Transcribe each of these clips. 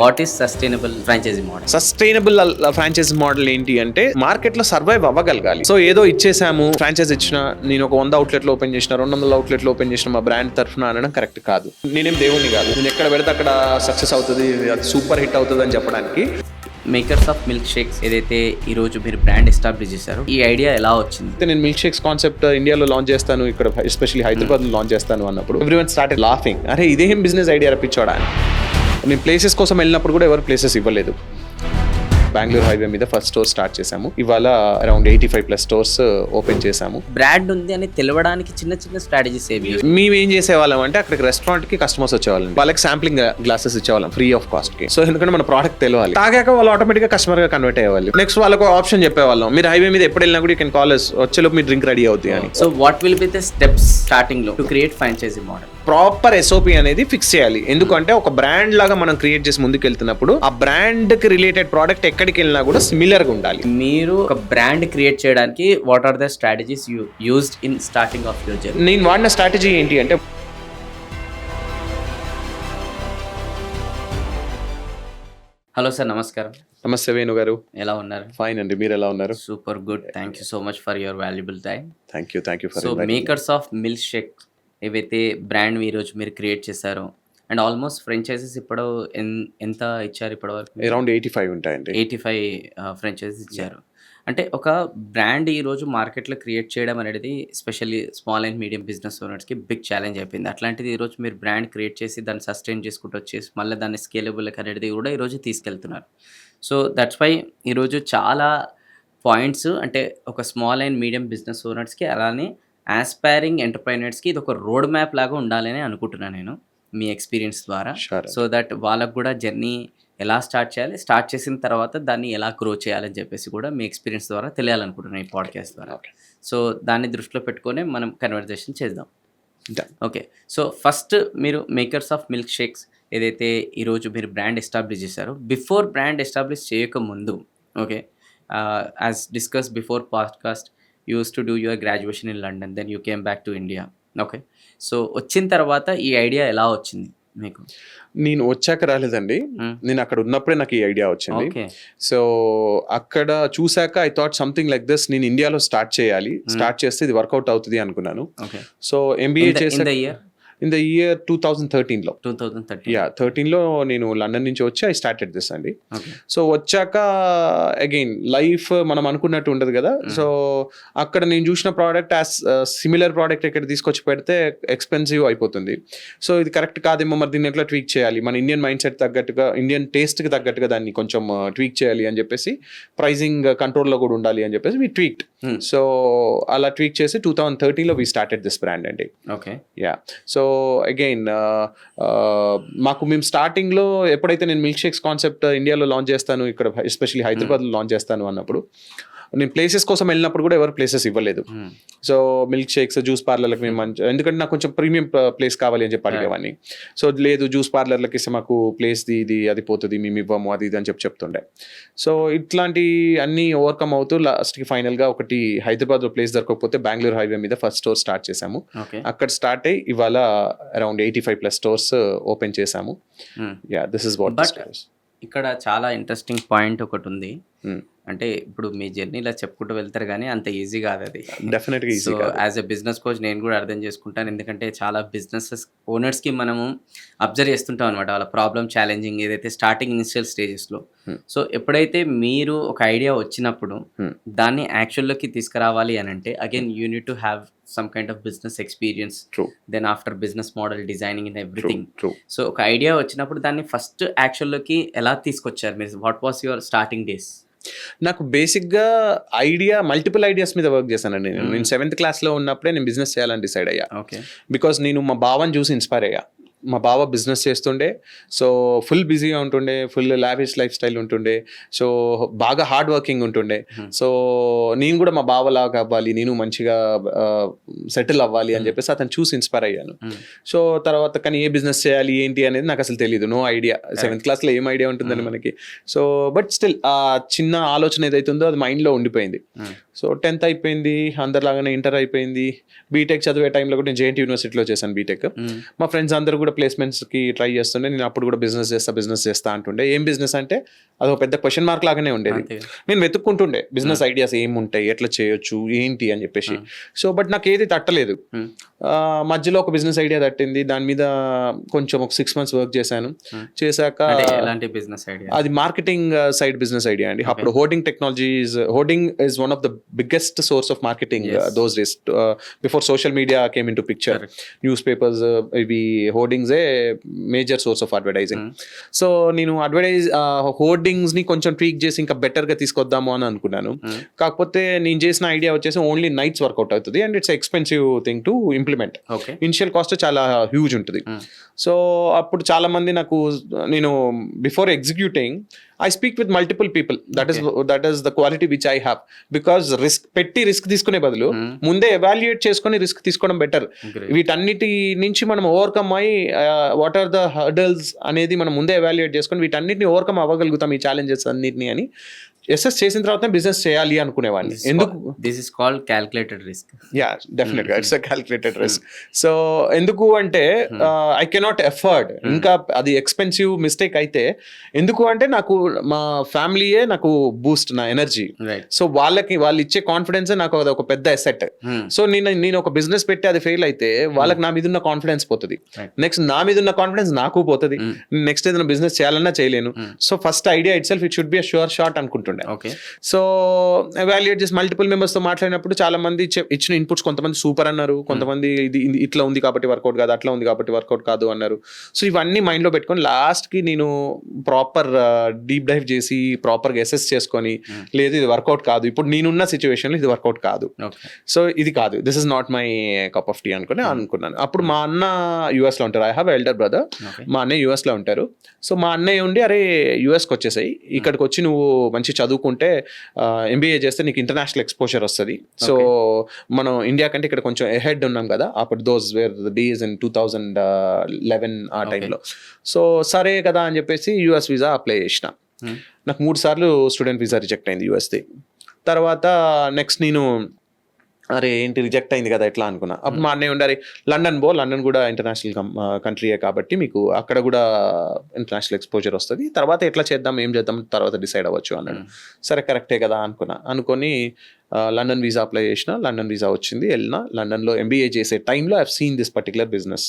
What is sustainable franchise model? Sustainable franchise model ఏంటి అంటే market లో సర్వైవ్ అవ్వగలగాలి. సో ఏదో ఇచ్చేసాము ఫ్రాంచైజ్ ఇచ్చిన, నేను ఒక 100 అవుట్లెట్లు ఓపెన్ చేసిన, 200 అవుట్లెట్లు ఓపెన్ చేసిన మా బ్రాండ్ తరఫున అనడం కరెక్ట్ కాదు. నేనేం దేవుణ్ణి కాదు, నేను ఎక్కడ పెడితే అక్కడ సక్సెస్ అవుతుంది, అది సూపర్ హిట్ అవుతుంది అని చెప్పడానికి. మేకర్స్ ఆఫ్ మిల్క్ షేక్స్ ఏదైతే ఈ రోజు మీరు బ్రాండ్ ఎస్టాబ్లిష్ చేశారో, ఈ ఐడియా ఎలా వచ్చింది? నేను మిల్క్ షేక్స్ కాన్సెప్ట్ ఇండియాలో లాంచ్ చేస్తాను, ఇక్కడ ఎస్పెషల్లీ హైదరాబాద్ లో లాంచ్ చేస్తాను అన్నప్పుడు ఎవ్రీవన్ స్టార్టెడ్ లాఫింగ్. అరే ఇదేం బిజినెస్ ఐడియా రప్పించోడా అని. నేను ప్లేసెస్ కోసం వెళ్ళినప్పుడు కూడా ఎవరు ప్లేసెస్ ఇవ్వలేదు. బెంగళూరు హైవే మీద ఫస్ట్ స్టోర్ స్టార్ట్ చేసాము. ఇవాళ అరౌండ్ 85+ స్టోర్స్ ఓపెన్ చేసాము. బ్రాండ్ ఉంది అని తెలవడానికి చిన్న చిన్న స్ట్రాటజీస్ ఏవి? మేము ఏం చేసేవాళ్ళం అంటే అక్కడికి రెస్టారెంట్ కి కస్టమర్స్ వచ్చేవాళ్ళం, వాళ్ళకి శాంప్లింగ్ గ్లాసెస్ ఇచ్చేవాళ్ళం ఫ్రీ ఆఫ్ కాస్ట్ కి. సో ఎందుకంటే మన ప్రోడక్ట్ తెలియాలి, తాగాక వాళ్ళు ఆటోమేటిక్ గా కస్టమర్ గా కన్వర్ట్ అయ్యేవాళ్ళు. నెక్స్ట్ వాళ్ళకు ఆప్షన్ చెప్పేవాళ్ళం, మీరు హైవే మీద ఎప్పుడు వెళ్ళినా కూడా యూ కెన్ కాల్ us, వచ్చేలోపు మీ డ్రింక్ రెడీ అవుతుంది అని. So what will be the steps starting లో to create franchise model? Proper SOP అనేది ఫిక్స్ చేయాలి. ఎందుకంటే ఒక బ్రాండ్ లాగా మనం క్రియేట్ చేసి ముందుకు వెళ్తున్నప్పుడు ఆ బ్రాండ్ కి రిలేటెడ్ ప్రోడక్ట్ ఎక్కడికి వెళ్ళినా కూడా సిమిలర్ గా ఉండాలి. మీరు ఒక బ్రాండ్ క్రియేట్ చేయడానికి what are the strategies you used in starting of your journey? నేను వాడిన స్ట్రాటజీ ఏంటి అంటే, హలో సార్, నమస్కారం. నమస్తే వేణు గారు. ఎలా ఉన్నారు? ఫైన్ అండి, మీరు ఎలా ఉన్నారు? Super good, thank you so much for your valuable time. Thank you for. So makers of milk Sheikh ఏవైతే బ్రాండ్ ఈరోజు మీరు క్రియేట్ చేశారో, అండ్ ఆల్మోస్ట్ ఫ్రాంచైజెస్ ఇప్పుడు ఎంత ఇచ్చారు ఇప్పటి వరకు? అరౌండ్ 85 ఉంటాయండి. 85 ఫ్రాంచైజెస్ ఇచ్చారు. అంటే ఒక బ్రాండ్ ఈరోజు మార్కెట్లో క్రియేట్ చేయడం అనేది specially small and medium business ఓనర్స్కి బిగ్ ఛాలెంజ్ అయిపోయింది. అట్లాంటిది ఈరోజు మీరు బ్రాండ్ క్రియేట్ చేసి దాన్ని సస్టైన్ చేసుకుంటూ వచ్చేసి మళ్ళీ దాన్ని స్కేలబుల్ అనేది కూడా ఈరోజు తీసుకెళ్తున్నారు. సో దట్స్ వై ఈరోజు చాలా పాయింట్స్ అంటే ఒక స్మాల్ అండ్ మీడియం బిజినెస్ ఓనర్స్కి, అలానే ఆస్పైరింగ్ ఎంటర్ప్రైనర్స్కి ఇది ఒక రోడ్ మ్యాప్ లాగా ఉండాలని అనుకుంటున్నాను నేను మీ ఎక్స్పీరియన్స్ ద్వారా. సో దట్ వాళ్ళకు కూడా జర్నీ ఎలా స్టార్ట్ చేయాలి, స్టార్ట్ చేసిన తర్వాత దాన్ని ఎలా గ్రో చేయాలని చెప్పేసి కూడా మీ ఎక్స్పీరియన్స్ ద్వారా తెలియాలనుకుంటున్నాను ఈ పాడ్కాస్ట్ ద్వారా. సో దాన్ని దృష్టిలో పెట్టుకొని మనం కన్వర్జేషన్ చేద్దాం. ఓకే, సో ఫస్ట్ మీరు మేకర్స్ ఆఫ్ మిల్క్ షేక్స్ ఏదైతే ఈరోజు మీరు బ్రాండ్ ఎస్టాబ్లిష్ చేశారో, బిఫోర్ బ్రాండ్ ఎస్టాబ్లిష్ చేయకముందు, okay, as discuss before podcast, you used to do your graduation in London, then you came back to India. Okay, so వచ్చిన తర్వాత ఈ idea ఎలా వచ్చింది మీకు? నేను వచ్చాక రాలేదండి, నేను అక్కడ ఉన్నప్పుడే నాకు ఈ ఐడియా వచ్చింది. సో అక్కడ చూసాక I thought something like this నేను ఇండియాలో స్టార్ట్ చేయాలి, స్టార్ట్ చేస్తే ఇది వర్కౌట్ అవుతుంది అనుకున్నాను. సో MBA చేసే ఇన్ ద ఇయర్ 2013లో. 2013లో నేను లండన్ నుంచి వచ్చి ఐ స్టార్టెడ్ దిస్ అండి. సో వచ్చాక అగైన్ లైఫ్ మనం అనుకున్నట్టు ఉండదు కదా. సో అక్కడ నేను చూసిన ప్రోడక్ట్ సిమిలర్ ప్రోడక్ట్ ఇక్కడ తీసుకొచ్చి పెడితే ఎక్స్పెన్సివ్ అయిపోతుంది. సో ఇది కరెక్ట్ కాదేమో, మరి దీన్ని ఎట్లా ట్వీక్ చేయాలి, మన ఇండియన్ మైండ్ సెట్ తగ్గట్టుగా, ఇండియన్ టేస్ట్కి తగ్గట్టుగా దాన్ని కొంచెం ట్వీక్ చేయాలి అని చెప్పేసి, ప్రైజింగ్ కంట్రోల్లో కూడా ఉండాలి అని చెప్పేసి వి ట్వీక్డ్. సో అలా ట్వీక్ చేసి 2013లో వి స్టార్టెడ్ దిస్ బ్రాండ్ అండి. Okay, yeah. సో అగైన్ మాకు మేము స్టార్టింగ్లో ఎప్పుడైతే నేను మిల్క్ షేక్స్ కాన్సెప్ట్ ఇండియాలో లాంచ్ చేస్తాను, ఇక్కడ ఎస్పెషల్లీ హైదరాబాద్లో లాంచ్ చేస్తాను అన్నప్పుడు నేను ప్లేసెస్ కోసం వెళ్ళినప్పుడు కూడా ఎవరు ప్లేసెస్ ఇవ్వలేదు. సో మిల్క్ షేక్స్, జ్యూస్ పార్లర్లకు మేము ఎందుకంటే నాకు కొంచెం ప్రీమియం ప్లేస్ కావాలి అని చెప్పి అడిగేవాడిని. సో లేదు, జ్యూస్ పార్లర్లకి ఇస్తే మాకు ప్లేస్ ఇది అది పోతుంది, మేము ఇవ్వము అది ఇది అని చెప్తుండే. సో ఇట్లాంటి అన్ని ఓవర్కమ్ అవుతూ లాస్ట్కి ఫైనల్గా ఒకటి హైదరాబాద్లో ప్లేస్ దొరకకపోతే బెంగళూరు హైవే మీద ఫస్ట్ స్టోర్ స్టార్ట్ చేసాము. అక్కడ స్టార్ట్ అయ్యి ఇవాళ అరౌండ్ 85+ స్టోర్స్ ఓపెన్ చేసాము. Yeah, this is what. ఇక్కడ చాలా ఇంట్రెస్టింగ్ పాయింట్ ఒకటి ఉంది. అంటే ఇప్పుడు మీ జర్నీలో చెప్పుకుంటూ వెళ్తారు కానీ అంత ఈజీ కాదు అది. డెఫినెట్గా ఈజీ కాదు. యాజ్ ఎ బిజినెస్ కోచ్ నేను కూడా అర్థం చేసుకుంటాను, ఎందుకంటే చాలా బిజినెసెస్ ఓనర్స్కి మనము అబ్జర్వ్ చేస్తుంటాం అనమాట, వాళ్ళ ప్రాబ్లమ్ ఛాలెంజింగ్ ఏదైతే స్టార్టింగ్ ఇనిషియల్ స్టేజెస్లో. సో ఎప్పుడైతే మీరు ఒక ఐడియా వచ్చినప్పుడు దాన్ని యాక్చువల్లోకి తీసుకురావాలి అని అంటే again you need to have some kind of business experience, then after business model designing in everything. So ఒక ఐడియా వచ్చినప్పుడు దాన్ని ఫస్ట్ యాక్చువల్లోకి ఎలా తీసుకొచ్చారు మీరు? What was your starting days? నాకు బేసిక్గా మల్టిపుల్ ఐడియాస్ మీద వర్క్ చేశానండి. నేను 7th క్లాస్లో ఉన్నప్పుడే నేను బిజినెస్ చేయాలని డిసైడ్ అయ్యా. బికాస్ నేను మా బావని చూసి ఇన్స్పైర్ అయ్యా. మా బావ బిజినెస్ చేస్తుండే, సో ఫుల్ బిజీగా ఉంటుండే, ఫుల్ లావిష్ లైఫ్ స్టైల్ ఉంటుండే, సో బాగా హార్డ్ వర్కింగ్ ఉంటుండే. సో నేను కూడా మా బావలాగా అవ్వాలి, నేను మంచిగా సెటిల్ అవ్వాలి అని చెప్పేసి అతను చూసి ఇన్స్పైర్ అయ్యాను. సో తర్వాత కానీ ఏ బిజినెస్ చేయాలి ఏంటి అనేది నాకు అసలు తెలియదు, నో ఐడియా. 7th క్లాస్లో ఏం ఐడియా ఉంటుందని మనకి. సో బట్ స్టిల్ ఆ చిన్న ఆలోచన ఏదైతుందో అది మైండ్లో ఉండిపోయింది. సో 10th అయిపోయింది, అందరిలాగానే ఇంటర్ అయిపోయింది. బీటెక్ చదివే టైంలో కూడా నేను జేఎన్టీ యూనివర్సిటీలో చేశాను బీటెక్. మా ఫ్రెండ్స్ అందరూ కూడా ప్లేస్మెంట్స్కి ట్రై చేస్తుండే. నేను అప్పుడు కూడా బిజినెస్ చేస్తా అంటుండే. ఏం బిజినెస్ అంటే అది ఒక పెద్ద క్వశ్చన్ మార్క్ లాగానే ఉండేది. నేను వెతుక్కుంటుండే బిజినెస్ ఐడియాస్ ఏముంటాయి, ఎట్లా చేయొచ్చు, ఏంటి అని చెప్పేసి. సో బట్ నాకు ఏది తట్టలేదు. మధ్యలో ఒక బిజినెస్ ఐడియా తట్టింది. దాని మీద కొంచెం ఒక 6 months వర్క్ చేశాను. చేశాక అది మార్కెటింగ్ సైడ్ బిజినెస్ ఐడియా అండి. అప్పుడు hoarding is one of the biggest source of marketing those days, before social media came into picture. Newspapers, ivi hoardings a major source of advertising. So నేను hoardings ని కొంచెం tweak చేసి ఇంకా better గా తీసుకొద్దాము అని అనుకున్నాను. కాకపోతే నేను చేసిన ఐడియా వచ్చేసి ఓన్లీ నైట్స్ వర్కౌట్ అవుతుంది and it's expensive thing to implement. Initial cost చాలా హ్యూజ్ ఉంటుంది. సో అప్పుడు చాలా మంది నేను before executing I speak with multiple people. That is the quality which I have. Because risk తీసుకునే బదులు ముందే ఎవాల్యుయేట్ చేసుకొని రిస్క్ తీసుకోవడం బెటర్. వీటన్నిటి నుంచి మనం ఓవర్కమ్ అయ్యి వాట్ ఆర్ ద హర్డల్స్ అనేది మనం ముందే ఎవాల్యుయేట్ చేసుకొని వీటన్నిటిని ఓవర్కమ్ అవ్వగలుగుతాం ఈ ఛాలెంజెస్ అన్నిటిని అని ఎస్ఎస్ చేసిన తర్వాత బిజినెస్ చేయాలి అనుకునేవాడిని. ఎందుకు this is called calculated risk. Yeah డెఫినెట్గా it's a calculated risk. So ఎందుకు అంటే ఐ కెనాట్ ఎఫర్డ్ ఇంకా అది ఎక్స్పెన్సివ్ మిస్టేక్ అయితే. ఎందుకు అంటే నాకు మా ఫ్యామిలీయే నాకు బూస్ట్, నా ఎనర్జీ. సో వాళ్ళు ఇచ్చే కాన్ఫిడెన్స్ నాకు ఒక పెద్ద ఎసెట్. సో నేను ఒక బిజినెస్ పెట్టి అది ఫెయిల్ అయితే వాళ్ళకి నా మీద ఉన్న కాన్ఫిడెన్స్ పోతుంది. నెక్స్ట్ నా మీద ఉన్న కాన్ఫిడెన్స్ నాకు పోతుంది. నెక్స్ట్ ఏదైనా బిజినెస్ చేయాలన్నా చేయలేను. So first idea itself it should be a sure shot అనుకుంటుండే. సో ఎవాల్యుయేట్ చేసి మల్టిపుల్ మెంబర్స్ తో మాట్లాడినప్పుడు చాలా మంది ఇచ్చిన ఇన్పుట్స్ కొంతమంది సూపర్ అన్నారు, కొంతమంది ఇది ఇట్లా ఉంది కాబట్టి వర్కౌట్ కాదు, అట్లా ఉంది కాబట్టి వర్కౌట్ కాదు అన్నారు. సో ఇవన్నీ మైండ్ లో పెట్టుకొని లాస్ట్ కి నేను ప్రాపర్ డీప్ డైవ్ చేసి ప్రాపర్ గా అసెస్ చేసుకొని లేదు ఇది వర్కౌట్ కాదు, ఇప్పుడు నేనున్న సిచ్యువేషన్ లో ఇది వర్కౌట్ కాదు, సో ఇది కాదు, this is not my cup of tea అనుకున్నాను. అప్పుడు మా అన్న యుఎస్ లో ఉంటారు. I have elder brother. మా అన్నయ్య యుఎస్ లో ఉంటారు. సో మా అన్నయ్య ఉండి అరే యుఎస్కి వచ్చేసాయి, ఇక్కడికి వచ్చి నువ్వు మంచి చదువుకుంటే ఎంబీఏ చేస్తే నీకు ఇంటర్నేషనల్ ఎక్స్పోజర్ వస్తుంది. సో మనం ఇండియా కంటే ఇక్కడ కొంచెం ఎహెడ్ ఉన్నాం కదా. అప్పుడు those wear the days in 2011 ఆ టైంలో. సో సరే కదా అని చెప్పేసి యూఎస్ వీసా అప్లై చేసిన. నాకు 3 సార్లు స్టూడెంట్ వీసా రిజెక్ట్ అయింది యూఎస్ది. తర్వాత నెక్స్ట్ నేను అరే ఏంటి రిజెక్ట్ అయింది కదా ఎట్లా అనుకున్నా. అప్పుడు మా అన్నయ్య ఉండాలి లండన్ కూడా ఇంటర్నేషనల్ కంట్రీయే కాబట్టి మీకు అక్కడ కూడా ఇంటర్నేషనల్ ఎక్స్పోజర్ వస్తుంది, తర్వాత ఎట్లా చేద్దాం ఏం చేద్దాం తర్వాత డిసైడ్ అవ్వచ్చు అన్నాడు. సరే కరెక్టే కదా అనుకొని లండన్ వీసా అప్లై చేసిన. లండన్ వీసా వచ్చింది, వెళ్ళిన. లండన్లో ఎంబీఏ చేసే టైంలో I have seen this particular business.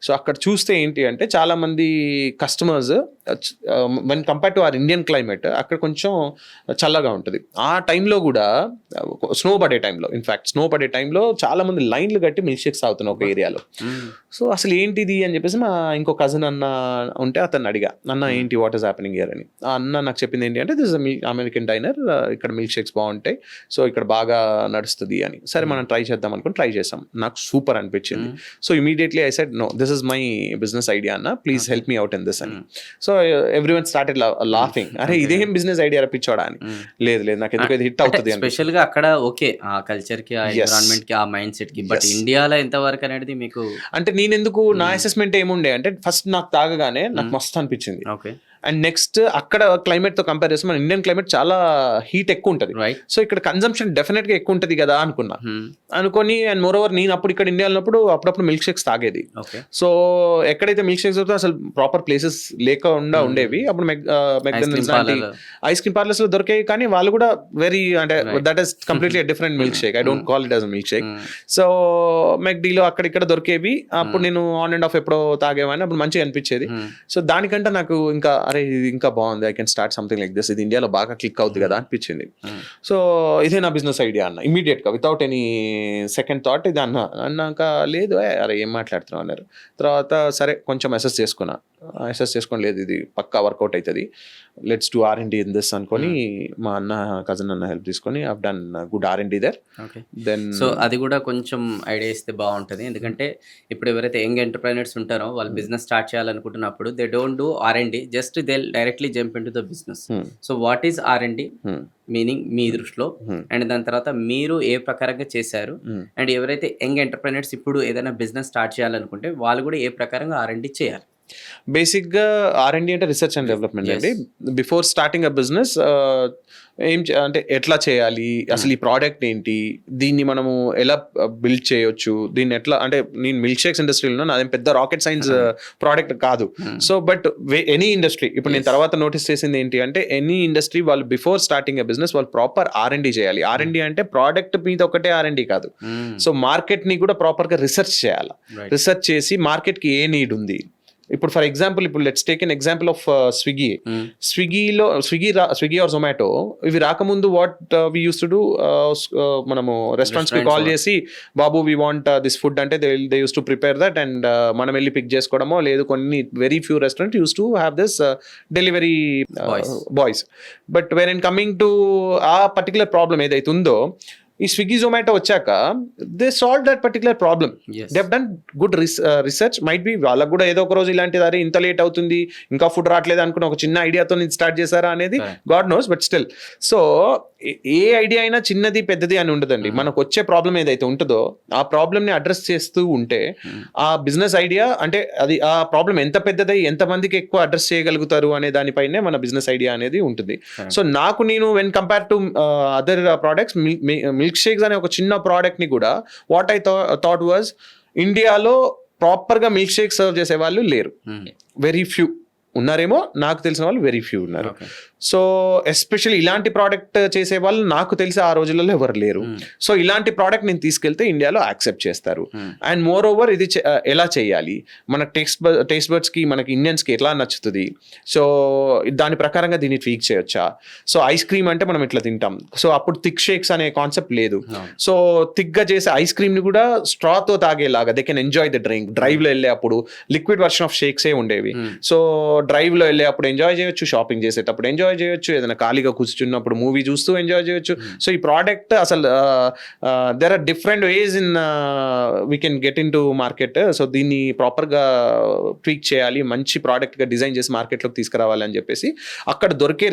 So అక్కడ చూస్తే ఏంటి అంటే చాలా మంది customers when compare to our Indian climate అక్కడ కొంచెం చల్లగా ఉంటుంది. ఆ టైంలో కూడా స్నో పడే టైంలో చాలా మంది లైన్లు కట్టి మిల్క్ షేక్స్ తాగుతున్నారు ఒక ఏరియాలో. సో అసలు ఏంటిది అని చెప్పేసి మా ఇంకో కజిన్ అన్న ఉంటే అతన్ని అడిగా, అన్న ఏంటి వాట్ ఈస్ హ్యాపెనింగ్ హియర్ అని. ఆ అన్న నాకు చెప్పింది ఏంటి అంటే దిస్ ఇస్ అమెరికన్ డైనర్, ఇక్కడ మిల్క్ షేక్స్ బాగుంటాయి, సో ఇక్కడ బాగా నడుస్తుంది అని. సరే మనం ట్రై చేద్దాం అనుకుని ట్రై చేసాం. నాకు సూపర్ అనిపించింది. So immediately I said no this is my business idea అన్న, please help me out in this అని. సో ఎవ్రీవన్ స్టార్టెడ్ లాఫింగ్, అరే ఇదేం బిజినెస్ ఐడియా రప్పించోడా అని. లేదు నాకు ఎందుకు హిట్ అవుతుంది అని. స్పెషల్ గా అక్కడ ఓకే ఆ కల్చర్ కి, ఆ ఎన్విరాన్మెంట్ కి, ఆ మైండ్ సెట్ కి. బట్ ఇండియాలో ఎంత వరకు అనేది మీకు అంటే నేను ఎందుకు నా అసెస్మెంట్ ఏముండే అంటే ఫస్ట్ నాకు తాగగానే నాకు మస్తు అనిపించింది. అండ్ నెక్స్ట్ అక్కడ క్లైమేట్ తో కంపేర్ చేస్తే మన ఇండియన్ క్లైమేట్ చాలా హీట్ ఎక్కువ ఉంటుంది. సో ఇక్కడ కన్సంప్షన్ డెఫినెట్ గా ఎక్కువ ఉంటుంది కదా అనుకొని అండ్ మోర్ ఓవర్ నేను అప్పుడు ఇక్కడ ఇండియా ఉన్నప్పుడు అప్పుడప్పుడు మిల్క్ షేక్స్ తాగేది. సో ఎక్కడైతే మిల్క్ షేక్స్ అవుతుందో అసలు ప్రాపర్ ప్లేసెస్ లేకుండా ఉండేవి. అప్పుడు మెక్డొనాల్డ్స్ లాంటి ఐస్ క్రీమ్ పార్లర్స్ లో దొరికాయి, కానీ వాళ్ళు కూడా వెరీ అంటే that is completely different milk shake. I don't call it as milk shake. So మెక్డీలో అక్కడ దొరికేవి. అప్పుడు నేను ఆన్ అండ్ ఆఫ్ ఎప్పుడో తాగేవాడిని, అప్పుడు మంచిగా అనిపించేది. సో దానికంటే నాకు ఇంకా అరే ఇది ఇంకా బాగుంది, I can start something like this, ఇది ఇండియాలో బాగా క్లిక్ అవుతుంది కదా అనిపించింది. సో ఇదే నా బిజినెస్ ఐడియా అన్న ఇమీడియట్ గా వితౌట్ ఎనీ సెకండ్ థాట్. ఇది అన్నాక లేదు అరే ఏం మాట్లాడుతున్నావు అన్నారు. తర్వాత సరే కొంచెం అసెస్ చేసుకొని లేదు ఇది పక్కా వర్కౌట్ అవుతుంది, let's do R&D in this అనుకొని మా కజిన్ అన్న హెల్ప్ తీసుకొని I have done good R&D there. Then so అది కూడా కొంచెం ఐడియా ఇస్తే బాగుంటుంది. ఎందుకంటే ఇప్పుడు ఎవరైతే యంగ్ ఎంటర్ప్రైనర్స్ ఉంటారో వాళ్ళు బిజినెస్ స్టార్ట్ చేయాలనుకుంటున్నప్పుడు they don't do R&D, just they directly jump into the business. So what is R&D meaning మీ దృష్టిలో, అండ్ దాని తర్వాత మీరు ఏ ప్రకారంగా చేశారు, అండ్ ఎవరైతే యంగ్ ఎంటర్ప్రైనర్స్ ఇప్పుడు ఏదైనా బిజినెస్ స్టార్ట్ చేయాలనుకుంటే వాళ్ళు కూడా ఏ ప్రకారంగా R&D చేయాలి? బేసిక్గా R&D అంటే రీసెర్చ్ అండ్ డెవలప్మెంట్ అండి. బిఫోర్ స్టార్టింగ్ అ బిజినెస్ అంటే ఎట్లా చేయాలి, అసలు ఈ ప్రోడక్ట్ ఏంటి, దీన్ని మనము ఎలా బిల్డ్ చేయొచ్చు, దీన్ని ఎట్లా అంటే నేను మిల్క్ షేక్స్ ఇండస్ట్రీలో నాదేం పెద్ద రాకెట్ సైన్స్ ప్రోడక్ట్ కాదు. సో బట్ ఎనీ ఇండస్ట్రీ ఇప్పుడు నేను తర్వాత నోటీస్ చేసింది ఏంటి అంటే ఎనీ ఇండస్ట్రీ వాళ్ళు బిఫోర్ స్టార్టింగ్ ఎ బిజినెస్ వాళ్ళు ప్రాపర్ R&D చేయాలి. R&D అంటే ప్రోడక్ట్ మీద ఒకటే R&D కాదు. సో మార్కెట్ ని కూడా ప్రాపర్ గా రిసెర్చ్ చేయాలి. రిసెర్చ్ చేసి మార్కెట్ కి ఏ నీడ్ ఉంది. ఇప్పుడు ఫర్ ఎగ్జాంపుల్ ఇప్పుడు let's take an example of Swiggy. Swiggy or Zomato ఇవి రాకముందు what we use to do, మనము రెస్టారెంట్స్ కి కాల్ చేసి బాబు వి వాంట్ దిస్ ఫుడ్ అంటే they use to prepare that and మనం వెళ్ళి పిక్ చేసుకోవడమో, లేదు కొన్ని very few restaurant use to have this delivery boys. But when in coming to a particular problem ఏదైతే ఉందో, ఈ స్విగ్గీ జొమాటో వచ్చాక they solve that particular problem. They have done good research. Might be వాళ్ళకు కూడా ఏదో ఒక రోజు ఇలాంటిది అరే ఇంత లేట్ అవుతుంది ఇంకా ఫుడ్ రావట్లేదు అనుకున్న ఒక చిన్న ఐడియాతో స్టార్ట్ చేశారా అనేది God knows. But still so A idea అయినా చిన్నది పెద్దది అని ఉండదండి. మనకు వచ్చే ప్రాబ్లం ఏదైతే ఉంటుందో ఆ ప్రాబ్లమ్ ని అడ్రస్ చేస్తూ ఉంటే ఆ బిజినెస్ ఐడియా అంటే అది ఆ ప్రాబ్లం ఎంత పెద్దదై ఎంత మందికి ఎక్కువ అడ్రస్ చేయగలుగుతారు అనే దానిపైనే మన బిజినెస్ ఐడియా అనేది ఉంటుంది. సో నేను when compare to other products, milk shakes అనే ఒక చిన్న ప్రోడక్ట్ ని కూడా వాట్ ఐ థాట్ వాజ్ ఇండియాలో ప్రాపర్ గా మిల్క్ షేక్ సర్వ్ చేసే వాళ్ళు లేరు. వెరీ ఫ్యూ ఉన్నారేమో, నాకు తెలిసిన వాళ్ళు వెరీ ఫ్యూ ఉన్నారు. సో ఎస్పెషల్లీ ఇలాంటి ప్రోడక్ట్ చేసే వాళ్ళు నాకు తెలిసి ఆ రోజులలో ఎవరు లేరు. సో ఇలాంటి ప్రోడక్ట్ నేను తీసుకెళ్తే ఇండియాలో యాక్సెప్ట్ చేస్తారు. అండ్ మోర్ ఓవర్ ఇది ఎలా చేయాలి, మన టేస్ట్ బర్డ్స్ కి మనకి ఇండియన్స్ కి ఎట్లా నచ్చుతుంది, సో దాని ప్రకారంగా దీన్ని ట్వీక్ చేయొచ్చా. సో ఐస్ క్రీమ్ అంటే మనం ఇట్లా తింటాం, సో అప్పుడు థిక్ షేక్స్ అనే కాన్సెప్ట్ లేదు. సో థిక్ గా చేసే ఐస్ క్రీమ్ ని కూడా స్ట్రాతో తాగేలాగా they can enjoy the drink. Drive లో వెళ్ళే అప్పుడు లిక్విడ్ వర్షన్ ఆఫ్ షేక్సే ఉండేవి. సో డ్రైవ్ లో వెళ్ళే అప్పుడు ఎంజాయ్ చేయొచ్చు, షాపింగ్ చేసేటప్పుడు ఎంజాయ్ చేయొచ్చు, ఏదైనా ఖాళీగా కూర్చున్నప్పుడు మూవీ చూస్తూ ఎంజాయ్ చేయొచ్చు. సో ఈ ప్రోడక్ట్ అసలు there are different ways in we can get in to market. So దీన్ని ప్రాపర్గా ట్వీక్ చేయాలి, మంచి ప్రోడక్ట్గా డిజైన్ చేసి మార్కెట్లోకి తీసుకురావాలి అని చెప్పేసి అక్కడ దొరికే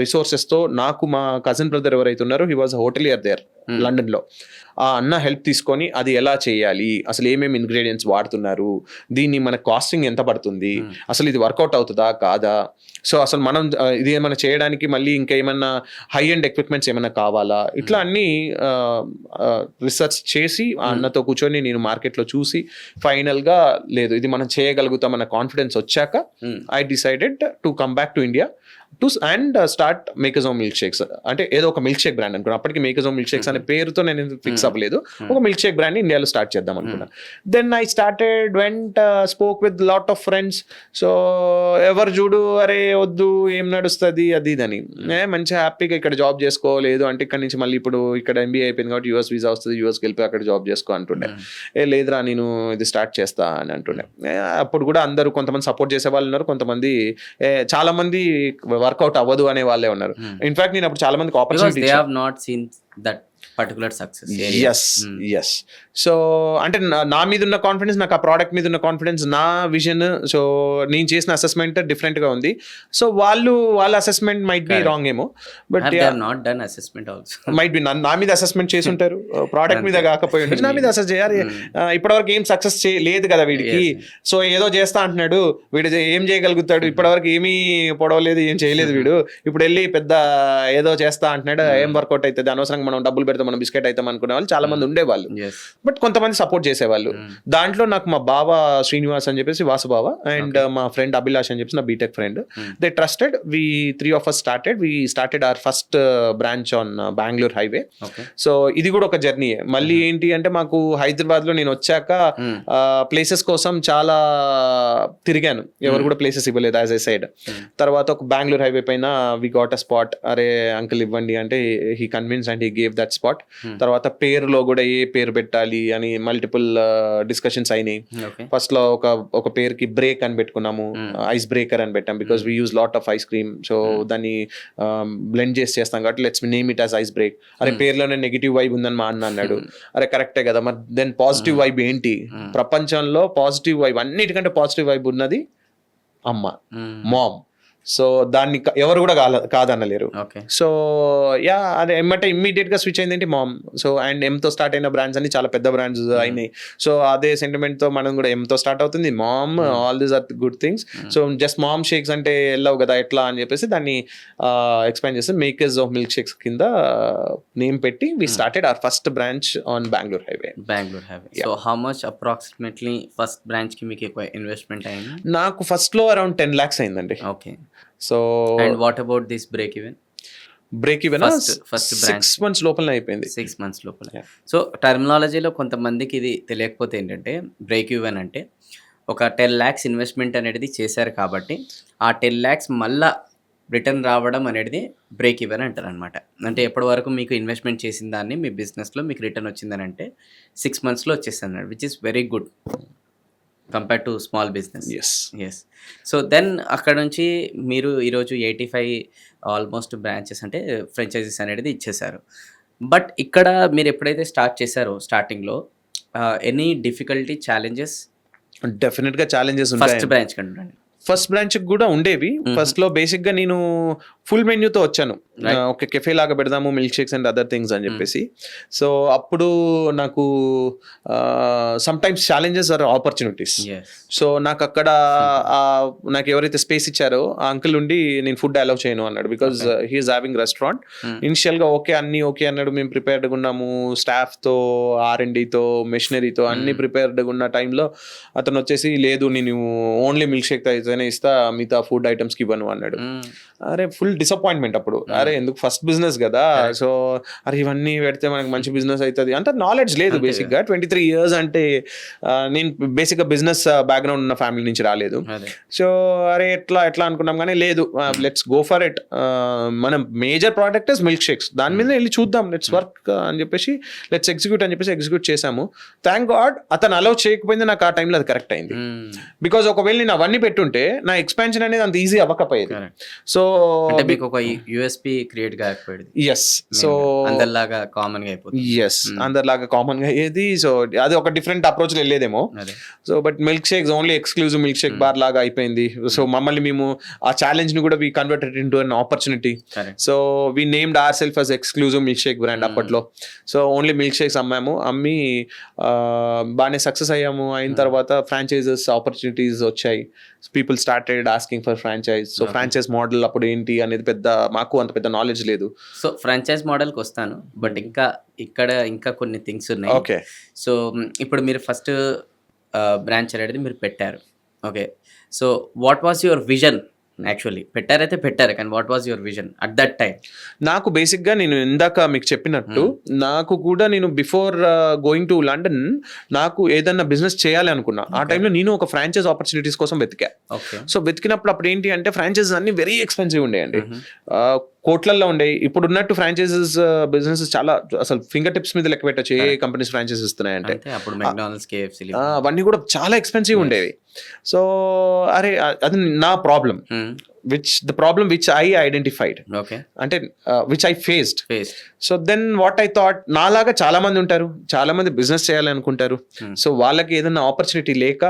రిసోర్సెస్తో నాకు మా కజిన్ బ్రదర్ ఎవరైతే ఉన్నారో హీ వాజ్ హోటలియర్ దేర్ లండన్లో, ఆ అన్న హెల్ప్ తీసుకొని అది ఎలా చేయాలి, అసలు ఏమేమి ఇంగ్రీడియంట్స్ వాడుతున్నారు, దీన్ని మన కాస్టింగ్ ఎంత పడుతుంది, అసలు ఇది వర్కౌట్ అవుతుందా కాదా, సో అసలు మనం ఇది ఏమైనా చేయడానికి మళ్ళీ ఇంకా ఏమన్నా హై ఎండ్ ఎక్విప్మెంట్స్ ఏమైనా కావాలా, ఇట్లా అన్ని రిసర్చ్ చేసి ఆ అన్నతో కూర్చొని నేను మార్కెట్లో చూసి ఫైనల్గా లేదు ఇది మనం చేయగలుగుతాం అన్న కాన్ఫిడెన్స్ వచ్చాక I decided to come back to India and start makers own milk shakes. అంటే ఏదో ఒక మిల్క్ షేక్ బ్రాండ్ అనుకున్నా, అప్పటికి మేకర్స్ ఓన్ మిల్క్ షేక్స్ అనే పేరుతో నేను ఫిక్స్ అవ్వలేదు, ఒక మిల్క్ షేక్ బ్రాండ్ ఇండియాలో స్టార్ట్ చేద్దాం అనుకున్నా. Then I started spoke with lot of friends. So ఎవరు చూడు అరే వద్దు ఏం నడుస్తుంది అది ఇదని, మంచిగా హ్యాపీగా ఇక్కడ జాబ్ చేసుకోలేదు అంటే ఇక్కడ నుంచి మళ్ళీ ఇప్పుడు ఇక్కడ MBA అయిపోయింది కాబట్టి US వీసా వస్తుంది, US వెళ్ళిపోయి అక్కడ జాబ్ చేసుకో అంటుండే. లేదురా నేను ఇది స్టార్ట్ చేస్తా అని అంటుండే. అప్పుడు కూడా అందరూ కొంతమంది సపోర్ట్ చేసే వాళ్ళు ఉన్నారు, కొంతమంది చాలా మంది వర్కౌట్ అవ్వదు అనే వాళ్ళే ఉన్నారు. ఇన్ఫాక్ట్ నేను అప్పుడు చాలా మందికి opportunity particular success. Yes so అంటే నా మీద ఉన్న కాన్ఫిడెన్స్, నాకు ఆ ప్రోడక్ట్ మీద ఉన్న కాన్ఫిడెన్స్, నా విజన్, సో నేను చేసిన అసెస్మెంట్ డిఫరెంట్ గా ఉంది. సో వాళ్ళ అసెస్మెంట్ మైట్ బి రాంగ్ ఏమో, but not done assessment also might be నా మీద అసెస్మెంట్ చేసి ఉంటారు, ప్రోడక్ట్ మీద కాకపోయి ఉండొచ్చు, నా మీద అసెస్ చేయాలి. ఇప్పటివరకు ఏం సక్సెస్ లేదు కదా వీడికి, సో ఏదో చేస్తా అంటున్నాడు, వీడు ఏం చేయగలుగుతాడు, ఇప్పటివరకు ఏమీ పొడవలేదు ఏం చేయలేదు వీడు, ఇప్పుడు వెళ్ళి పెద్ద ఏదో చేస్తా అంటున్నాడు, ఏం వర్కౌట్ అవుతుంది, అనవసరంగా మనం డబ్బులు పెడితే మనం బిస్కెట్ అవుతాం అనుకునే వాళ్ళు చాలా మంది ఉండేవాళ్ళు, బట్ కొంతమంది సపోర్ట్ చేసేవాళ్ళు. దాంట్లో నాకు మా బావ శ్రీనివాస్ అని చెప్పేసి వాసుబావ అండ్ మా ఫ్రెండ్ అభిలాష్ అని చెప్పేసి నా BTech friend, they trusted. We 3 of us started our first branch on Bengaluru highway. So ఇది కూడా ఒక జర్నీ. మళ్ళీ ఏంటి అంటే మాకు హైదరాబాద్ లో నేను వచ్చాక ప్లేసెస్ కోసం చాలా తిరిగాను, ఎవరు కూడా ప్లేసెస్ ఇవ్వలేదు యాజ్ ఐ సైడ్. తర్వాత ఒక బెంగళూరు హైవే పైన వి గాట్ అ స్పాట్, అరే అంకుల్ ఇవ్వండి అంటే he convince and he gave that spot. తర్వాత పేరులో కూడా ఏ పేరు పెట్టాలి అని మల్టిపుల్ డిస్కషన్స్ అయినాయి. ఫస్ట్ లో ఒక పేరుకి బ్రేక్ అని పెట్టుకున్నాము, ఐస్ బ్రేకర్ అని పెట్టాం, because we use lot of ice cream, so దాన్ని బ్లెండ్ చేసి చేస్తాం కాబట్టి let's name it as ice break. అరే పేరులోనే నెగిటివ్ వైబ్ ఉందని మా అన్న అన్నాడు, అరే కరెక్టే కదా, మరి దెన్ పాజిటివ్ వైబ్ ఏంటి, ప్రపంచంలో పాజిటివ్ వైబ్ అన్నిటికంటే పాజిటివ్ వైబ్ ఉన్నది అమ్మ, మామ్. సో దాన్ని ఎవరు కూడా కాదనలేరు. ఓకే. సో యా అదే ఎమ్మటే ఇమ్మీడియట్ గా స్విచ్ అయింది మామ్. సో అండ్ ఎంతో స్టార్ట్ అయిన బ్రాండ్స్ అన్ని చాలా పెద్ద బ్రాండ్స్ అయినాయి. సో అదే సెంటిమెంట్ తో మనం కూడా ఎంతో స్టార్ట్ అవుతుంది ma'am, all these are good things. So just mom shakes అంటే వెళ్ళవు కదా ఎట్లా అని చెప్పేసి దాన్ని ఎక్స్పాండ్ చేస్తే మేకర్స్ ఆఫ్ మిల్క్ షేక్స్ కింద నేమ్ పెట్టి we started our first branch on Bengaluru highway. So how much approximately first branch కి మీకు ఎక్కువ ఇన్వెస్ట్మెంట్ అయింది? నాకు ఫస్ట్ లో అరౌండ్ 10 lakhs అయిందండి. Okay. So and what about this break even? Break even first 6 months లోపలనే అయిపోయింది. 6 months లోపల. సో టర్మినాలజీలో కొంతమందికి ఇది తెలియకపోతే ఏంటంటే బ్రేక్ ఈవెన్ అంటే ఒక 10 lakhs ఇన్వెస్ట్మెంట్ అనేది చేశారు కాబట్టి ఆ 10 lakhs మళ్ళా రిటర్న్ రావడం అనేది బ్రేక్ ఈవెన్ అంటారు అనమాట. అంటే ఎప్పటి వరకు మీకు ఇన్వెస్ట్మెంట్ చేసిన దాన్ని మీ బిజినెస్లో మీకు రిటర్న్ వచ్చిందని అంటే 6 monthsలో వచ్చేస్తుంది అన్నమాట, which is very good compare to small business. Yes. So then అక్కడ నుంచి మీరు ఈరోజు 85 ఆల్మోస్ట్ బ్రాంచెస్ అంటే ఫ్రాంచైజీస్ అనేది ఇచ్చేసారు. బట్ ఇక్కడ మీరు ఎప్పుడైతే స్టార్ట్ చేశారో స్టార్టింగ్లో ఎనీ డిఫికల్టీ ఛాలెంజెస్? డెఫినెట్ గా ఛాలెంజెస్ ఉంటాయి. ఫస్ట్ బ్రాంచ్ కంటే ఫస్ట్ బ్రాంచ్ కూడా ఉండేవి. ఫస్ట్ లో బేసిక్ గా నేను ఫుల్ మెన్యూతో వచ్చాను, ఒక కెఫే లాగా పెడదాము milk shakes and other things అని చెప్పేసి. సో అప్పుడు నాకు some times challenges or opportunities. So నాకు అక్కడ నాకు ఎవరైతే స్పేస్ ఇచ్చారో ఆ అంకుల్ ఉండి నేను ఫుడ్ అలౌ చేయను అన్నాడు, because he's having restaurant. Initial గా అన్ని ఓకే అన్నాడు, మేము ప్రిపేర్డ్గా ఉన్నాము స్టాఫ్ తో, R&Dతో, మెషినరీతో అన్ని ప్రిపేర్డ్గా ఉన్న టైంలో అతను వచ్చేసి లేదు నేను ఓన్లీ మిల్క్ షేక్ అయితేనే ఇస్తా, మిగతా ఫుడ్ ఐటమ్స్కి ఇవ్వను అన్నాడు. అరే ఫుల్ డిసప్పాయింట్మెంట్ అప్పుడు. అరే ఎందుకు, ఫస్ట్ బిజినెస్ కదా, సో అరే ఇవన్నీ పెడితే మనకి మంచి బిజినెస్ అవుతుంది అంత నాలెడ్జ్ లేదు. బేసిక్ గా 23 years అంటే నేను బేసిక్ గా బిజినెస్ బ్యాక్గ్రౌండ్ ఉన్న ఫ్యామిలీ నుంచి రాలేదు. సో అరే ఎట్లా అనుకున్నాం కానీ లేదు, లెట్స్ గో ఫర్ ఇట్. మనం major product is milk shakes, దాని మీద వెళ్ళి చూద్దాం, లెట్స్ వర్క్ అని చెప్పేసి లెట్స్ ఎగ్జిక్యూట్ అని చెప్పేసి ఎగ్జిక్యూట్ చేసాము. థ్యాంక్ గాడ్ అతను అలౌ చేయకపోయింది, నాకు ఆ టైంలో అది కరెక్ట్ అయింది. బికాజ్ ఒకవేళ నేను అవన్నీ పెట్టుంటే నా ఎక్స్పాన్షన్ అనేది అంత ఈజీ అవ్వకపోయేది. సో మీకు ఒక యూఎస్పీ క్రియేట్ కాకపోయేది. ఎస్. సో అందరిలాగా కామన్ గా అయిపోతుంది. ఎస్, అందరిలాగా కామన్ గా అయ్యేది. సో అది ఒక డిఫరెంట్ అప్రోచ్ వెళ్ళేదేమో. So but milk shakes only exclusive milk shake bar లాగా అయిపోయింది. సో మమ్మల్ని మేము ఆ ఛాలెంజ్ ని కూడా we converted into an opportunity. So we named our self as exclusive milk shake brand అప్పట్లో. సో ఓన్లీ మిల్క్ షేక్స్ అమ్మి బాగానే సక్సెస్ అయ్యాము. అయిన తర్వాత ఫ్రాంచైజెస్ ఆపర్చునిటీస్ వచ్చాయి. People started asking for franchise. So franchise model అప్పుడు ఏంటి అనేది మాకు అంత పెద్ద నాలెడ్జ్ లేదు. సో ఫ్రాంచైజ్ మోడల్కి వస్తాను, బట్ ఇంకా కొన్ని థింగ్స్ ఉన్నాయి. ఓకే. సో ఇప్పుడు మీరు ఫస్ట్ బ్రాంచ్ అనేది మీరు పెట్టారు. Okay. So what was your vision? Actually పెట్టారు కానీ what was your vision at that time? నాకు బేసిక్గా నేను ఇందాక మీకు చెప్పినట్టు నాకు కూడా నేను బిఫోర్ గోయింగ్ టు లండన్ నాకు ఏదన్నా బిజినెస్ చేయాలి అనుకున్నా. ఆ టైంలో నేను ఒక ఫ్రాంచైజ్ ఆపర్చునిటీస్ కోసం వెతికా. సో వెతికినప్పుడు అప్పుడు ఏంటి అంటే ఫ్రాంచైజెస్ అన్ని వెరీ ఎక్స్పెన్సివ్ ఉండేయండి, కోట్లల్లో ఉండేవి. ఇప్పుడు ఉన్నట్టు ఫ్రాంచైజెస్ బిజినెస్ చాలా అసలు ఫింగర్ టిప్స్ మీద లెక్క పెట్టచ్చు ఏ కంపెనీస్ ఫ్రాంచైజ్ ఇస్తున్నాయంటే. అవన్నీ కూడా చాలా ఎక్స్పెన్సివ్ ఉండేవి. సో అరే అది నా problem, the problem which I identified. Okay. అంటే which I faced. So then what I thought, నాలాగా చాలా మంది ఉంటారు, చాలా మంది బిజినెస్ చేయాలి అనుకుంటారు. సో వాళ్ళకి ఏదైనా ఆపర్చునిటీ లేక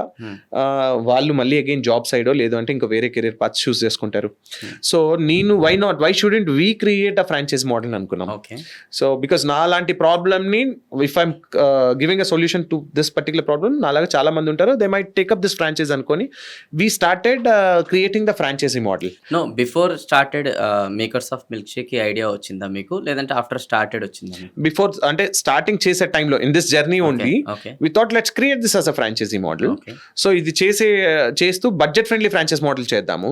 వాళ్ళు మళ్ళీ అగైన్ జాబ్ సైడో లేదు అంటే ఇంకా వేరే కెరీర్ పాత్ చూస్ చేసుకుంటారు. సో నేను why shouldn't we create a franchise model అనుకున్నాం. సో బికాస్ నా లాంటి ప్రాబ్లమ్ ని if I'm giving a solution to this particular problem, నాలాగా చాలా మంది ఉంటారు, they might take up this franchise అనుకొని we started creating the franchise model. No, before started makers of milk shake idea వచ్చిందా మీకు, లేదంటే ఆఫ్టర్ స్టార్టెడ్ వచ్చిందా? Before అంటే స్టార్టింగ్ చేసే టైంలో in this journey only we thought let's create this as a franchise model. So ఇది చేస్తూ budget friendly franchise model చేద్దాము.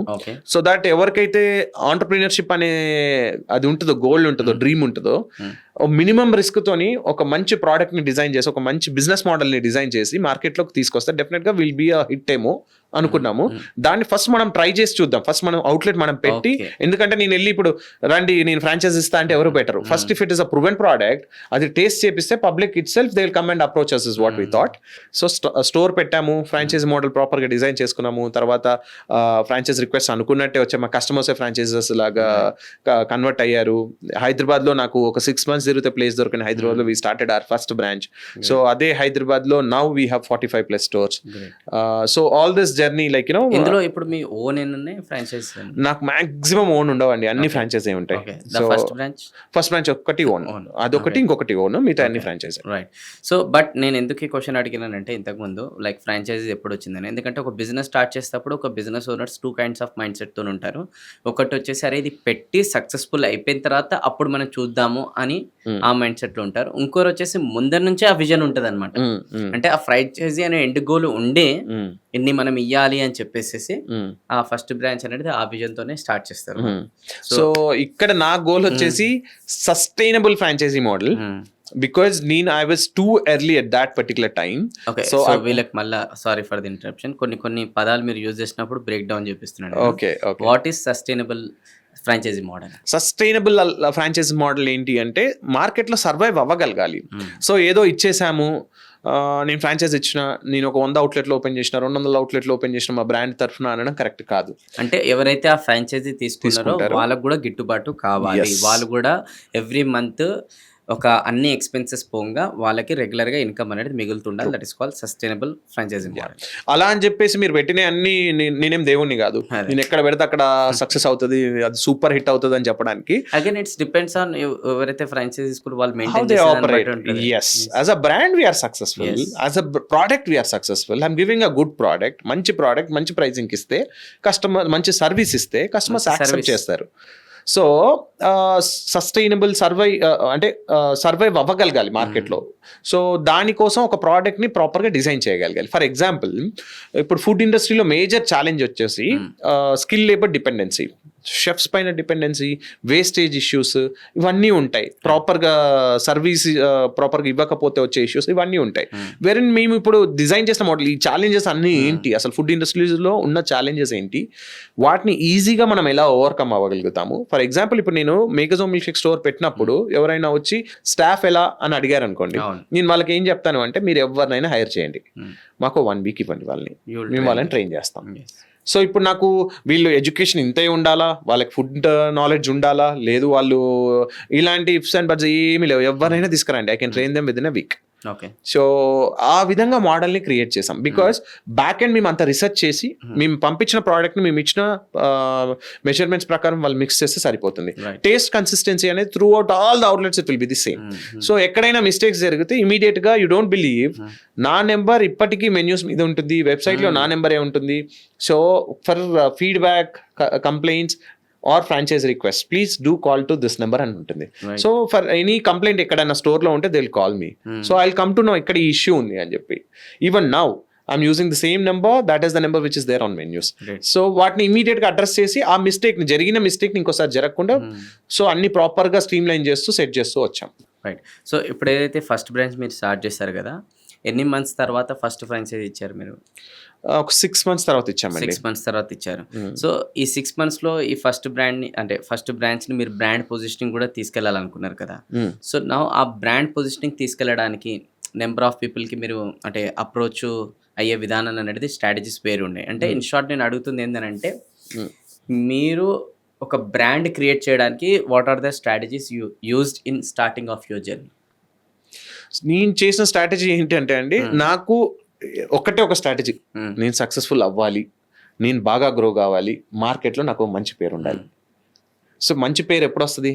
సో దట్ ఎవరికైతే ఆంటర్ప్రీనర్షిప్ అనే అది ఉంటుందో, గోల్ ఉంటుందో, డ్రీమ్ ఉంటుందో, మినిమం రిస్క్ తోని ఒక మంచి ప్రోడక్ట్ ని డిజైన్ చేసి ఒక మంచి బిజినెస్ మోడల్ ని డిజైన్ చేసి మార్కెట్ లోకి తీసుకొస్తే డెఫినెట్ గా విల్ బి అ హిట్ ఏమో అనుకున్నాము. దాన్ని ఫస్ట్ మనం ట్రై చేసి చూద్దాం. ఫస్ట్ మనం అవుట్లెట్ మనం పెట్టి, ఎందుకంటే నేను వెళ్ళి ఇప్పుడు రండి నేను ఫ్రాంచైజ్ ఇస్తా అంటే ఎవరు better. First if it is a proven product, అది టేస్ట్ చేపిస్తే public it self they will come and approach us is what we thought. So store పెట్టాము, ఫ్రాంచైజ్ మోడల్ ప్రాపర్ గా డిజైన్ చేసుకున్నాము. తర్వాత ఫ్రాంచైజ్ రిక్వెస్ట్ అనుకున్నట్టే వచ్చే మా కస్టమర్స్ ఫ్రాంచైజెస్ లాగా కన్వర్ట్ అయ్యారు. హైదరాబాద్ లో నాకు ఒక 6 months months జరిగితే ప్లేస్ దొరికిన హైదరాబాద్లో we started our first branch. So అదే హైదరాబాద్లో now we have 45+ stores. So all this journey like you know ఇందులో ఇప్పుడు మీ ఓన్ ఎన్ని ఫ్రాంచైజ్? నాకు మాక్సిమం ఓన్ ఉండవండి, అన్ని ఫ్రాంచైజ్ ఉంటాయి. సో ఫస్ట్ బ్రాంచ్ ఒకటి ఓన్, అదొకటి ఇంకొకటి ఓన్, మిగతా అన్ని ఫ్రాంచైజ్. రైట్. సో బట్ నేను ఎందుకు ఈ క్వశ్చన్ అడిగినానంటే ఇంతకుముందు లైక్ ఫ్రాంచైజీ ఎప్పుడు వచ్చిందని, ఎందుకంటే ఒక బిజినెస్ స్టార్ట్ చేసేటప్పుడు ఒక business owners 2 kinds of mind సెట్తో ఉంటారు. ఒకటి వచ్చేసి అరే ఇది పెట్టి సక్సెస్ఫుల్ అయిపోయిన తర్వాత అప్పుడు మనం చూద్దాము అని ఆ మైండ్ సెట్లో ఉంటారు. ఇంకోరు వచ్చేసి ముందర నుంచే ఆ విజన్ ఉంటుంది అనమాట. అంటే ఆ ఫ్రాంచైజీ అనే ఎండ్ గోల్ ఉండే ఇన్ని మనం ఇయ్యాలి అని చెప్పేసి ఆ ఫస్ట్ బ్రాంచ్ అనేది ఆ విజన్ తోనే స్టార్ట్ చేస్తారు. సో ఇక్కడ నా గోల్ వచ్చేసి sustainable franchise model, because I was too early at that particular time. Okay. So వీళ్ళకి మళ్ళీ సారీ ఫర్ ది ఇంటరప్షన్, కొన్ని పదాలు మీరు యూజ్ చేసినప్పుడు బ్రేక్ డౌన్ చేపిస్తున్నాడు. Okay. What is sustainable franchise model? Sustainable franchise model ఏంటి అంటే మార్కెట్లో సర్వైవ్ అవ్వగలగాలి. సో ఏదో ఇచ్చేసాము, నేను ఫ్రాంచైజ్ ఇచ్చిన, నేను ఒక 100 అవుట్లెట్లు ఓపెన్ చేసిన, 200 అవుట్లెట్లు ఓపెన్ చేసిన మా బ్రాండ్ తరఫున అనడం కరెక్ట్ కాదు. అంటే ఎవరైతే ఆ ఫ్రాంచైజీ తీసుకున్నారో వాళ్ళకు కూడా గిట్టుబాటు కావాలి. వాళ్ళు కూడా ఎవ్రీ మంత్ ఒక అన్ని ఎక్స్పెన్సెస్ పోగా వాళ్ళకి రెగ్యులర్గా ఇన్కమ్ అనేది మిగులుతుండాలి. That is called sustainable franchise model. అలా అని చెప్పేసి మీరు పెట్టిన అన్ని నేనేం దేవుణ్ణి కాదు, నేను ఎక్కడ పెడితే అక్కడ సక్సెస్ అవుతుంది, అది సూపర్ హిట్ అవుతుంది అని చెప్పడానికి. అగైన్ ఇట్స్ డిపెండ్స్ ఆన్ ఎవరైతే ఫ్రాంచైజీ తీసుకుని వాళ్ళు how మెయింటైన్ they చేసేదాన్ని operate. బట్టి ఉంటుంది. Yes, as a brand we are successful, as a product we are successful. I'm giving a good product, మంచి ప్రైసింగ్ ఇస్తే కస్టమర్, మంచి సర్వీస్ ఇస్తే కస్టమర్స్ యాక్సెప్ట్ చేస్తారు. సో సస్టైనబుల్ సర్వైవ్ అవ్వగలగాలి మార్కెట్లో. సో దానికోసం ఒక ప్రోడక్ట్ని ప్రాపర్గా డిజైన్ చేయగలగాలి. ఫర్ ఎగ్జాంపుల్ ఇప్పుడు ఫుడ్ ఇండస్ట్రీలో మేజర్ ఛాలెంజ్ వచ్చేసి స్కిల్ లేబర్ డిపెండెన్సీ, షెఫ్స్ పైన డిపెండెన్సీ, వేస్టేజ్ ఇష్యూస్, ఇవన్నీ ఉంటాయి. ప్రాపర్గా సర్వీస్ ప్రాపర్గా ఇవ్వకపోతే వచ్చే ఇష్యూస్ ఇవన్నీ ఉంటాయి. వేరే మేము ఇప్పుడు డిజైన్ చేసిన మోడల్ ఈ ఛాలెంజెస్ అన్నీ ఏంటి, అసలు ఫుడ్ ఇండస్ట్రీస్లో ఉన్న ఛాలెంజెస్ ఏంటి, వాటిని ఈజీగా మనం ఎలా ఓవర్కమ్ అవ్వగలుగుతాము. ఫర్ ఎగ్జాంపుల్ ఇప్పుడు నేను మేకజో మిల్క్ షేక్ స్టోర్ పెట్టినప్పుడు ఎవరైనా వచ్చి స్టాఫ్ ఎలా అని అడిగారు అనుకోండి, నేను వాళ్ళకి ఏం చెప్తాను అంటే మీరు ఎవరినైనా హైర్ చేయండి, మాకు 1 week ఇవ్వండి, మేము వాళ్ళని ట్రైన్ చేస్తాం. సో ఇప్పుడు నాకు వీళ్ళు ఎడ్యుకేషన్ ఇంతే ఉండాలా, వాళ్ళకి ఫుడ్ నాలెడ్జ్ ఉండాలా, లేదు వాళ్ళు ఇలాంటి ఇఫ్స్ అండ్ బట్స్ ఏమీ లేవు, ఎవరైనా తీసుకురండి, I can train them within a week. Okay. So ఆ విధంగా మోడల్ని క్రియేట్ చేసాం. బికాస్ బ్యాక్ ఎండ్ మేము అంత రీసెర్చ్ చేసి మేము పంపించిన ప్రోడక్ట్ని మేము ఇచ్చిన మెజర్మెంట్స్ ప్రకారం వాళ్ళు మిక్స్ చేస్తే సరిపోతుంది. టేస్ట్ కన్సిస్టెన్సీ అనేది throughout all the outlets it will be the same. So ఎక్కడైనా మిస్టేక్స్ జరిగితే ఇమీడియట్ గా యూ డోంట్ బిలీవ్ నా నెంబర్ ఇప్పటికీ మెన్యూస్ మీద ఉంటుంది, వెబ్సైట్లో నా నెంబరే ఉంటుంది. So for feedback, complaints or franchise request please do call to this number అని ఉంటుంది. సో ఫర్ ఎనీ కంప్లైంట్ ఎక్కడైనా స్టోర్లో ఉంటే they will call me. So I will come to know ఇక్కడ ఈ ఇష్యూ ఉంది అని చెప్పి. Even now I'm using the same number, that is the number which is there on menus. So వాటిని immediate గా అడ్రస్ చేసి ఆ జరిగిన మిస్టేక్ ఇంకోసారి జరగకుండా సో అన్ని ప్రాపర్ గా స్ట్రీమ్ లైన్ చేస్తూ సెట్ చేస్తూ వచ్చాం. రైట్. సో ఇప్పుడు ఏదైతే ఫస్ట్ బ్రాంచ్ మీరు స్టార్ట్ చేశారు కదా, ఎన్ని మంత్స్ తర్వాత ఫస్ట్ ఫ్రాంచైజీ ఇచ్చారు మీరు? ఒక 6 months తర్వాత ఇచ్చామండి. 6 months తర్వాత ఇచ్చారు. సో ఈ 6 monthsలో ఈ ఫస్ట్ బ్రాండ్ని అంటే ఫస్ట్ బ్రాంచ్ని మీరు బ్రాండ్ పొజిషనింగ్ కూడా తీసుకెళ్లాలనుకున్నారు కదా. సో నా ఆ బ్రాండ్ పొజిషనింగ్ తీసుకెళ్ళడానికి నెంబర్ ఆఫ్ పీపుల్కి మీరు అంటే అప్రోచ్ అయ్యే విధానం అనేది స్ట్రాటజీస్ వేరు ఉన్నాయి. అంటే ఇన్ షార్ట్ నేను అడుగుతుంది ఏంటంటే మీరు ఒక బ్రాండ్ క్రియేట్ చేయడానికి what are the strategies used in starting of your journey? నేను చేసిన స్ట్రాటజీ ఏంటంటే అండి, నాకు ఒక స్ట్రాటజీ, నేను సక్సెస్ఫుల్ అవ్వాలి, నేను బాగా గ్రో కావాలి, మార్కెట్లో నాకు మంచి పేరు ఉండాలి. సో మంచి పేరు ఎప్పుడు వస్తుంది?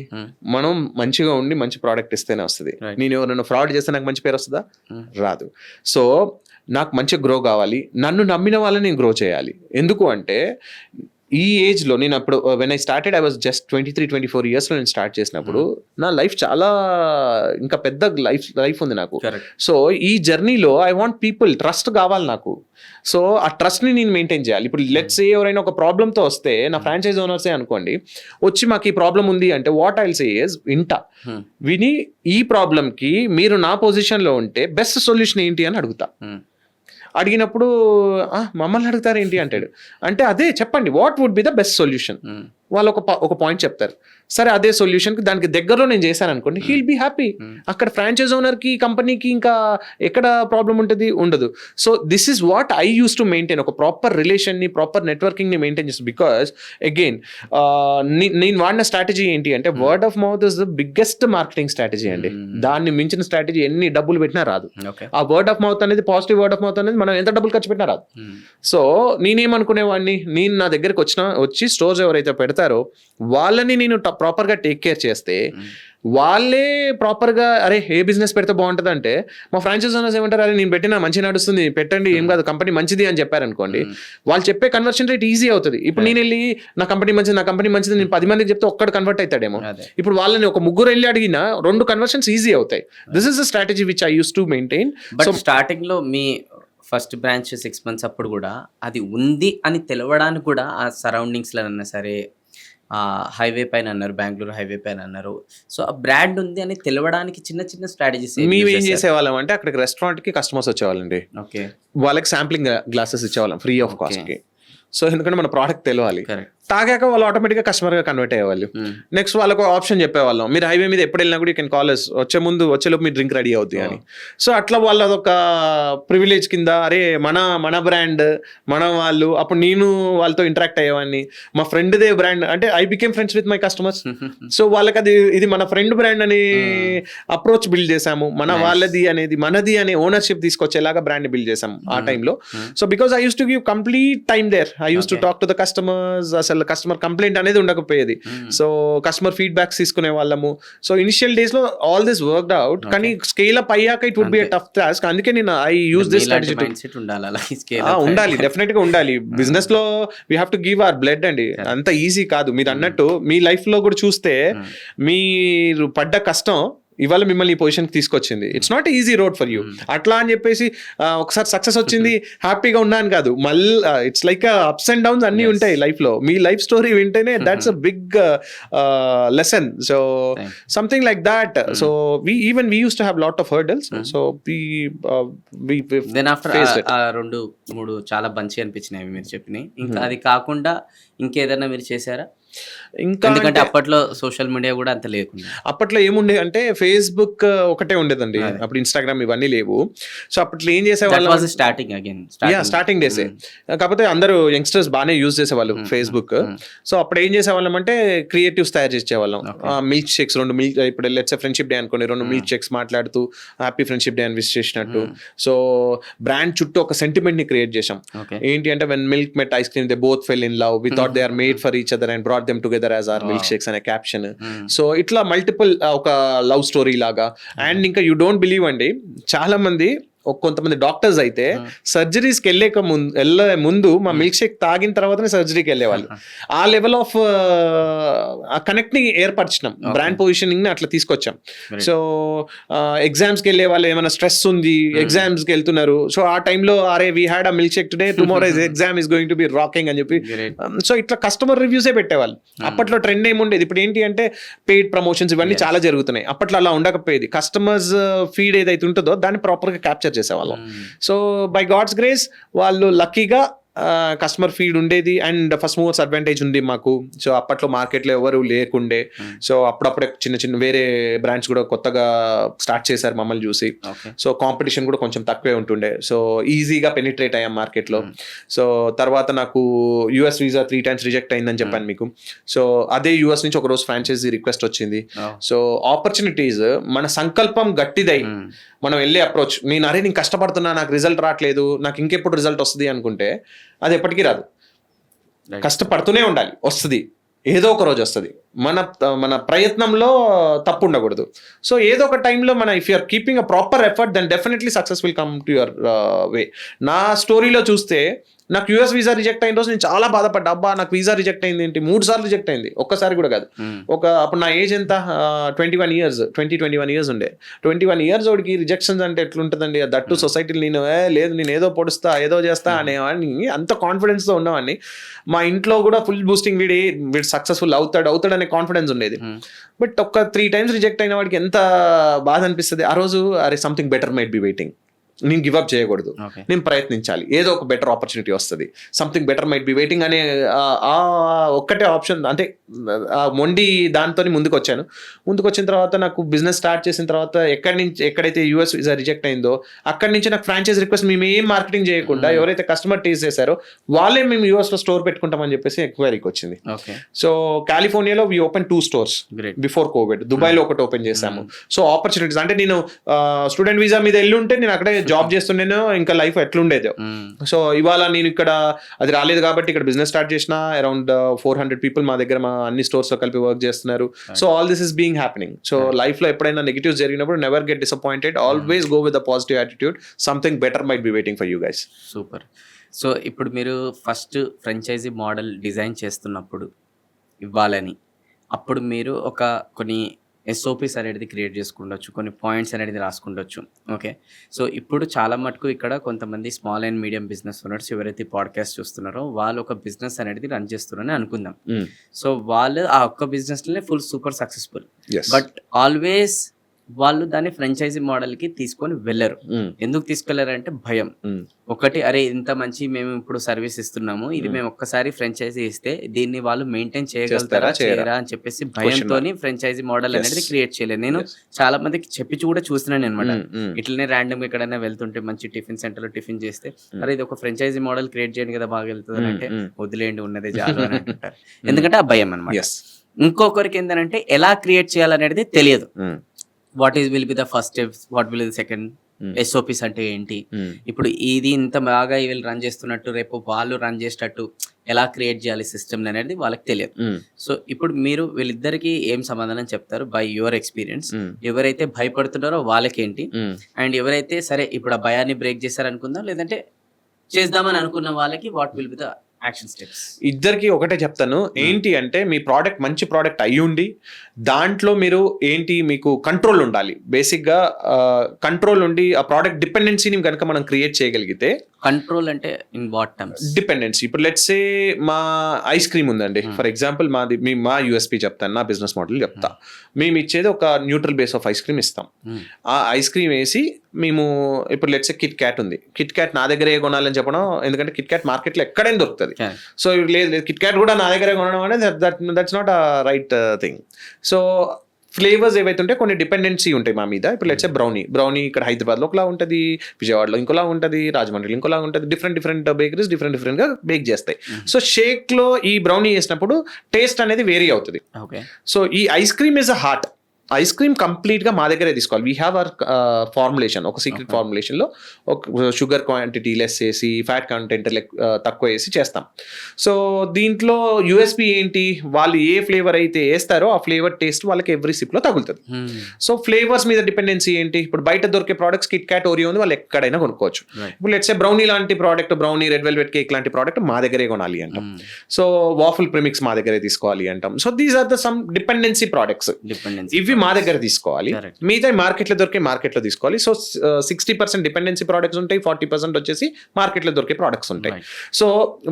మనం మంచిగా ఉండి మంచి ప్రోడక్ట్ ఇస్తేనే వస్తుంది. నేను ఎవరైనా ఫ్రాడ్ చేస్తే నాకు మంచి పేరు వస్తుందా? రాదు. సో నాకు మంచిగా గ్రో కావాలి, నన్ను నమ్మిన వాళ్ళని నేను గ్రో చేయాలి. ఎందుకు అంటే ఈ ఏజ్లో నేను అప్పుడు when I started I was just 23-24 yearsలో నేను స్టార్ట్ చేసినప్పుడు నా లైఫ్ చాలా ఇంకా పెద్ద లైఫ్ ఉంది నాకు. సో ఈ జర్నీలో ఐ వాంట్ పీపుల్ ట్రస్ట్ కావాలి నాకు. సో ఆ ట్రస్ట్ని నేను మెయింటైన్ చేయాలి. ఇప్పుడు లెట్స్ ఎవరైనా ఒక ప్రాబ్లంతో వస్తే నా ఫ్రాంచైజ్ ఓనర్సే అనుకోండి, వచ్చి మాకు ఈ ప్రాబ్లం ఉంది అంటే what I will say is విని ఈ ప్రాబ్లంకి మీరు నా పొజిషన్లో ఉంటే బెస్ట్ సొల్యూషన్ ఏంటి అని అడుగుతా. అడిగినప్పుడు మమ్మల్ని అడుగుతారు ఏంటి అంటాడు. అంటే అదే చెప్పండి, what would be the best solution. వాళ్ళు ఒక పాయింట్ చెప్తారు, సరే అదే సొల్యూషన్కి దానికి దగ్గరలో నేను చేశాను అనుకోండి, హీల్ బీ హ్యాపీ. అక్కడ ఫ్రాంచైజ్ ఓనర్కి కంపెనీకి ఇంకా ఎక్కడ ప్రాబ్లం ఉంటుంది, ఉండదు. So this is what I use to maintain, ఒక ప్రాపర్ రిలేషన్ని, ప్రాపర్ నెట్వర్కింగ్ని మెయింటైన్ చేస్తాను. బికాస్ అగైన్ నేను వాడిన స్ట్రాటజీ ఏంటి అంటే word of mouth is the biggest marketing strategy అండి. దాన్ని మించిన స్ట్రాటజీ ఎన్ని డబ్బులు పెట్టినా రాదు. ఆ వర్డ్ ఆఫ్ మౌత్ అనేది, పాజిటివ్ వర్డ్ ఆఫ్ మౌత్ అనేది మనం ఎంత డబ్బులు ఖర్చు పెట్టినా రాదు. సో నేనేమనుకునేవాడిని, నేను నా దగ్గరికి వచ్చి స్టోర్స్ ఎవరైతే పెడతారో వాళ్ళని నేను ప్రాపర్గా టేక్ కేర్ చేస్తే, వాళ్ళే ప్రాపర్గా అరే ఏ బిజినెస్ పెడితే బాగుంటుంది అంటే, మా ఫ్రాంచైజ్ ఓనర్స్ ఏమంటారు, అరే నేను పెట్టినా మంచి నడుస్తుంది, పెట్టండి, ఏం కాదు, కంపెనీ మంచిది అని చెప్పారనుకోండి, వాళ్ళు చెప్పే కన్వర్షన్ రేట్ ఈజీ అవుతుంది. ఇప్పుడు నేను వెళ్ళి నా కంపెనీ మంచిది నేను 10 మందికి చెప్తే ఒక్కడు కన్వర్ట్ అవుతాడేమో. ఇప్పుడు వాళ్ళని ఒక 3 వెళ్ళి అడిగినా 2 కన్వర్షన్స్ ఈజీ అవుతాయి. This is the strategy which I use to maintain. So starting లో మీ ఫస్ట్ బ్రాంచ్ 6 months అప్పుడు కూడా అది ఉంది అని తెలవడానికి కూడా ఆ సరౌండింగ్స్లో అన్నా సరే, హైవే పైన అన్నారు, బెంగళూరు హైవే పైన అన్నారు, సో ఆ బ్రాండ్ ఉంది అని తెలవడానికి చిన్న చిన్న స్ట్రాటజీస్ మేము ఏం చేసేవాళ్ళం అంటే, అక్కడికి రెస్టారెంట్కి కస్టమర్స్ వచ్చేవాళ్ళండి. ఓకే, వాళ్ళకి శాంప్లింగ్ గ్లాసెస్ ఇచ్చేవాళ్ళం ఫ్రీ ఆఫ్ కాస్ట్కి. సో ఎందుకంటే మన ప్రోడక్ట్ తెలియాలి, తాగాక వాళ్ళు ఆటోమేటిక్గా కస్టమర్గా కన్వర్ట్ అయ్యేవాళ్ళు. నెక్స్ట్ వాళ్ళకు ఆప్షన్ చెప్పేవాళ్ళం, మీరు హైవే మీద ఎప్పుడు వెళ్ళినా కూడా యూ కెన్ కాల్ us, వచ్చేలోపు మీ డ్రింక్ రెడీ అవుద్ది అని. సో అట్లా వాళ్ళు అదొక ప్రివిలేజ్ కింద, అరే మన బ్రాండ్ మన వాళ్ళు. అప్పుడు నేను వాళ్ళతో ఇంటరాక్ట్ అయ్యేవాడిని, మా ఫ్రెండ్దే బ్రాండ్ అంటే I became friends with my customers. So వాళ్ళకి ఇది మన ఫ్రెండ్ బ్రాండ్ అని అప్రోచ్ బిల్డ్ చేసాము, మన వాళ్ళది అనేది మనది అనే ఓనర్షిప్ తీసుకొచ్చేలాగా బ్రాండ్ బిల్డ్ చేసాము ఆ టైంలో. So because I use to give complete time there, I use to talk to the customers. అసలు కస్టమర్ కంప్లైంట్ అనేది ఉండకపోయేది. సో కస్టమర్ ఫీడ్బ్యాక్స్ తీసుకునే వాళ్ళము. సో ఇనిషియల్ డేస్ లో ఆల్ దిస్ వర్క్డ్ అవుట్, కానీ స్కేల్ అప్ అయ్యాక it would be a tough task. అందుకే నేను ఐ యూస్ దిస్ స్ట్రాటజీ. ఉండాలి, డెఫినెట్ గా ఉండాలి. బిజినెస్ లో we have to give our blood అండి. అంత ఈజీ కాదు. మీరు అన్నట్టు మీ లైఫ్ లో కూడా చూస్తే మీరు పడ్డ కష్టం ఇవాళ మిమ్మల్ని ఈ పొజిషన్కి తీసుకొచ్చింది. It's not easy road for you. అట్లా అని చెప్పేసి ఒకసారి సక్సెస్ వచ్చింది హ్యాపీగా ఉన్నాను కాదు, మళ్ళీ it's like ups and downs అన్నీ ఉంటాయి లైఫ్లో. మీ లైఫ్ స్టోరీ వింటేనే that's a big lesson. So something like that. So we use to have lot of hurdles. So then after 2-3 చాలా మంచి అనిపించినాయి మీరు చెప్పినాయి. ఇంకా అది కాకుండా ఇంకేదైనా మీరు చేశారా? ఇంకా ఎందుకంటే అప్పట్లో సోషల్ మీడియా కూడా అంత లేకుండా, అప్పట్లో ఏముండే అంటే ఫేస్బుక్ ఒకటే ఉండేదండి, అప్పుడు ఇన్స్టాగ్రామ్ ఇవన్నీ లేవు. సో అప్పట్లో ఏం చేసేవాళ్ళు, స్టార్టింగ్ డేసే, కాకపోతే అందరూ యంగ్స్టర్స్ బాగానే యూజ్ చేసేవాళ్ళు ఫేస్బుక్. సో అప్పుడు ఏం చేసేవాళ్ళం అంటే క్రియేటివ్స్ తయారు చేసేవాళ్ళం. మిల్క్ షేక్స్ 2 మిల్క్, ఇప్పుడు లెట్స్ ఫ్రెండ్షిప్ డే అనుకోండి, 2 మిల్క్ షేక్స్ మాట్లాడుతూ హ్యాపీ ఫ్రెండ్షిప్ డే అని విష్ చేసినట్టు. సో బ్రాండ్ చుట్టూ ఒక సెంటిమెంట్ ని క్రియేట్ చేసాం. ఏంటి అంటే when milk met ice cream they both fell in love, we thought they are made for each other and brought them together as our milkshakes అనే caption. So ఇట్లా multiple ఒక love story లాగా. And ఇంకా you don't believe అండి, చాలా మంది కొంతమంది doctors అయితే సర్జరీస్కి వెళ్ళే ముందు మా మిల్క్ షేక్ తాగిన తర్వాతనే సర్జరీకి వెళ్ళేవాళ్ళు. ఆ లెవెల్ ఆఫ్ కనెక్ట్ ని ఏర్పరిచినాం, బ్రాండ్ పొజిషనింగ్ ని అట్లా తీసుకొచ్చాం. సో ఎగ్జామ్స్కి వెళ్ళే వాళ్ళు ఏమైనా స్ట్రెస్ ఉంది, ఎగ్జామ్స్కి వెళ్తున్నారు, సో ఆ టైంలో అరే we had a milk shake today, tomorrow exam is going to be rocking అని చెప్పి. సో ఇట్లా కస్టమర్ రివ్యూసే పెట్టేవాళ్ళు. అప్పట్లో ట్రెండ్ ఏముండేది, ఇప్పుడు ఏంటి అంటే పెయిడ్ ప్రమోషన్స్ ఇవన్నీ చాలా జరుగుతున్నాయి. అప్పట్లో అలా ఉండకపోయేది. కస్టమర్స్ ఫీడ్ ఏదైతే ఉంటుందో దాన్ని ప్రాపర్గా క్యాప్చర్ చేసేవాళ్ళం. సో బై గాడ్స్ గ్రేస్ వాళ్ళు లక్కీగా కస్టమర్ ఫీడ్ ఉండేది అండ్ ఫస్ట్ మూవర్స్ అడ్వాంటేజ్ ఉంది మాకు. సో అప్పట్లో మార్కెట్లో ఎవరు లేకుండే. సో అప్పుడప్పుడే చిన్న వేరే బ్రాండ్స్ కూడా కొత్తగా స్టార్ట్ చేశారు మమ్మల్ని చూసి. సో కాంపిటీషన్ కూడా కొంచెం తక్కువే ఉంటుండే. సో ఈజీగా పెనిట్రేట్ అయ్యాం మార్కెట్లో. సో తర్వాత నాకు యుఎస్ వీసా 3 times రిజెక్ట్ అయిందని చెప్పాను మీకు. సో అదే యుఎస్ నుంచి ఒకరోజు ఫ్రాంచైజీ రిక్వెస్ట్ వచ్చింది. సో ఆపర్చునిటీస్ మన సంకల్పం గట్టిదై మనం వెళ్ళే అప్రోచ్, నేను కష్టపడుతున్నా, నాకు రిజల్ట్ రావట్లేదు, నాకు ఇంకెప్పుడు రిజల్ట్ వస్తుంది అనుకుంటే అది ఎప్పటికీ రాదు. కష్టపడుతూనే ఉండాలి, వస్తుంది, ఏదో ఒక రోజు వస్తుంది. మన ప్రయత్నంలో తప్పు ఉండకూడదు. సో ఏదో ఒక టైంలో if you're keeping a proper effort then definitely success will come to your way. నా స్టోరీలో చూస్తే నాకు యూఎస్ వీసా రిజెక్ట్ అయిన రోజు నేను చాలా బాధపడ్డా. అబ్బా నాకు వీసా రిజెక్ట్ అయింది ఏంటి, 3 సార్లు రిజెక్ట్ అయింది, ఒక్కసారి కూడా కాదు. అప్పుడు నా ఏజ్ ఎంత, 21 years ఉండే. 21 years ఓడికి రిజెక్షన్స్ అంటే ఎట్లుంటుందండి. దట్టు సొసైటీలో నేను ఏదో పొడుస్తా ఏదో చేస్తా అనేవాడిని, అంత కాన్ఫిడెన్స్తో ఉన్నవాడిని. మా ఇంట్లో కూడా ఫుల్ బూస్టింగ్, వీడు సక్సెస్ఫుల్ అవుతాడు అనే కాన్ఫిడెన్స్ ఉండేది. బట్ ఒక 3 times రిజెక్ట్ అయిన వాడికి ఎంత బాధ అనిపిస్తుంది ఆ రోజు. అరే something better might be waiting. నేను గివ్ అప్ చేయకూడదు, ఓకే. నేను ప్రయత్నించాలి, ఏదో ఒక బెటర్ ఆపర్చునిటీ వస్తుంది, something better might be waiting అనే ఆ ఒక్కటే ఆప్షన్. అంటే ఆ మొండి దాంతో ముందుకు వచ్చిన తర్వాత నాకు బిజినెస్ స్టార్ట్ చేసిన తర్వాత ఎక్కడైతే యూఎస్ వీసా రిజెక్ట్ అయిందో అక్కడి నుంచి నాకు ఫ్రాంచైజ్ రిక్వెస్ట్ మేము ఏం మార్కెటింగ్ చేయకుండా ఎవరైతే కస్టమర్ టేస్ట్ చేశారో వాళ్ళే మేము యూఎస్ లో స్టోర్ పెట్టుకుంటామని చెప్పేసి ఎంక్వైరీకి వచ్చింది. సో కాలిఫోర్నియాలో we open 2 stores before covid. Dubai లో ఒకటి ఓపెన్ చేశాము. సో ఆపర్చునిటీస్ అంటే నేను స్టూడెంట్ వీసా మీద వెళ్ళి ఉంటే నేను అక్కడే జాబ్ చేస్తుండేనో ఇంకా లైఫ్ ఎట్లుండేదో. సో ఇవాళ నేను ఇక్కడ అది రాలేదు కాబట్టి ఇక్కడ బిజినెస్ స్టార్ట్ చేసిన. అరౌండ్ 400 people మా దగ్గర మా అన్ని స్టోర్స్ లో కలిపి వర్క్ చేస్తున్నారు. So all this is being happening. So life లో ఎప్పుడైనా నెగటివ్స్ జరిగినప్పుడు never get disappointed, always go with a positive attitude, something better might be waiting for you guys. Super. So ఇప్పుడు మీరు ఫస్ట్ ఫ్రాంచైజీ మోడల్ డిజైన్ చేస్తున్నప్పుడు ఇవ్వాలని, అప్పుడు మీరు కొన్ని ఎస్ఓపిస్ అనేది క్రియేట్ చేసుకుండొచ్చు, కొన్ని పాయింట్స్ అనేది రాసుకుండొచ్చు. ఓకే. సో ఇప్పుడు చాలా మటుకు ఇక్కడ కొంతమంది small and medium business owners ఎవరైతే పాడ్కాస్ట్ చూస్తున్నారో వాళ్ళు ఒక బిజినెస్ అనేది రన్ చేస్తున్నారని అనుకుందాం. సో వాళ్ళు ఆ ఒక్క బిజినెస్లోనే full super successful, but always వాళ్ళు దాన్ని ఫ్రాంచైజీ మోడల్కి తీసుకొని వెళ్ళరు. ఎందుకు తీసుకెళ్లారంటే భయం. ఒకటి, అరే ఇంత మంచి మేము ఇప్పుడు సర్వీస్ ఇస్తున్నాము, ఇది మేము ఒక్కసారి ఫ్రాంచైజీ ఇస్తే దీన్ని వాళ్ళు మెయింటైన్ చేయగలుగుతారా చేయరా అని చెప్పేసి భయంతో ఫ్రాంచైజీ మోడల్ అనేది క్రియేట్ చేయలేదు. నేను చాలా మందికి చెప్పి కూడా చూస్తున్నాను అనమాట. ఇట్లనే ర్యాండమ్ ఎక్కడైనా వెళ్తుంటే మంచి టిఫిన్ సెంటర్ లో టిఫిన్ చేస్తే, అరే ఇది ఒక ఫ్రాంచైజీ మోడల్ క్రియేట్ చేయండి కదా బాగా వెళ్తుంది అంటే, వదిలేండి ఉన్నదే చాలు అని అంటారు. ఎందుకంటే ఆ భయం అనమాట. ఇంకొకరికి ఏంటంటే ఎలా క్రియేట్ చేయాలనేది తెలియదు. What will be the first steps, what will be the second, SOPs అంటే ఏంటి, ఇప్పుడు ఇది ఇంత బాగా వీళ్ళు రన్ చేస్తున్నట్టు రేపు వాళ్ళు రన్ చేసేటట్టు ఎలా క్రియేట్ చేయాలి సిస్టమ్ అనేది వాళ్ళకి తెలియదు. సో ఇప్పుడు మీరు వీళ్ళిద్దరికి ఏం సమాధానం చెప్తారు బై యువర్ ఎక్స్పీరియన్స్? ఎవరైతే భయపడుతున్నారో వాళ్ళకేంటి, అండ్ ఎవరైతే సరే ఇప్పుడు ఆ భయాన్ని బ్రేక్ చేశారనుకుందాం, లేదంటే చేద్దామని అనుకున్న వాళ్ళకి what will be the action steps? ఇద్దరికి ఒకటే చెప్తాను. ఏంటి అంటే మీ ప్రోడక్ట్ మంచి ప్రోడక్ట్ అయ్యి ఉండి దాంట్లో మీరు మీకు కంట్రోల్ ఉండాలి. బేసిక్గా కంట్రోల్ ఉండి ఆ ప్రోడక్ట్ డిపెండెన్సీని కనుక మనం క్రియేట్ చేయగలిగితే. కంట్రోల్ అంటే ఇన్ వాట్ టర్మ్స్? డిపెండెన్సీ. ఇప్పుడు లెట్స్ సే మా ఐస్ క్రీమ్ ఉందండి, ఫర్ ఎగ్జాంపుల్ మా యూఎస్పీ చెప్తాను, నా బిజినెస్ మోడల్ చెప్తా. మేము ఇచ్చేది ఒక neutral base of ice cream ఇస్తాం. ఆ ఐస్ క్రీమ్ వేసి మేము ఇప్పుడు లెట్స్ సే కిట్ క్యాట్ ఉంది, కిట్ క్యాట్ నా దగ్గరే కొనాలని చెప్పడం, ఎందుకంటే కిట్ క్యాట్ మార్కెట్లో ఎక్కడైనా దొరుకుతుంది. సో లేదు కిట్ క్యాట్ కూడా నా దగ్గరే కొనడం అనేది that's not a right thing. So flavours ఏవైతే ఉంటే కొన్ని డిపెండెన్సీ ఉంటాయి మా మీద. ఇప్పుడు లెట్స్ సే బ్రౌనీ ఇక్కడ హైదరాబాద్లో ఒకలా ఉంటుంది, విజయవాడలో ఇంకోలా ఉంటుంది, రాజమండ్రిలో ఇంకోలా ఉంటుంది. డిఫరెంట్ బేకరీస్ డిఫరెంట్గా బేక్ చేస్తాయి. సో షేక్లో ఈ బ్రౌనీ వేసినప్పుడు టేస్ట్ అనేది వేరీ అవుతుంది. సో ఈ ice cream is a heart. Ice cream కంప్లీట్గా మా దగ్గరే తీసుకోవాలి. వీ హ్యావ్ అవర్ ఫార్ములేషన్, ఒక సీక్రెట్ ఫార్ములేషన్లో ఒక షుగర్ క్వాంటిటీ లెస్ వేసి, ఫ్యాట్ కంటెంట్ తక్కువ వేసి చేస్తాం. సో దీంట్లో యూఎస్పీ ఏంటి, వాళ్ళు ఏ ఫ్లేవర్ అయితే వేస్తారో ఆ ఫ్లేవర్ టేస్ట్ వాళ్ళకి ఎవ్రీ సిప్లో తగులుతుంది. సో ఫ్లేవర్స్ మీద డిపెండెన్సీ ఏంటి, ఇప్పుడు బయట దొరికే ప్రోడక్ట్స్ కిట్ క్యాట్, ఓరియో ఉంది, వాళ్ళు ఎక్కడైనా కొనుక్కోవచ్చు. ఇప్పుడు లెట్స్ సే బ్రౌనీ లాంటి product, brownie, red velvet cake లాంటి ప్రోడక్ట్ మా దగ్గరే కొనాలి అంటాం. సో వాఫుల్ ప్రిమిక్స్ మా దగ్గరే తీసుకోవాలి అంటాం. So these are the some dependency products. ఇవి మా దగ్గర తీసుకోవాలి, మిగతా మార్కెట్లో దొరికే మార్కెట్లో తీసుకోవాలి. సో 60% డిపెండెన్సీ ప్రోడక్ట్స్ ఉంటాయి, 40% వచ్చేసి మార్కెట్లో దొరికే ప్రోడక్ట్స్ ఉంటాయి. సో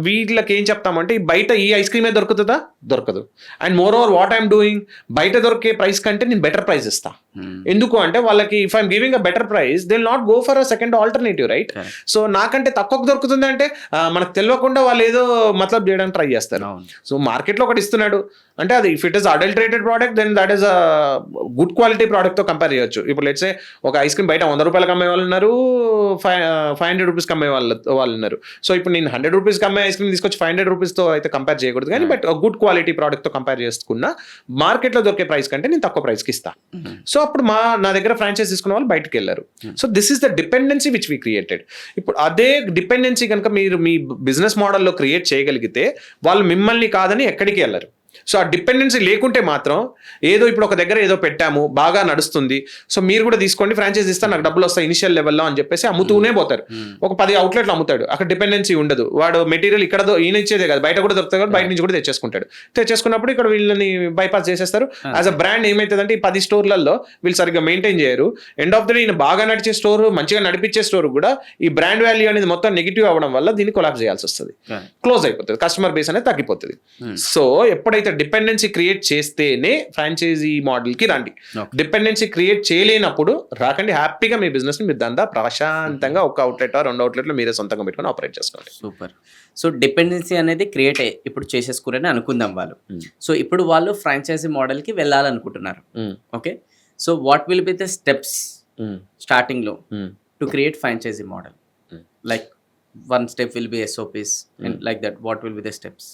వీళ్ళకి ఏం చెప్తామంటే బయట ఈ ఐస్ క్రీమే దొరుకుతుందా, దొరకదు. And more over what I'm doing, బయట దొరికే ప్రైస్ కంటే నేను బెటర్ ప్రైస్ ఇస్తా. ఎందుకు అంటే వాళ్ళకి if I'm giving a better price they will not go for a second alternative, right? So నాకంటే తక్కువకు దొరుకుతుంది అంటే మనకు తెలియకుండా వాళ్ళు ఏదో మతలబ్ చేయడానికి ట్రై చేస్తారు. సో మార్కెట్లో ఒకటి ఇస్తున్నాడు అంటే అది if it is adulterated product then that is a good quality ప్రోడక్ట్తో కంపేర్ చేయొచ్చు. ఇప్పుడు లెట్స్ సే ఒక ఐస్ క్రీమ్ బయట 100 రూపాయలకి అమ్మే వాళ్ళు ఉన్నారు, 500 రూపీస్కి అమ్మే వాళ్ళు ఉన్నారు. సో ఇప్పుడు నేను 100 రూపీస్కి అమ్మే ఐస్ క్రీమ్ తీసుకొచ్చి 500 రూపీస్తో అయితే కంపేర్ చేయకూడదు, కానీ బట్ గుడ్ క్వాలిటీ ప్రోడక్ట్తో కంపేర్ చేసుకున్నా మార్కెట్లో దొరికే ప్రైస్ కంటే నేను తక్కువ ప్రైస్కి ఇస్తాను. సో అప్పుడు నా దగ్గర ఫ్రాంచైజ్ తీసుకున్న వాళ్ళు బయటకు వెళ్ళారు. So this is the dependency which we created. ఇప్పుడు అదే డిపెండెన్సీ కనుక మీరు మీ బిజినెస్ మోడల్లో క్రియేట్ చేయగలిగితే వాళ్ళు మిమ్మల్ని కాదని ఎక్కడికి వెళ్ళరు. సో ఆ డిపెండెన్సీ లేకుంటే మాత్రం ఏదో ఇప్పుడు ఒక దగ్గర ఏదో పెట్టాము బాగా నడుస్తుంది, సో మీరు కూడా తీసుకోండి ఫ్రాంచైజ్ ఇస్తాను నాకు డబ్బులు వస్తాయి ఇనిషియల్ లెవెల్లో అని చెప్పేసి అమ్ముతూనే పోతారు. ఒక 10 అవుట్లెట్లు అమ్ముతాడు, అక్కడ డిపెండెన్సీ ఉండదు. వాడు మెటీరియల్ ఇక్కడ ఈయన ఇచ్చేదే కాదు, బయట కూడా దొరుకుతాయి కాబట్టి బయట నుంచి కూడా తెచ్చేసుకున్నప్పుడు ఇక్కడ వీళ్ళని బైపాస్ చేసేస్తారు. యాజ్ అ బ్రాండ్ ఏమవుతుందంటే ఈ 10 స్టోర్లలో వీళ్ళు సరిగ్గా మెయింటైన్ చేయరు. ఎండ్ ఆఫ్ ద డే ఈయన బాగా నడిచే స్టోర్, మంచిగా నడిపించే స్టోర్ కూడా ఈ బ్రాండ్ వాల్యూ అనేది మొత్తం నెగిటివ్ అవ్వడం వల్ల దీన్ని కొలాప్స్ చేయాల్సి వస్తుంది, క్లోజ్ అయిపోతుంది, కస్టమర్ బేస్ అనేది తగ్గిపోతుంది. సో ఎప్పుడైతే ఎప్పుడైతే డిపెండెన్సీ క్రియేట్ చేస్తేనే ఫ్రాంచైజీ మోడల్కి రండి. Okay. డిపెండెన్సీ క్రియేట్ చేయలేనప్పుడు రాకండి. హ్యాపీగా మీ బిజినెస్ ని మీరు దందా ప్రశాంతంగా ఒక అవుట్లెట్ 2 అవుట్లెట్లు మీరే సొంతంగా పెట్టుకొని ఆపరేట్ చేసుకోండి. సూపర్. సో డిపెండెన్సీ అనేది క్రియేట్ ఇప్పుడు చేసేసుకురని అనుకుందాం వాళ్ళు. సో ఇప్పుడు వాళ్ళు ఫ్రాంచైజీ మోడల్కి వెళ్ళాలనుకుంటున్నారు. Okay, so what will be the steps స్టార్టింగ్లో to create franchise model? Like one step will be SOPs and like that, what will be the steps?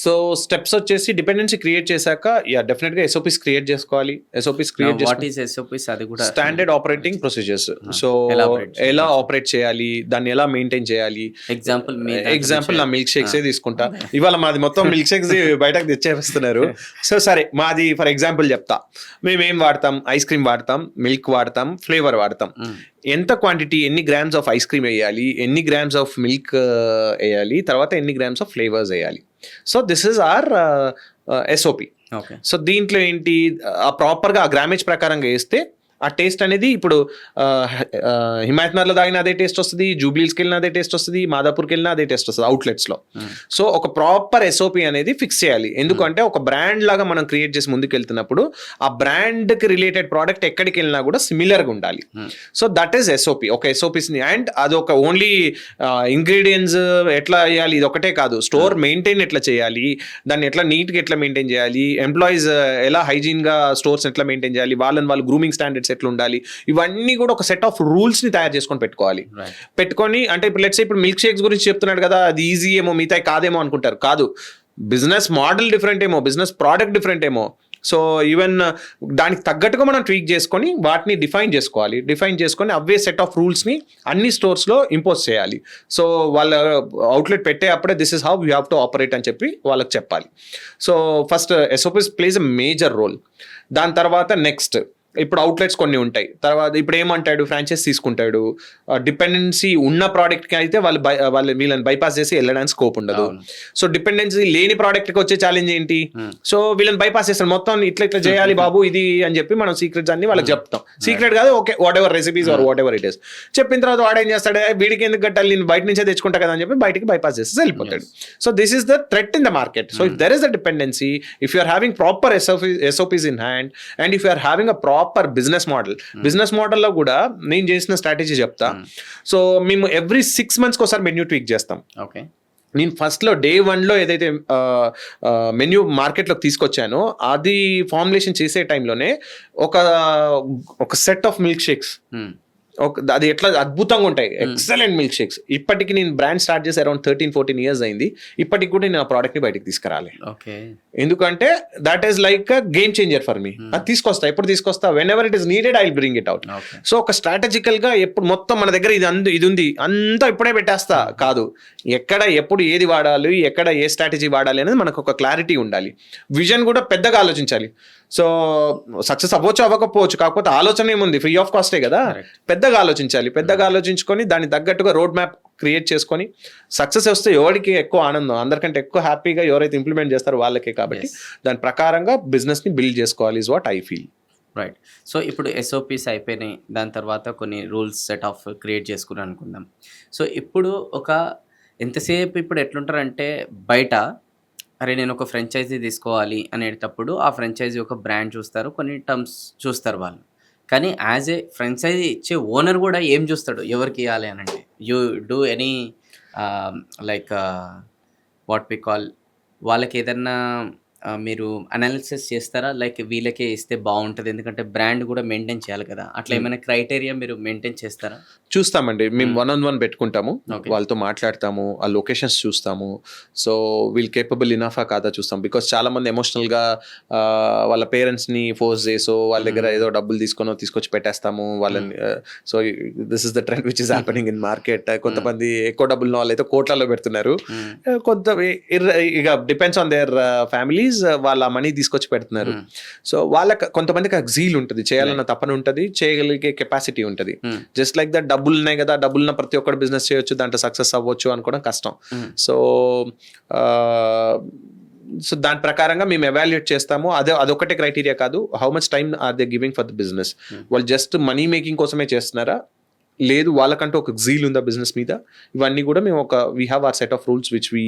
So steps వచ్చేసి డిపెండెన్సీ క్రియేట్ చేశాక definite గా SOPs create చేసుకోవాలి. SOPs create what is SOPs? అది కూడా standard operating procedures. So ఎలా operate చేయాలి, దాన్ని ఎలా మెయింటైన్ చేయాలి. ఎగ్జాంపుల్ నా మిల్క్ షేక్స్ తీసుకుంటా. ఇవాళ మాది మొత్తం మిల్క్ షేక్స్ బయటకు తెచ్చేస్తున్నారు. సో సరే, మాది ఫర్ ఎగ్జాంపుల్ చెప్తా. మేము ఏం వాడతాం? ఐస్ క్రీమ్ వాడతాం, మిల్క్ వాడతాం, ఫ్లేవర్ వాడతాం. ఎంత క్వాంటిటీ, ఎన్ని గ్రామ్స్ ఆఫ్ ఐస్ క్రీమ్ వేయాలి, ఎన్ని గ్రామ్స్ ఆఫ్ మిల్క్ వేయాలి, తర్వాత ఎన్ని గ్రామ్స్ ఆఫ్ ఫ్లేవర్స్ వేయాలి. So this is our SOP. So దీంట్లో ఏంటి, ప్రాపర్గా ఆ గ్రామేజ్ ప్రకారంగా వేస్తే ఆ టేస్ట్ అనేది ఇప్పుడు హిమాయత్నగర్లో తాగిన అదే టేస్ట్ వస్తుంది, జూబ్లీస్కి వెళ్ళిన అదే టేస్ట్ వస్తుంది, మాదాపూర్కి వెళ్ళిన అదే టేస్ట్ వస్తుంది అవుట్లెట్స్లో. సో ఒక ప్రాపర్ SOP అనేది ఫిక్స్ చేయాలి. ఎందుకంటే ఒక బ్రాండ్ లాగా మనం క్రియేట్ చేసి ముందుకు వెళ్తున్నప్పుడు ఆ బ్రాండ్కి రిలేటెడ్ ప్రోడక్ట్ ఎక్కడికి వెళ్ళినా కూడా సిమిలర్గా ఉండాలి. So that is SOP. ఒక SOPస్ని అండ్ అది ఒక ఓన్లీ ఇంగ్రీడియంట్స్ ఎట్లా వేయాలి ఇది ఒకటే కాదు, స్టోర్ మెయింటైన్ ఎట్లా చేయాలి, దాన్ని ఎట్లా నీట్గా ఎట్లా మెయింటైన్ చేయాలి, ఎంప్లాయీస్ ఎలా హైజీన్గా స్టోర్స్ ఎట్లా మెయింటైన్ చేయాలి, వాళ్ళు గ్రూమింగ్ స్టాండర్డ్స్ ఎట్లా ఉండాలి, ఇవన్నీ కూడా ఒక సెట్ ఆఫ్ రూల్స్ ని తయారు చేసుకొని పెట్టుకొని అంటే ఇప్పుడు లెట్స్ ఇప్పుడు మిల్క్ షేక్స్ గురించి చెప్తున్నాడు కదా, అది ఈజీ ఏమో మిగతా కాదేమో అనుకుంటారు. కాదు, బిజినెస్ మోడల్ డిఫరెంట్ ఏమో, బిజినెస్ ప్రోడక్ట్ డిఫరెంట్ ఏమో. సో ఈవెన్ దానికి తగ్గట్టుగా మనం ట్వీక్ చేసుకొని వాటిని డిఫైన్ చేసుకొని అవే సెట్ ఆఫ్ రూల్స్ని అన్ని స్టోర్స్లో ఇంపోజ్ చేయాలి. సో వాళ్ళ అవుట్లెట్ పెట్టే అప్పుడే this is how you have to operate అని చెప్పి వాళ్ళకి చెప్పాలి. So first SOPs plays a major role. దాని తర్వాత నెక్స్ట్ ఇప్పుడు అవుట్లెట్స్ కొన్ని ఉంటాయి. తర్వాత ఇప్పుడు ఏమంటాడు, ఫ్రాంచైజ్ తీసుకుంటాడు, డిపెండెన్సీ ఉన్న ప్రోడక్ట్కి అయితే వాళ్ళు వీళ్ళని బైపాస్ చేసి వెళ్ళడానికి స్కోప్ ఉండదు. సో డిపెండెన్సీ లేని ప్రోడక్ట్కి వచ్చే ఛాలెంజ్ ఏంటి, సో వీళ్ళని బైపాస్ చేస్తారు. మొత్తం ఇట్లా చేయాలి బాబు ఇది అని చెప్పి మనం సీక్రెట్స్ అన్ని వాళ్ళకి చెప్తాం. సీక్రెట్ కాదు, okay whatever recipes or whatever it is చెప్పిన తర్వాత వాడు ఏం చేస్తాడు, వీడికి ఎందుకు కట్టాలి, నేను బయట నుంచే తెచ్చుకుంటా కదా అని చెప్పి బయటికి బైపాస్ చేసి వెళ్ళిపోతాడు. So this is the threat in the market. So if there is the dependency, if you are having proper SOPs in hand and if you are having a proper business మోడల్లో కూడా నేను చేసిన strategy చెప్తా. So మేము every 6 months ఒకసారి menu tweak చేస్తాం. Okay, నేను ఫస్ట్లో Day 1లో ఏదైతే మెన్యూ మార్కెట్లోకి తీసుకొచ్చానో అది ఫార్ములేషన్ చేసే టైంలోనే ఒక సెట్ ఆఫ్ మిల్క్ షేక్స్, అది ఎట్లా అద్భుతంగా ఉంటాయి, ఎక్సలెంట్ మిల్క్ షేక్స్. ఇప్పటికి నేను బ్రాండ్ స్టార్ట్ చేసి అరౌండ్ 13-14 years అయింది. ఇప్పటికి కూడా నేను ఆ ప్రోడక్ట్ ని బయటకు తీసుకురాలి. ఎందుకంటే that is like game changer for me. అది తీసుకొస్తా, ఎప్పుడు తీసుకొస్తా, when ever it is needed I will bring it out. So ఒక స్ట్రాటజికల్ గా ఎప్పుడు మొత్తం మన దగ్గర ఇది ఉంది అంతా ఇప్పుడే పెట్టేస్తా కాదు, ఎక్కడ ఎప్పుడు ఏది వాడాలి, ఎక్కడ ఏ స్ట్రాటజీ వాడాలి అనేది మనకు ఒక క్లారిటీ ఉండాలి. విజన్ కూడా పెద్దగా ఆలోచించాలి. సో సక్సెస్ అవ్వచ్చు అవ్వకపోవచ్చు, కాకపోతే ఆలోచన ఏముంది, ఫ్రీ ఆఫ్ కాస్టే కదా. పెద్దగా ఆలోచించాలి, పెద్దగా ఆలోచించుకొని దానికి తగ్గట్టుగా రోడ్ మ్యాప్ క్రియేట్ చేసుకొని సక్సెస్ వస్తే ఎవరికి ఎక్కువ ఆనందం, అందరికంటే ఎక్కువ హ్యాపీగా ఎవరైతే ఇంప్లిమెంట్ చేస్తారో వాళ్ళకే. కాబట్టి దాని ప్రకారంగా బిజినెస్ని బిల్డ్ చేసుకోవాలి is what I feel. Right. So ఇప్పుడు SOPs అయిపోయినాయి, దాని తర్వాత కొన్ని రూల్స్ సెట్ ఆఫ్ క్రియేట్ చేసుకుని అనుకుందాం. సో ఇప్పుడు ఎంతసేపు ఇప్పుడు ఎట్లుంటారంటే బయట, అరే నేను ఒక ఫ్రాంచైజీ తీసుకోవాలి అనేటప్పుడు ఆ ఫ్రాంచైజీ ఒక బ్రాండ్ చూస్తారు, కొన్ని టర్మ్స్ చూస్తారు వాళ్ళు. కానీ యాజ్ ఏ ఫ్రాంచైజీ ఇచ్చే ఓనర్ కూడా ఏం చూస్తాడు, ఎవరికి ఇవ్వాలి అని అంటే, you do any like what we call, వాళ్ళకి ఏదన్నా మీరు అనాలిసిస్ చేస్తారా, లైక్ వీళ్ళకే ఇస్తే బాగుంటుంది ఎందుకంటే బ్రాండ్ కూడా మెయింటైన్ చేయాలి కదా, అట్లా ఏమైనా క్రైటీరియా మీరు మెయింటైన్ చేస్తారా? చూస్తామండి, మేము 1-on-1 పెట్టుకుంటాము, వాళ్ళతో మాట్లాడతాము, ఆ లొకేషన్స్ చూస్తాము. సో వీళ్ళు కేపబుల్ ఇనఫా కాదా చూస్తాం. బికాస్ చాలా మంది ఎమోషనల్గా వాళ్ళ పేరెంట్స్ని ఫోర్స్ చేసో వాళ్ళ దగ్గర ఏదో డబ్బులు తీసుకొచ్చి పెట్టేస్తాము వాళ్ళని. So this is the trend which is happening in market. కొంతమంది ఎక్కువ డబ్బులు ఉన్న వాళ్ళు అయితే కోట్లలో పెడుతున్నారు, కొంత ఇక డిపెండ్స్ ఆన్ దేర్ ఫ్యామిలీ వాళ్ళ మనీ తీసుకొచ్చి పెడుతున్నారు. సో వాళ్ళకి కొంతమందికి జీల్ ఉంటుంది, చేయాలన్న తపన ఉంటుంది, చేయగలిగే కెపాసిటీ ఉంటుంది. జస్ట్ లైక్ దట్ డబ్బులు ఉన్నాయి కదా, డబ్బులున్న ప్రతి ఒక్కరు బిజినెస్ చేయొచ్చు, దాంట్లో సక్సెస్ అవ్వచ్చు అనుకోవడం కష్టం. సో దాని ప్రకారంగా మేము ఎవాల్యుయేట్ చేస్తాము. అదొకటే క్రైటీరియా కాదు, how much time are they giving for the business. వాళ్ళు జస్ట్ మనీ మేకింగ్ కోసమే చేస్తున్నారా, లేదు వాళ్ళకంటూ ఒక జీల్ ఉందా బిజినెస్ మీద, ఇవన్నీ కూడా మేము we have our set of rules which we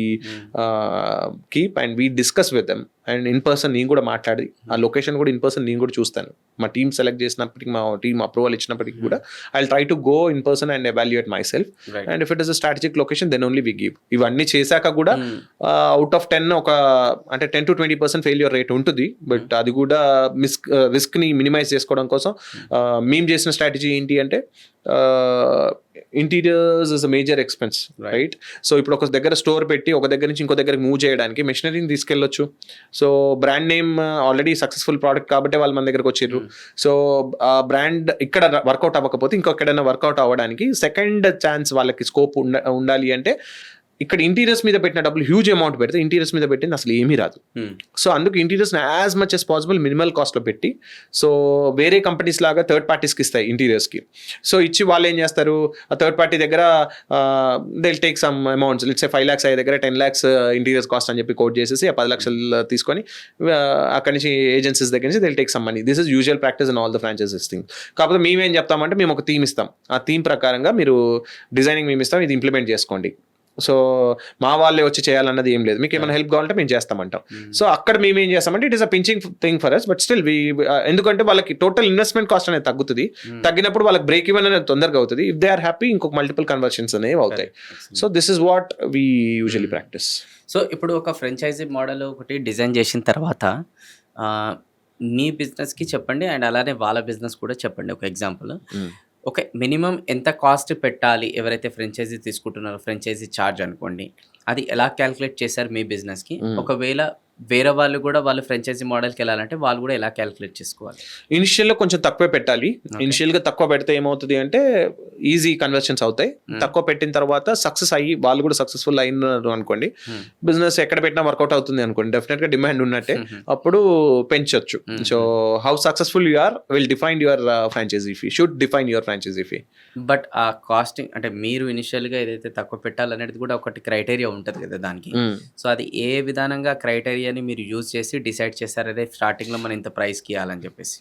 keep and we discuss with them. And in person నేను కూడా మాట్లాడి ఆ లొకేషన్ కూడా ఇన్ పర్సన్ నేను కూడా చూస్తాను. మా టీమ్ సెలెక్ట్ చేసినప్పటికీ, మా టీమ్ అప్రూవల్ ఇచ్చినప్పటికీ కూడా I try to go in person and evaluate myself. And if it is a strategic location then only we give. ఇవన్నీ చేశాక కూడా అవుట్ ఆఫ్ 10 ఒక అంటే 10 to 20% ఫెయిల్యూర్ రేట్ ఉంటుంది. బట్ అది కూడా రిస్క్ ని మినిమైజ్ చేసుకోవడం కోసం మేము చేసిన స్ట్రాటజీ ఏంటి అంటే interiors is a major expense, right? So ఇప్పుడు ఒక దగ్గర స్టోర్ పెట్టి ఒక దగ్గర నుంచి ఇంకో దగ్గరికి మూవ్ చేయడానికి మెషినరీని తీసుకెళ్ళొచ్చు. So brand name already successful product కాబట్టి వాళ్ళు మన దగ్గరకు వచ్చారు. సో ఆ బ్రాండ్ ఇక్కడ వర్కౌట్ అవ్వకపోతే ఇంకొకడైనా వర్కౌట్ అవ్వడానికి సెకండ్ ఛాన్స్ వాళ్ళకి స్కోప్ ఉండాలి అంటే ఇక్కడ ఇంటీరియర్స్ మీద పెట్టిన డబ్బులు హ్యూజ్ అమౌంట్ పెడితే ఇంటీరియర్స్ మీద పెట్టింది అసలు ఏమీ రాదు. సో అందుకు interiors as much as possible minimal కాస్ట్లో పెట్టి, సో వేరే కంపెనీస్ లాగా థర్డ్ పార్టీస్కి ఇస్తాయి ఇంటీరియర్స్కి. సో ఇచ్చి వాళ్ళు ఏం చేస్తారు, ఆ థర్డ్ పార్టీ దగ్గర they take some amounts, let's say 5 lakhs అయ్యే దగ్గర 10 lakhs ఇంటీరియర్స్ కాస్ట్ అని చెప్పి కోట్ చేసేసి ఆ 10 లక్షలు తీసుకొని అక్కడి నుంచి ఏజెన్సీస్ దగ్గర నుంచి they take some money. This is usual practice in all the franchises thing. కాకపోతే మేమేం చెప్తామంటే మేము ఒక థీమ్ ఇస్తాం, ఆ థీమ్ ప్రకారంగా మీరు డిజైనింగ్ మేము ఇస్తాం, ఇది ఇంప్లిమెంట్ చేసుకోండి. సో మా వాళ్ళే వచ్చి చేయాలన్నది ఏం లేదు, మీకు ఏమైనా హెల్ప్ కావాలంటే మేము చేస్తామంటాం. సో అక్కడ మేము ఏం చేస్తామంటే it is a pinching thing for us, but still ఎందుకంటే వాళ్ళకి టోటల్ ఇన్వెస్ట్మెంట్ కాస్ట్ అనేది తగ్గుతుంది. తగ్గినప్పుడు వాళ్ళకి బ్రేక్ ఈవెన్ అనేది తొందరగా అవుతుంది. ఇఫ్ దే ఆర్ హ్యాపీ ఇంకొక మల్టిపుల్ కన్వర్షన్స్ అనేవి అవుతాయి. So this is what we usually practice. So ఇప్పుడు ఒక ఫ్రాంచైజీ మోడల్ ఒకటి డిజైన్ చేసిన తర్వాత మీ బిజినెస్కి చెప్పండి అండ్ అలానే వాళ్ళ బిజినెస్ కూడా చెప్పండి. ఒక ఎగ్జాంపుల్, ఓకే, మినిమం ఎంత కాస్ట్ పెట్టాలి ఎవరైతే ఫ్రాంచైజీ తీసుకుంటున్నారో, ఫ్రాంచైజీ ఛార్జ్ అనుకోండి, అది ఎలా క్యాలిక్యులేట్ చేశారు మీ బిజినెస్కి? ఒకవేళ వేరే వాళ్ళు కూడా వాళ్ళు ఫ్రాంచైజీ మోడల్కి వెళ్ళాలంటే వాళ్ళు కూడా ఎలా క్యాలిక్యులేట్ చేసుకోవాలి? ఇనిషియల్లో కొంచెం తక్కువే పెట్టాలి. ఇనిషియల్గా తక్కువ పెడితే ఏమవుతుంది అంటే ఈజీ కన్వర్షన్స్ అవుతాయి. తక్కువ పెట్టిన తర్వాత సక్సెస్ అయ్యి వాళ్ళు కూడా సక్సెస్ఫుల్ అయినారు అనుకోండి, బిజినెస్ ఎక్కడ పెట్టినా వర్కౌట్ అవుతుంది అనుకోండి, డెఫినెట్గా డిమాండ్ ఉన్నట్టే, అప్పుడు పెంచొచ్చు. So how successful you are will define your franchise fee, should define your franchise fee. But ఆ కాస్టింగ్ అంటే మీరు ఇనిషియల్గా ఏదైతే తక్కువ పెట్టాలనేది కూడా ఒకటి క్రైటీరియా ఉంటుంది కదా దానికి. సో అది ఏ విధానంగా క్రైటీరియాని మీరు యూజ్ చేసి డిసైడ్ చేస్తారు అదే స్టార్టింగ్ లో మనం ఇంత ప్రైస్ కి ఇవ్వాలని చెప్పేసి?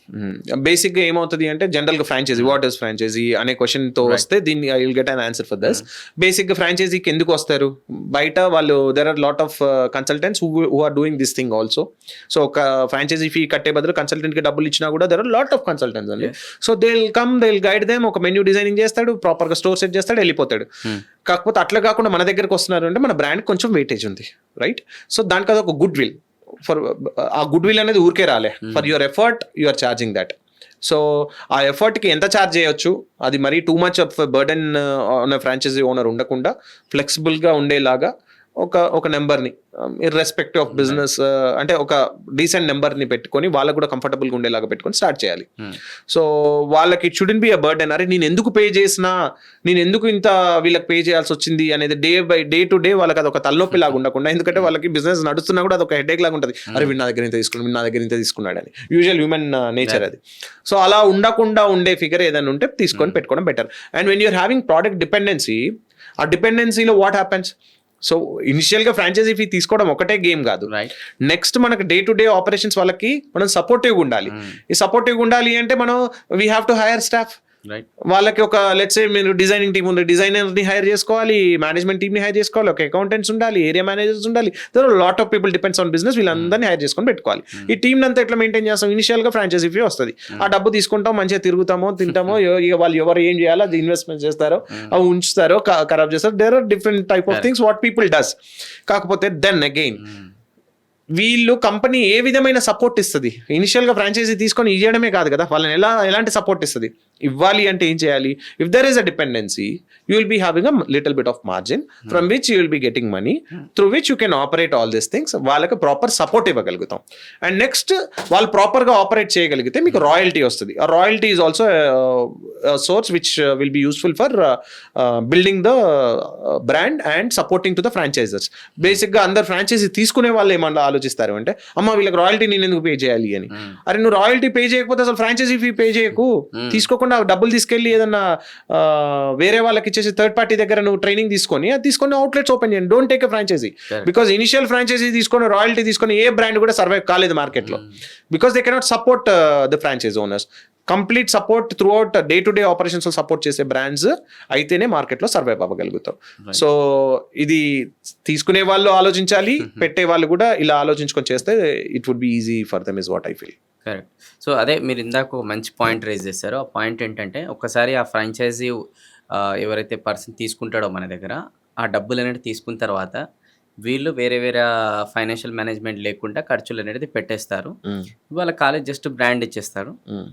బేసిక్ గా ఏమవుతుంది అంటే జనరల్ గా ఫ్రాంచైజీ, వాట్ ఇస్ ఫ్రాంచైజీ అనే క్వశ్చన్ తో వస్తే దీన్ని I will get an answer for this. Basic గా ఫ్రాంచైజీకి ఎందుకు వస్తారు? బయట వాళ్ళు there are lot of consultants who are doing this thing also. So ఒక ఫ్రాంచైజీ ఫీ కట్టే బదులు కన్సల్టెంట్ కి డబ్బులు ఇచ్చినా కూడా there are lot of consultants అండి. So they will come, they will guide them, ఒక మెన్యూ డిజైనింగ్ చేస్తాడు, ప్రాపర్ గా స్టోర్ సెట్ చేస్తాడు, వెళ్ళిపోతాడు. కాకపోతే అట్లా కాకుండా మన దగ్గరకు వస్తున్నారు అంటే మన బ్రాండ్ కొంచెం వెయిటేజ్ ఉంది, రైట్? సో దానికి అది ఒక గుడ్ విల్. ఫర్ ఆ గుడ్ విల్ అనేది ఊరికే రాలే, for your effort you are charging that. So ఆ ఎఫర్ట్కి ఎంత ఛార్జ్ చేయొచ్చు, అది మరీ too much of burden on franchisee owner ఉండకుండా ఫ్లెక్సిబుల్గా ఉండేలాగా ఒక నెంబర్ని, ఇర్రెస్పెక్టివ్ ఆఫ్ బిజినెస్, అంటే ఒక డీసెంట్ నెంబర్ని పెట్టుకొని వాళ్ళకు కూడా కంఫర్టబుల్గా ఉండేలాగా పెట్టుకొని స్టార్ట్ చేయాలి. సో వాళ్ళకి it shouldn't be a burden, అరే నేను ఎందుకు పే చేసినా, నేను ఎందుకు ఇంత వీళ్ళకి పే చేయాల్సి వచ్చింది అనేది డే టు డే వాళ్ళకి అది ఒక తలనొప్పి లాగా ఉండకుండా, ఎందుకంటే వాళ్ళకి బిజినెస్ నడుస్తున్నా కూడా అది ఒక హెడేక్ లాగా ఉంటుంది. అరే వీడు నా దగ్గర ఇంత తీసుకున్నాడు, వీడు నా దగ్గర ఇంత తీసుకున్నాడు అని, యూజువల్ హ్యూమన్ నేచర్ అది. సో అలా ఉండకుండా ఉండే ఫిగర్ ఏదైనా ఉంటే తీసుకొని పెట్టుకోవడం better. And when you're having product dependency, ఆ డిపెండెన్సీలో వాట్ హ్యాపెన్స్? సో ఇనిషియల్గా ఫ్రాంచైజీ ఫీ తీసుకోవడం ఒకటే గేమ్ కాదు, నెక్స్ట్ మనకు డే టు డే ఆపరేషన్స్ వాళ్ళకి మనం సపోర్టివ్గా ఉండాలి. ఈ సపోర్టివ్గా ఉండాలి అంటే మనం we have to hire staff. వాళ్ళకి ఒక లెట్స్ సే మీరు డిజైనింగ్ టీమ్ ఉంది, డిజైనర్ని హైర్ చేసుకోవాలి, మేనేజ్మెంట్ టీమ్ని హైర్ చేసుకోవాలి, ఒక అకౌంటెంట్స్ ఉండాలి, ఏరియా మేనేజర్స్ ఉండాలి, there are lot of people depends on business. వీళ్ళందరినీ హైర్ చేసుకొని పెట్టుకోవాలి. ఈ టీమ్ అంతా ఎట్లా మెయింటైన్ చేస్తాం? ఇనిషియల్గా ఫ్రాంచైజీ ఫీ వస్తుంది, ఆ డబ్బు తీసుకుంటాం, మంచిగా తిరుగుతామో తింటామో, ఇక వాళ్ళు ఎవరు ఏం చేయాలో అది ఇన్వెస్ట్మెంట్ చేస్తారో, అవి ఉంచుతారో, ఖరాబ్ చేస్తారో, there are different type of things what people does. కాకపోతే దెన్ అగైన్ వీళ్ళు కంపెనీ ఏ విధమైన సపోర్ట్ ఇస్తుంది? ఇనిషియల్గా ఫ్రాంచైజీ తీసుకొని ఇవ్వడమే కాదు కదా, వాళ్ళని ఎలాంటి సపోర్ట్ ఇస్తుంది? ఇవ్వాలి అంటే ఏం చేయాలి? If there is a dependency you will be having a little bit of margin from which you will be getting money, through which you can operate all these things. వాళ్ళకి ప్రాపర్ సపోర్ట్ ఇవ్వగలుగుతాం. And next వాళ్ళు ప్రాపర్గా operate చేయగలిగితే మీకు royalty వస్తుంది. ఆ royalty is also source which will be useful for building the brand and supporting to the franchisers. బేసిక్గా అందరు ఫ్రాంచైజీ తీసుకునే వాళ్ళు ఏమన్నా ఆలోచిస్తారు అంటే, అమ్మ వీళ్ళకి రాయల్టీ నేను ఎందుకు పే చేయాలి అని. అరే నువ్వు రాయల్టీ పే చేయకపోతే అసలు ఫ్రాంచైజీ ఫీ పే చేయకు, తీసుకోకుండా డబ్బులు తీసుకెళ్ళి ఏదన్నా వేరే వాళ్ళకి ఇచ్చేసి థర్డ్ పార్టీ దగ్గర నువ్వు ట్రైనింగ్ తీసుకొని అవుట్లెట్స్ ఓపెన్ చేయండి. Don't take a franchisee, because initial franchisee తీసుకొని రాయల్టీ తీసుకొని ఏ బ్రాండ్ కూడా సర్వైవ్ కాలేదు మార్కెట్లో, because they cannot support the franchise owners. Complete support throughout day to day operations support చేసే బ్రాండ్స్ అయితేనే మార్కెట్లో సర్వైవ్ అవ్వగలుగుతాం. సో ఇది తీసుకునే వాళ్ళు ఆలోచించాలి, పెట్టే వాళ్ళు కూడా ఇలా ఆలోచించుకొని చేస్తే it would be easy for them is what I feel. Correct. So అదే మీరు ఇందాక ఒక మంచి పాయింట్ రైజ్ చేశారో, ఆ పాయింట్ ఏంటంటే ఒక్కసారి ఆ ఫ్రాంచైజీ ఎవరైతే పర్సన్ తీసుకుంటాడో మన దగ్గర ఆ డబ్బులు అనేది తీసుకున్న తర్వాత వీళ్ళు వేరే వేరే ఫైనాన్షియల్ మేనేజ్మెంట్ లేకుండా ఖర్చులు అనేది పెట్టేస్తారు. వాళ్ళ కాలేజ్ జస్ట్ బ్రాండ్ ఇచ్చేస్తారు.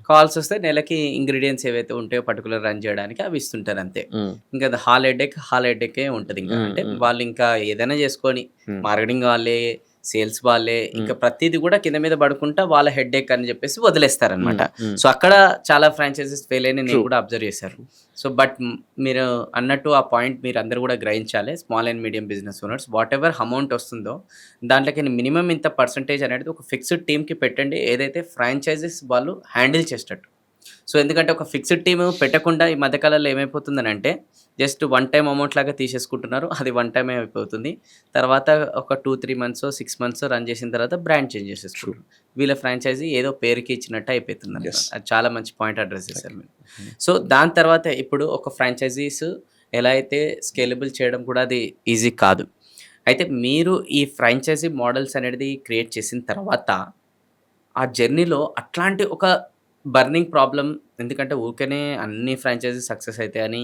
కాల్స్ వస్తే నెలకి ఇంగ్రీడియంట్స్ ఏవైతే ఉంటాయో పర్టికులర్ రన్ చేయడానికి అవి ఇస్తుంటారు అంతే. ఇంకా అది హాల్ హెడేకే ఉంటుంది. ఇంకా అంటే వాళ్ళు ఇంకా ఏదైనా చేసుకొని మార్కెటింగ్ వాళ్ళే, సేల్స్ వాళ్ళే, ఇంకా ప్రతిదీ కూడా కింద మీద పడుకుంటా వాళ్ళ హెడేక్ అని చెప్పేసి వదిలేస్తారనమాట. సో అక్కడ చాలా ఫ్రాంచైజీస్ ఫెయిల్ అయినా నేను కూడా అబ్జర్వ్ చేశారు. సో బట్ మీరు అన్నట్టు ఆ పాయింట్ మీరు అందరూ కూడా గ్రహించాలి. Small and medium business owners what ever amount వస్తుందో దాంట్లోకి మినిమం ఇంత పర్సంటేజ్ అనేది ఒక ఫిక్స్డ్ టీమ్కి పెట్టండి, ఏదైతే ఫ్రాంచైజీస్ వాళ్ళు హ్యాండిల్ చేసేటట్టు. సో ఎందుకంటే ఒక ఫిక్స్డ్ టీమ్ పెట్టకుండా ఈ మధ్యకాలంలో ఏమైపోతుందని అంటే జస్ట్ వన్ టైం అమౌంట్ లాగా తీసేసుకుంటున్నారు. అది వన్ టైమే అయిపోతుంది. తర్వాత ఒక 2-3 months 6 months రన్ చేసిన తర్వాత బ్రాండ్ చేంజ్ చేసేసుకుంటారు. వీళ్ళ ఫ్రాంచైజీ ఏదో పేరుకి ఇచ్చినట్టు అయిపోతుంది. అది చాలా మంచి పాయింట్ అడ్రస్ చేశారు మీరు. సో దాని తర్వాత ఇప్పుడు ఒక ఫ్రాంచైజీస్ ఎలా అయితే స్కేలబుల్ చేయడం కూడా అది ఈజీ కాదు. అయితే మీరు ఈ ఫ్రాంచైజీ మోడల్స్ అనేది క్రియేట్ చేసిన తర్వాత ఆ జర్నీలో అట్లాంటి ఒక బర్నింగ్ ప్రాబ్లం, ఎందుకంటే ఊరికనే అన్ని ఫ్రాంచైజీ సక్సెస్ అయితే అని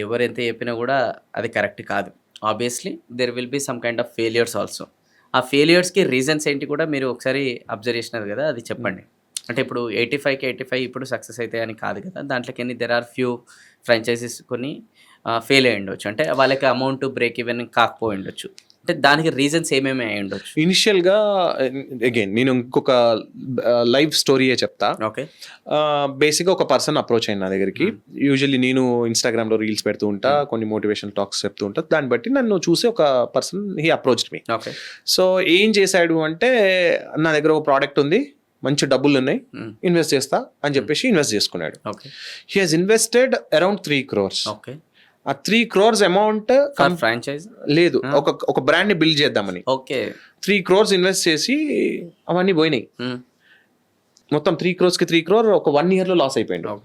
ఎవరైతే చెప్పినా కూడా అది కరెక్ట్ కాదు. Obviously there will be some kind of failures also. ఆ ఫెయిలియర్స్కి రీజన్స్ ఏంటి కూడా మీరు ఒకసారి అబ్జర్వ్ చేసినారు కదా, అది చెప్పండి. అంటే ఇప్పుడు 85 ఇప్పుడు సక్సెస్ అయితే అని కాదు కదా, దాంట్లోకి దెర్ ఆర్ ఫ్యూ ఫ్రాంచైజీస్ కొన్ని ఫెయిల్ అయ్యి ఉండొచ్చు. అంటే వాళ్ళకి అమౌంట్ బ్రేక్ ఈవెన్ కాకపోయి ఉండొచ్చు. అంటే దానికి రీజన్స్ ఏమేమి అయి ఉండొచ్చు? ఇనిషియల్గా అగైన్ నేను ఇంకొక లైవ్ స్టోరీయే చెప్తా. ఓకే. బేసిక్గా ఒక పర్సన్ అప్రోచ్ అయిన నా దగ్గరికి. యూజువల్లీ నేను ఇన్స్టాగ్రామ్లో రీల్స్ పెడుతూ ఉంటా, కొన్ని మోటివేషన్ టాక్స్ చెప్తూ ఉంటా. దాన్ని బట్టి నన్ను చూసి ఒక person he approached me. Okay. So ఏం చేశాడు అంటే, నా దగ్గర ఒక ప్రోడక్ట్ ఉంది, మంచి డబ్బులు ఉన్నాయి, ఇన్వెస్ట్ చేస్తా అని చెప్పేసి ఇన్వెస్ట్ చేసుకున్నాడు. Okay. He has invested around 3 crores. Okay. ఆ 3 crores అమౌంట్ ఫ్రాంచైజ్ లేదు, ఒక బ్రాండ్ ని బిల్డ్ చేద్దామని. ఓకే. 3 crores ఇన్వెస్ట్ చేసి అవన్నీ పోయినాయి. మొత్తం 3 crores కి 3 crore ఒక 1 year లో లాస్ అయిపోయింది.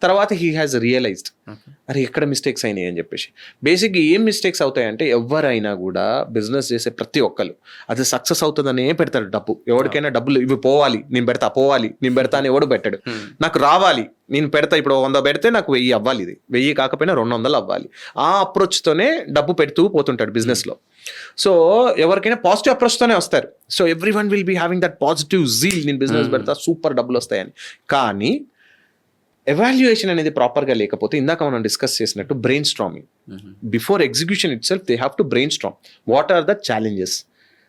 తర్వాత హీ హ్యాస్ రియలైజ్డ్ అరే ఎక్కడ మిస్టేక్స్ అయినాయి అని చెప్పేసి. బేసిక్గా ఏం మిస్టేక్స్ అవుతాయంటే, ఎవరైనా కూడా బిజినెస్ చేసే ప్రతి ఒక్కరు అది సక్సెస్ అవుతుందనే పెడతాడు డబ్బు. ఎవరికైనా డబ్బులు ఇవి పోవాలి, నేను పెడతా అని ఎవడు పెట్టాడు. నాకు రావాలి, నేను పెడతా, ఇప్పుడు 100 పెడితే నాకు 1000 అవ్వాలి, ఇది 1000 కాకపోయినా 200 అవ్వాలి. ఆ అప్రోచ్తోనే డబ్బు పెడుతూ పోతుంటాడు బిజినెస్లో. సో ఎవరికైనా పాజిటివ్ అప్రోచ్తోనే వస్తారు. So everyone will be having that positive zeal, నేను బిజినెస్ పెడతా సూపర్ డబ్బులు వస్తాయని. కానీ ఎవాల్యుయేషన్ అనేది ప్రాపర్గా లేకపోతే, ఇందాక మనం డిస్కస్ చేసినట్టు brainstorming before execution itself they have to brainstorm what are the challenges.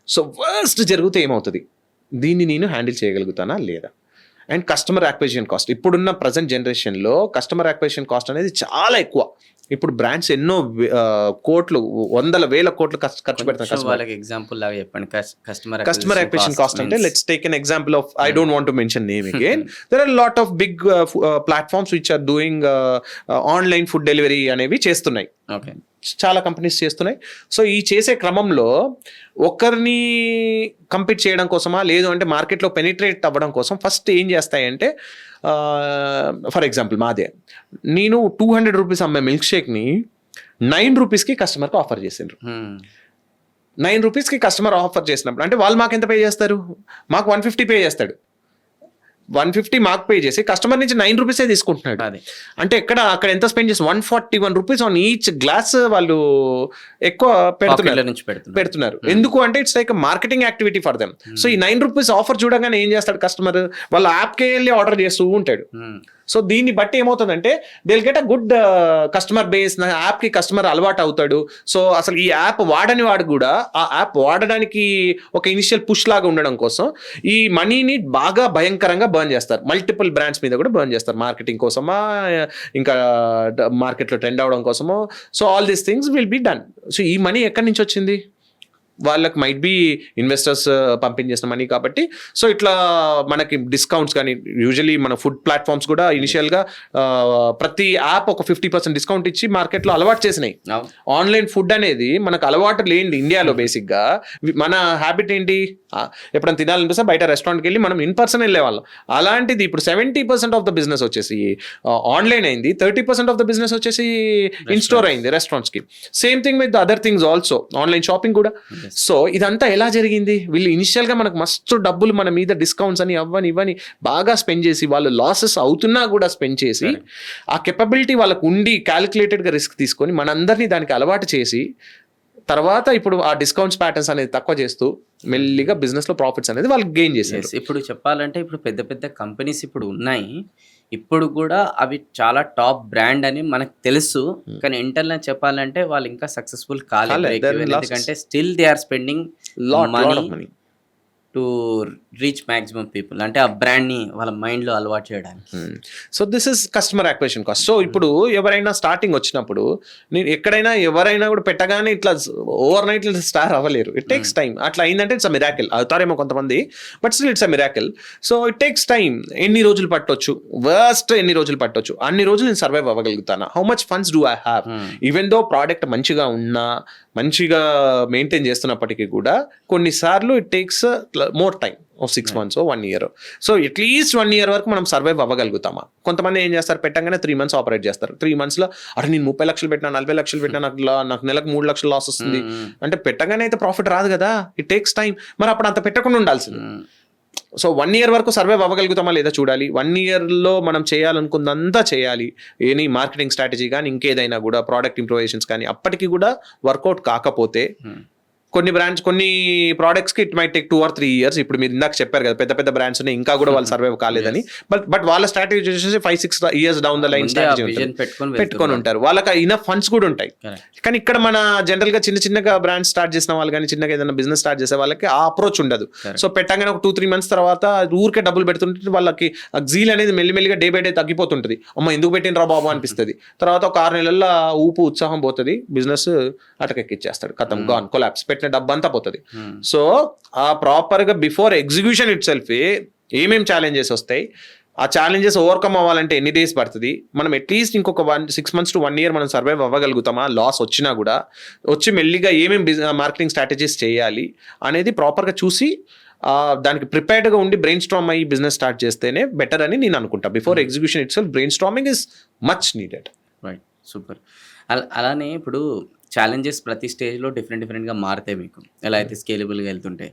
So worst జరిగితే ఏమవుతుంది, దీన్ని నేను హ్యాండిల్ చేయగలుగుతానా లేదా. అండ్ కస్టమర్ యాక్విజిషన్ కాస్ట్, ఇప్పుడున్న ప్రజెంట్ జనరేషన్లో కస్టమర్ యాక్విజిషన్ కాస్ట్ అనేది చాలా ఎక్కువ. ఇప్పుడు బ్రాండ్స్ ఎన్నో కోట్లు, 100,000 కోట్లు ఖర్చు పెడతారు. వాళ్ళకి ఎగ్జాంపుల్ లాగా చెప్పండి. కస్టమర్ యాక్విజిషన్ కాస్ట్ అంటే, let's take an example of, I don't want to mention name again, there are lot of big platforms which are doing online food delivery అనేవి చేస్తున్నాయి. ఓకే. చాలా కంపెనీస్ చేస్తున్నాయి. సో ఈ చేసే క్రమంలో ఒకరిని కంపీట్ చేయడం కోసమా, లేదు అంటే మార్కెట్లో పెనిట్రేట్ అవ్వడం కోసం ఫస్ట్ ఏం చేస్తాయంటే, ఫర్ ఎగ్జాంపుల్ మాదే, నేను 200 రూపీస్ అమ్మే మిల్క్ షేక్ని 9 రూపీస్కి కస్టమర్కి ఆఫర్ చేసిండ్రు. 9 రూపీస్కి కస్టమర్ ఆఫర్ చేసినప్పుడు అంటే వాళ్ళు మాకు ఎంత పే చేస్తారు, మాకు 150 పే చేస్తాడు. 150 మాకు పే చేసి కస్టమర్ నుంచి 9 రూపీసే తీసుకుంటున్నాడు. అంటే అక్కడ ఎంత స్పెండ్ చేసి 141 రూపీస్ ఆన్ ఈచ్ గ్లాస్ వాళ్ళు ఎక్కువ పెడుతున్నారు. ఎందుకు అంటే it's like marketing activity for them. So ఈ 9 రూపీస్ ఆఫర్ చూడగానే ఏం చేస్తాడు కస్టమర్, వాళ్ళ యాప్కే వెళ్ళి ఆర్డర్ చేస్తూ ఉంటాడు. సో దీన్ని బట్టి ఏమవుతుందంటే, they will get a good customer base, నా యాప్కి కస్టమర్ అలవాటు అవుతాడు. సో అసలు ఈ యాప్ వాడని వాడు కూడా ఆ యాప్ వాడడానికి ఒక ఇనిషియల్ పుష్ లాగా ఉండడం కోసం ఈ మనీని బాగా భయంకరంగా బర్న్ చేస్తారు. మల్టిపుల్ బ్రాండ్స్ మీద కూడా బర్న్ చేస్తారు, మార్కెటింగ్ కోసమా, ఇంకా మార్కెట్లో ట్రెండ్ అవడం కోసమో. So all these things will be done. So ఈ మనీ ఎక్కడి నుంచి వచ్చింది, వాళ్ళకి మైట్ బి ఇన్వెస్టర్స్ పంపించేసిన మనీ కాబట్టి సో ఇట్లా మనకి డిస్కౌంట్స్ కానీ యూజువలీ మన ఫుడ్ ప్లాట్ఫామ్స్ కూడా ఇనిషియల్గా ప్రతి యాప్ ఒక 50% డిస్కౌంట్ ఇచ్చి మార్కెట్లో అలవాటు చేసినాయి. ఆన్లైన్ ఫుడ్ అనేది మనకు అలవాటు లేని ఇండియాలో బేసిక్గా మన హ్యాబిట్ ఏంటి, ఎప్పుడైనా తినాలనిపిస్తే బయట రెస్టారెంట్కి వెళ్ళి మనం ఇన్ పర్సన్ వెళ్ళేవాళ్ళం. అలాంటిది ఇప్పుడు 70% ఆఫ్ ద బిజినెస్ వచ్చేసి ఆన్లైన్ అయింది, 30% ఆఫ్ ద బిజినెస్ వచ్చేసి ఇన్ స్టోర్ అయింది రెస్టారెంట్స్కి. Same thing with other things also, online shopping కూడా. సో ఇదంతా ఎలా జరిగింది, వీళ్ళు ఇనిషియల్గా మనకు మస్తు డబ్బులు మన మీద డిస్కౌంట్స్ అని అవ్వని ఇవ్వని బాగా స్పెండ్ చేసి వాళ్ళు లాసెస్ అవుతున్నా కూడా స్పెండ్ చేసి ఆ కెపబిలిటీ వాళ్ళకు ఉండి క్యాలిక్యులేటెడ్గా రిస్క్ తీసుకొని మనందరినీ దానికి అలవాటు చేసి తర్వాత ఇప్పుడు ఆ డిస్కౌంట్స్ ప్యాటర్న్స్ అనేది తక్కువ చేస్తూ మెల్లిగా బిజినెస్లో ప్రాఫిట్స్ అనేది వాళ్ళకి గెయిన్ చేశారు. ఇప్పుడు చెప్పాలంటే ఇప్పుడు పెద్ద పెద్ద కంపెనీస్ ఇప్పుడు ఉన్నాయి, ఇప్పుడు కూడా అవి చాలా టాప్ బ్రాండ్ అని మనకు తెలుసు, కానీ ఇంటర్నల్ చెప్పాలంటే వాళ్ళు ఇంకా సక్సెస్ఫుల్ కాలేదు. ఎందుకంటే still they are spending money to reach maximum people, అంటే ఆ బ్రాండ్ని వాళ్ళ మైండ్లో అలవాటు చేయడానికి. So this is customer acquisition cost. So ఇప్పుడు ఎవరైనా స్టార్టింగ్ వచ్చినప్పుడు నేను ఎక్కడైనా ఎవరైనా కూడా పెట్టగానే ఇట్లా ఓవర్ నైట్ స్టార్ అవ్వలేరు. It takes time. అట్లా అయిందంటే ఇట్స్ అ మిరాకిల్. అవుతారేమో కొంతమంది, but still it's a miracle. So it takes time. ఎన్ని రోజులు పట్టొచ్చు, వర్స్ట్ ఎన్ని రోజులు పట్టొచ్చు, అన్ని రోజులు నేను సర్వైవ్ అవ్వగలుగుతాను. How much funds do I have, even though product మంచిగా ఉన్నా మంచిగా మెయింటైన్ చేస్తున్నప్పటికీ కూడా కొన్నిసార్లు it takes more time, 6 months 1 year. So at least 1 year వరకు మనం సర్వైవ్ అవ్వగలుగుతామా? కొంతమంది ఏం చేస్తారు, పెట్టగానే 3 months ఆపరేట్ చేస్తారు. 3 months లో అరే నేను 30 లక్షలు పెట్టినా 40 లక్షలు పెట్టినా నాకు నెలకు 3 లక్షలు లాస్ వస్తుంది అంటే పెట్టగానే అయితే ప్రాఫిట్ రాదు కదా. It takes time. మరి అప్పుడు అంత పెట్టకుండా ఉండాల్సింది. సో 1 year వరకు సర్వైవ్ అవ్వగలుగుతామా లేదా చూడాలి. 1 yearలో మనం చేయాలనుకుందంతా చేయాలి. ఎనీ మార్కెటింగ్ స్ట్రాటజీ కానీ ఇంకేదైనా కూడా ప్రోడక్ట్ ఇంప్రూవేషన్స్ కానీ అప్పటికి కూడా వర్కౌట్ కాకపోతే కొన్ని బ్రాండ్స్ కొన్ని ప్రోడక్ట్స్కి it might take 2 or 3 years. ఇప్పుడు మీరు ఇందాక చెప్పారు కదా పెద్ద పెద్ద బ్రాండ్స్ ఉన్నాయి ఇంకా కూడా వాళ్ళు సర్వైవ్ కాలేదని. బట్ వాళ్ళ స్ట్రాటజీ వచ్చేసి 5-6 years down the line strategy పెట్టుకొని ఉంటారు. వాళ్ళకి ఇనఫ్ ఫండ్స్ కూడా ఉంటాయి. కానీ ఇక్కడ మన జనరల్ గా చిన్నగా బ్రాండ్స్ స్టార్ట్ చేసిన వాళ్ళు కానీ చిన్నగా ఏదైనా బిజినెస్ స్టార్ట్ చేసే వాళ్ళకి ఆ అప్రోచ్ ఉండదు. సో పెట్టగానే ఒక 2-3 months తర్వాత ఊరికే డబ్బులు పెడుతుంటే వాళ్ళకి జీల్ అనేది మెల్లిమెల్లిగా డే బై డే తగ్గిపోతుంటది. అమ్మ ఎందుకు పెట్టిన రా బాబు అనిపిస్తుంది. తర్వాత ఒక 6 నెలల్లో ఊపు ఉత్సాహం పోతుంది, బిజినెస్ అటకెక్కిచ్చేస్తాడు, కథం గాన్ కొలాప్స్, డబ్బు అంతా పోతుంది. సో ఆ ప్రాపర్ గా బిఫోర్ ఎగ్జిక్యూషన్ ఇట్ సెల్ఫ్ ఏమేం ఛాలెంజెస్ వస్తాయి, ఆ ఛాలెంజెస్ ఓవర్కమ్ అవ్వాలంటే ఎన్ని డేస్ పడుతుంది, మనం అట్లీస్ట్ ఇంకొక 6 months to 1 year మనం సర్వైవ్ అవ్వగలుగుతామా, లాస్ వచ్చినా కూడా వచ్చి మెల్లిగా ఏమేమి మార్కెటింగ్ స్ట్రాటజీస్ చేయాలి అనేది ప్రాపర్గా చూసి దానికి ప్రిపేర్డ్గా ఉండి బ్రెయిన్ స్టార్మ్ అయ్యి బిజినెస్ స్టార్ట్ చేస్తేనే బెటర్ అని నేను అనుకుంటా. Before execution it self brain storming is much needed. Right, super. అలానే ఇప్పుడు ఛాలెంజెస్ ప్రతి స్టేజ్లో డిఫరెంట్గా మారుతాయి మీకు, ఎలా అయితే స్కేలబుల్గా వెళ్తుంటాయి.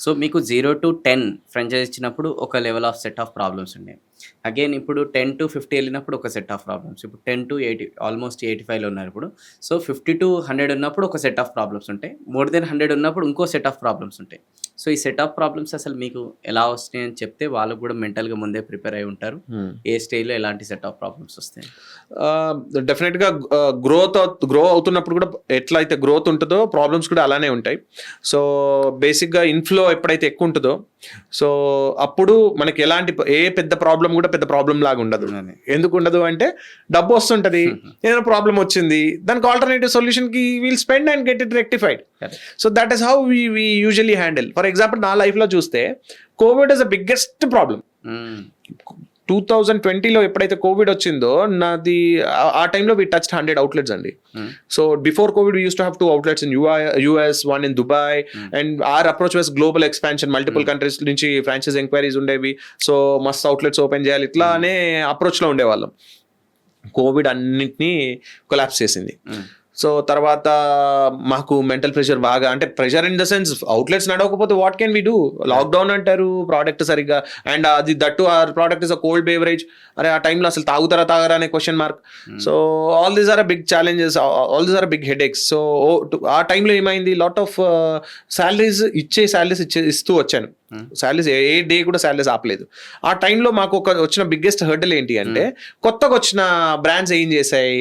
సో మీకు 0 to 10 ఫ్రాంచైజ్ ఇచ్చినప్పుడు ఒక level of set of problems ఉన్నాయి. అగైన్ ఇప్పుడు 10 to 50 వెళ్ళినప్పుడు ఒక సెట్ ఆఫ్ ప్రాబ్లమ్స్. ఇప్పుడు 10 to 80 ఆల్మోస్ట్ 85లో ఉన్నారు ఇప్పుడు. సో 50 to 100 ఉన్నప్పుడు ఒక సెట్ ఆఫ్ ప్రాబ్లమ్స్ ఉంటాయి. మోర్ దెన్ 100 ఉన్నప్పుడు ఇంకో సెట్ ఆఫ్ ప్రాబ్లమ్స్ ఉంటాయి. సో ఈ సెట్ ఆఫ్ ప్రాబ్లమ్స్ అసలు మీకు ఎలా వస్తాయి అని చెప్తే వాళ్ళకు కూడా మెంటల్గా ముందే ప్రిపేర్ అయి ఉంటారు. ఏ స్టేజ్లో ఎలాంటి సెట్ ఆఫ్ ప్రాబ్లమ్స్ వస్తాయి? డెఫినెట్గా గ్రో అవుతున్నప్పుడు కూడా ఎట్లయితే గ్రోత్ ఉంటుందో ప్రాబ్లమ్స్ కూడా అలానే ఉంటాయి. సో బేసిక్గా ఇన్ఫ్లో ఎప్పుడైతే ఎక్కువ ఉంటుందో సో అప్పుడు మనకి ఎలాంటి పెద్ద ప్రాబ్లం కూడా పెద్ద ప్రాబ్లం లాగా ఉండదు. ఎందుకు ఉండదు అంటే డబ్బు వస్తుంటది, ఏదైనా ప్రాబ్లం వచ్చింది, దానికి ఆల్టర్నేటివ్ సొల్యూషన్ కి will spend and get it rectified. So that is how we usually handle. For example నా లైఫ్ లో చూస్తే covid is the biggest problem. 2020లో ఎప్పుడైతే కోవిడ్ వచ్చిందో నాది ఆ టైంలో వి టచ్డ్ 100 outlets అండి. So before covid we use to have 2 outlets in US, 1 in Dubai, and our approach was global expansion. Multiple countries నుంచి ఫ్రాంచైజ్ ఎంక్వైరీస్ ఉండేవి. So మస్త్ అవుట్లెట్స్ ఓపెన్ చేయాలి, ఇట్లానే అప్రోచ్లో ఉండేవాళ్ళం. కోవిడ్ అన్నింటినీ కొలాప్స్ చేసింది. సో తర్వాత మాకు మెంటల్ ప్రెషర్ బాగా, అంటే pressure in the sense outlets నడవకపోతే what can we do, lockdown అంటారు, ప్రోడక్ట్ సరిగ్గా, అండ్ అది that our product is a cold beverage. అరే ఆ టైంలో అసలు తాగరా అనే question mark. So all these are a big challenges, all these are a big headaches. So ఆ టైంలో ఏమైంది, లాట్ ఆఫ్ శాలరీస్ ఇస్తూ వచ్చాను. శాలరీస్ ఏ డే కూడా శాలరీస్ ఆపలేదు. ఆ టైంలో మాకు వచ్చిన బిగ్గెస్ట్ హర్డల్ ఏంటి అంటే కొత్తగా వచ్చిన బ్రాండ్స్ ఏం చేశాయి,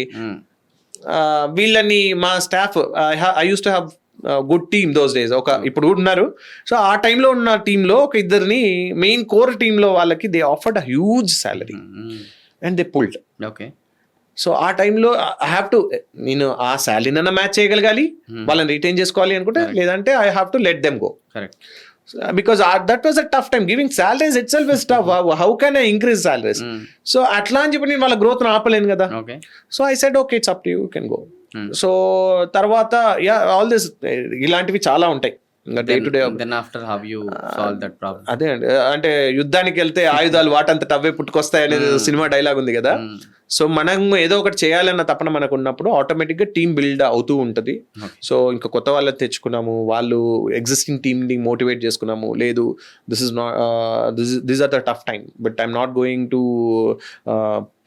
వీళ్ళని మా staff, I use to have good team those days. ఇప్పుడు ఉన్నారు. సో ఆ టైంలో ఉన్న టీంలో ఒక ఇద్దరిని మెయిన్ కోర్ టీంలో వాళ్ళకి they offered a huge salary and they pulled. Okay. So ఆ టైంలో ఐ హ్యావ్ టు, నేను ఆ శాలరీనన్నా మ్యాచ్ చేయగలగాలి, వాళ్ళని రిటైన్ చేసుకోవాలి అనుకుంటే, లేదంటే I have to let them go. Correct. Because that was a tough time. Giving salaries itself is tough. How can I increase salaries? So అట్లా అని చెప్పి నేను వాళ్ళ గ్రోత్ ఆపలేను కదా. So I said okay, it's up to you, can go. So తర్వాత all this ఇలాంటివి చాలా ఉంటాయి. Day to day. అదే అండి, అంటే యుద్ధానికి వెళ్తే ఆయుధాలు వాటంతట అవే పుట్టుకొస్తాయి అనేది సినిమా డైలాగ్ ఉంది కదా. సో మనం ఏదో ఒకటి చేయాలన్న తపన మనకు ఉన్నప్పుడు ఆటోమేటిక్గా టీమ్ బిల్డ్ అవుతూ ఉంటుంది. సో ఇంకా కొత్త వాళ్ళని తెచ్చుకున్నాము, వాళ్ళు ఎగ్జిస్టింగ్ టీమ్ని మోటివేట్ చేసుకున్నాము. లేదు, this are the tough time, but I'm not going to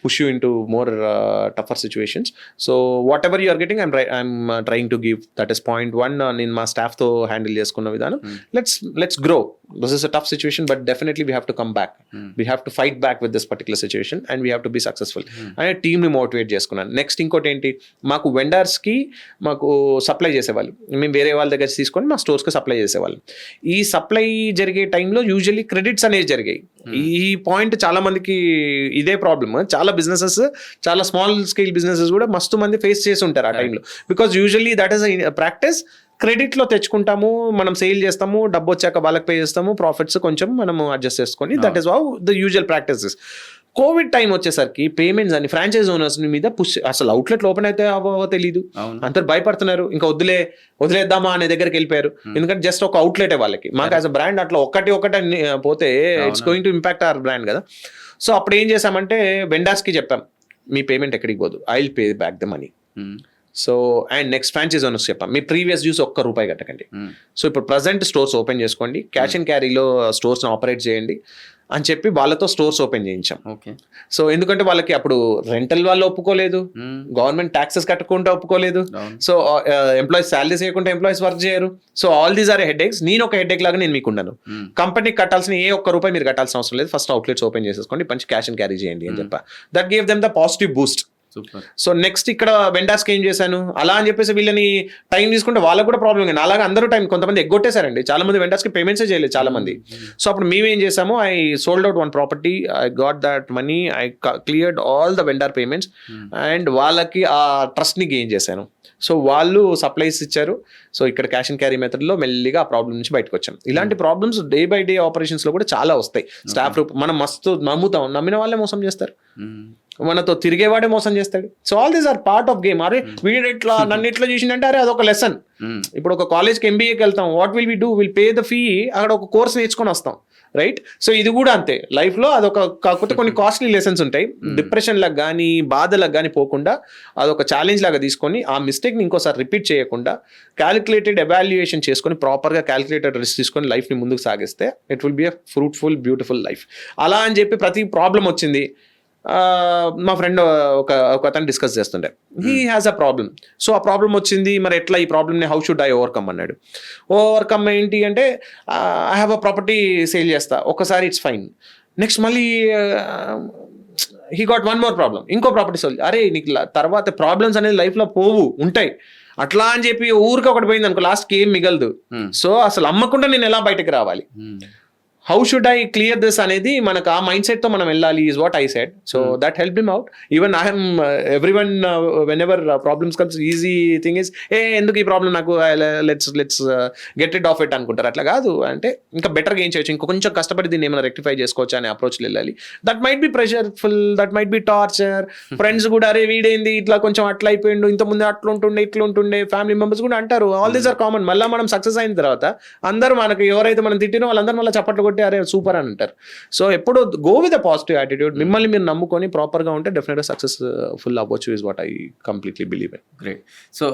push you into more tougher situations. So whatever you are getting, I'm trying to give. That is point one. నేను మా staff తో handle చేసుకున్న విధానం. Let's grow. This is a tough situation, but definitely we have to come back. We have to fight back with this particular situation and we have to be successful. అనే టీమ్ని motivate చేసుకున్నాను. Next ఇంకోటి ఏంటి, మాకు వెండర్స్కి మాకు supply చేసేవాళ్ళు, మేము వేరే వాళ్ళ దగ్గర తీసుకొని మా స్టోర్స్కి సప్లై చేసేవాళ్ళు. ఈ సప్లై జరిగే టైంలో యూజువల్లీ క్రెడిట్స్ అనేవి జరిగాయి. ఈ పాయింట్ చాలా మందికి ఇదే ప్రాబ్లమ్. చాలా బిజినెసెస్, చాలా స్మాల్ స్కేల్ బిజినెసెస్ కూడా మస్తు మంది ఫేస్ చేసి ఉంటారు ఆ టైంలో. Because usually that is practice. క్రెడిట్లో తెచ్చుకుంటాము, మనం సేల్ చేస్తాము, డబ్బు వచ్చాక వాళ్ళకి పే చేస్తాము, ప్రాఫిట్స్ కొంచెం మనము అడ్జస్ట్ చేసుకొని, that is how the usual practices. Covid time వచ్చేసరికి పేమెంట్స్ అని ఫ్రాంచైజ్ ఓనర్స్ మీద పుష్, అసలు అవుట్లెట్లు ఓపెన్ అయితే అవ్వవో తెలీదు, అందరు భయపడుతున్నారు, ఇంకా వదిలేద్దామా అనే దగ్గరికి వెళ్ళిపోయారు. ఎందుకంటే జస్ట్ ఒక అవుట్లెటే వాళ్ళకి. మాకు యాజ్ అ బ్రాండ్ అట్లా ఒకటి పోతే it's going to impact hour brand కదా. సో అప్పుడు ఏం చేసామంటే వెండర్స్కి చెప్పాం, మీ పేమెంట్ ఎక్కడికి పోదు, I will pay back the money. So and next franchise owners చెప్పాం, మీ ప్రీవియస్ డ్యూస్ ₹1 కట్టకండి. సో ఇప్పుడు ప్రజెంట్ స్టోర్స్ ఓపెన్ చేసుకోండి, క్యాష్ అండ్ క్యారీలో స్టోర్స్ని ఆపరేట్ చేయండి అని చెప్పి వాళ్ళతో స్టోర్స్ ఓపెన్ చేయించాం. సో ఎందుకంటే వాళ్ళకి అప్పుడు రెంటల్ వాళ్ళు ఒప్పుకోలేదు, గవర్నమెంట్ ట్యాక్సెస్ కట్టుకుంటే ఒప్పుకోలేదు, సో ఎంప్లాయీస్ శాలరీస్ చేయకుండా ఎంప్లాయీస్ వర్క్ చేయరు. So all these are headaches. నేను ఒక హెడ్ ఏక్ లాగా నేను మీకు ఉన్నాను. కంపెనీకి కట్టాల్సిన ₹1 మీరు కట్టాల్సిన అవసరం లేదు, ఫస్ట్ అవుట్లెట్స్ ఓపెన్ చేసేసుకోండి, మంచి క్యాష్ అండ్ క్యారీ చేయండి అని చెప్పా. That gave them the positive Boost. So next ఇక్కడ వెండర్స్కి ఏం చేశాను, అలా అని చెప్పేసి వీళ్ళని టైం తీసుకుంటే వాళ్ళకు కూడా ప్రాబ్లం కానీ, అలాగే అందరూ టైం, కొంతమంది ఎగ్గొట్టేశారండి, చాలా మంది వెండర్స్కి పేమెంట్సే చేయలేదు చాలా మంది. సో అప్పుడు మేమేం చేసాము, I sold out one property, I got that money, I cleared all the vendor payments and వాళ్ళకి ఆ ట్రస్ట్ని గెయిన్ చేశాను. సో వాళ్ళు సప్లైస్ ఇచ్చారు. సో ఇక్కడ క్యాష్ అండ్ క్యారీ మెథడ్లో మెల్లిగా ఆ ప్రాబ్లం నుంచి బయటకు వచ్చాం. ఇలాంటి ప్రాబ్లమ్స్ డే బై డే ఆపరేషన్స్లో కూడా చాలా వస్తాయి. స్టాఫ్ మనం మస్తు నమ్ముతాం, నమ్మిన వాళ్ళే మోసం చేస్తారు, మనతో తిరిగేవాడే మోసం చేస్తాడు. So all these are part of game. అరే వీడు ఎట్లా నన్ను ఎట్లా చేసిండంటే, అరే అదొక లెసన్. ఇప్పుడు ఒక కాలేజ్కి MBAకి వెళ్తాం, what will we do, will pay the fee, అక్కడ ఒక కోర్స్ నేర్చుకొని వస్తాం, రైట్? సో ఇది కూడా అంతే లైఫ్లో, అదొక కాకపోతే కొన్ని కాస్ట్లీ లెసన్స్ ఉంటాయి. డిప్రెషన్లకు కానీ బాధలకు కానీ పోకుండా అదొక ఛాలెంజ్ లాగా తీసుకొని ఆ మిస్టేక్ని ఇంకోసారి రిపీట్ చేయకుండా క్యాలిక్యులేటెడ్ ఎవాల్యుయేషన్ చేసుకొని ప్రాపర్గా క్యాలిక్యులేటెడ్ రిస్క్ తీసుకొని లైఫ్ని ముందుకు సాగిస్తే it will be a fruitful beautiful life. అలా అని చెప్పి ప్రతి ప్రాబ్లం వచ్చింది, మా ఫ్రెండ్ ఒక అతను డిస్కస్ చేస్తుండే, he has a problem. So ఆ ప్రాబ్లం వచ్చింది, మరి ఎట్లా ఈ ప్రాబ్లమ్ని హౌ షుడ్ ఐ ఓవర్కమ్ అన్నాడు. ఓవర్కమ్ ఏంటి అంటే, I have a property sale చేస్తా, ఒకసారి ఇట్స్ ఫైన్, నెక్స్ట్ మళ్ళీ he got one more problem, ఇంకో ప్రాపర్టీ సేల్. అరే నీకు తర్వాత ప్రాబ్లమ్స్ అనేది లైఫ్లో పోవు, ఉంటాయి. అట్లా అని చెప్పి ఊరికి ఒకటి పోయింది అనుకో, లాస్ట్కి ఏం మిగలదు. సో అసలు అమ్మకుండా నేను ఎలా బయటకు రావాలి, how should I clear this అనేది మనకు ఆ మైండ్ సెట్తో మనం వెళ్ళాలి, is what I said. So that help him out. Even I him every one when ever problems comes, easy thing is ఎందుకు ఈ ప్రాబ్లం నాకు, let's get it of it అనుకుంటారు. అట్లా కాదు, అంటే ఇంకా బెటర్గా ఏం చేయొచ్చు, ఇంకా కొంచెం కష్టపడి దీన్ని ఏమైనా రెక్టిఫై చేసుకోవచ్చు అనే అప్రోచ్లో వెళ్ళాలి. That might be pressureful, that might be torture. Friends కూడా అరే వీడేంది ఇట్లా కొంచెం అట్లా అయిపోయిండు, ఇంతకుముందు అట్లా ఉంటుండే ఇట్లా ఉంటుండే, ఫ్యామిలీ మెంబర్స్ కూడా అంటారు. All these are common. మళ్ళీ మనం సక్సెస్ అయిన తర్వాత అందరూ మనకు ఎవరైతే మనం తిట్టినో వాళ్ళందరూ మళ్ళీ చప్పట్లు కొట్టి అరే సూపర్ అని అంటారు. సో ఎప్పుడు go with a positive attitude, మిమ్మల్ని మీరు నమ్ముకొని ప్రాపర్గా ఉంటే డెఫినెట్గా సక్సెస్ఫుల్ అవ్వచ్చు, is what I completely believe in. Great. So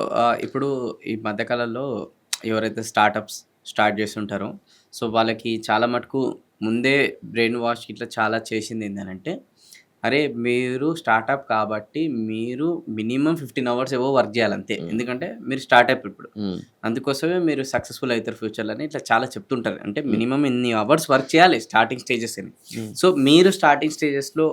ఇప్పుడు ఈ మధ్యకాలంలో ఎవరైతే స్టార్టప్స్ స్టార్ట్ చేస్తుంటారో, సో వాళ్ళకి చాలా మటుకు ముందే బ్రెయిన్ వాష్ ఇట్లా చాలా చేసింది ఏంటంటే, అరే మీరు స్టార్టప్ కాబట్టి మీరు మినిమం 15 hours ఏవో వర్క్ చేయాలంతే, ఎందుకంటే మీరు స్టార్టప్ ఇప్పుడు, అందుకోసమే మీరు సక్సెస్ఫుల్ అవుతారు ఫ్యూచర్లో అని ఇట్లా చాలా చెప్తుంటారు. అంటే మినిమం ఇన్ని అవర్స్ వర్క్ చేయాలి స్టార్టింగ్ స్టేజెస్ అని. సో మీరు స్టార్టింగ్ స్టేజెస్లో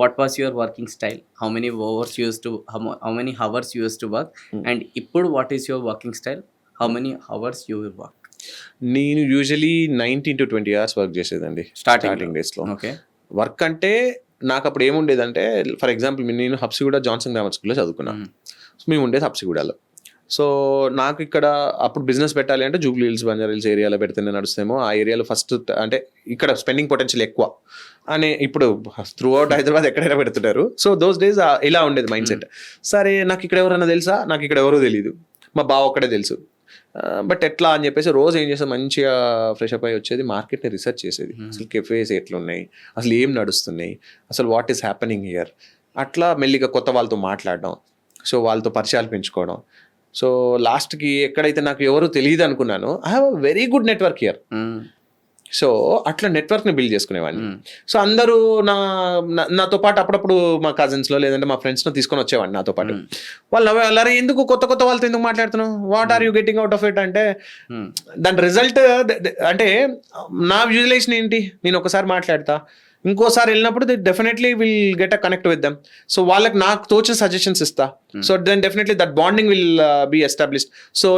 what was your working style, how many hours use to work, and ఇప్పుడు what is your working style, how many hours you will work? నేను యూజువలీ 19 to 20 hours వర్క్ చేసేదండి starting డేస్లో. Okay. Work అంటే నాకు అప్పుడు ఏముండేదంటే for example నేను Habsiguda Johnson grammar స్కూల్లో చదువుకున్నాను. మేము ఉండేది హబ్సిగూడలో. సో నాకు ఇక్కడ అప్పుడు బిజినెస్ పెట్టాలి అంటే జూబ్లీ హిల్స్, బంజారా హిల్స్ ఏరియాలో పెడితేనే నడుస్తామో. ఆ ఏరియాలో ఫస్ట్ అంటే ఇక్కడ స్పెండింగ్ పొటెన్షియల్ ఎక్కువ అని, ఇప్పుడు త్రూ అవుట్ హైదరాబాద్ ఎక్కడైనా పెడుతుంటారు. సో దోస్ డేస్ ఇలా ఉండేది మైండ్ సెట్. సరే నాకు ఇక్కడ ఎవరైనా తెలుసా, నాకు ఇక్కడ ఎవరో తెలియదు, మా బావ ఒక్కడే తెలుసు. బట్ ఎట్లా అని చెప్పేసి రోజు ఏం చేసేది, మంచిగా ఫ్రెష్ అప్ అయ్యి వచ్చేది, మార్కెట్ని రీసెర్చ్ చేసేది. అసలు కెఫేస్ ఎట్లున్నాయి, అసలు ఏం నడుస్తున్నాయి, అసలు వాట్ ఈస్ హ్యాపెనింగ్ హియర్. అట్లా మెల్లిగా కొత్త వాళ్ళతో మాట్లాడడం, సో వాళ్ళతో పరిచయాలు పెంచుకోవడం. సో లాస్ట్కి ఎక్కడైతే నాకు ఎవరు తెలియదు అనుకున్నాను, I have a very good network here. So అట్లా నెట్వర్క్ని బిల్డ్ చేసుకునేవాడిని. సో అందరూ నాతో పాటు అప్పుడప్పుడు మా కజిన్స్లో లేదంటే మా ఫ్రెండ్స్లో తీసుకొని వచ్చేవాడిని నాతో పాటు. వాళ్ళు అలారే ఎందుకు కొత్త కొత్త వాళ్ళతో ఎందుకు మాట్లాడుతున్నావు, what are you getting out of it అంటే, దాని రిజల్ట్ అంటే నా విజువలైజేషన్ ఏంటి, నేను ఒకసారి మాట్లాడతా, ఇంకోసారి వెళ్ళినప్పుడు they definitely will get a connect with them. So వాళ్ళకి నాకు తోచిన సజెషన్స్ ఇస్తా. So then definitely that bonding will be established. So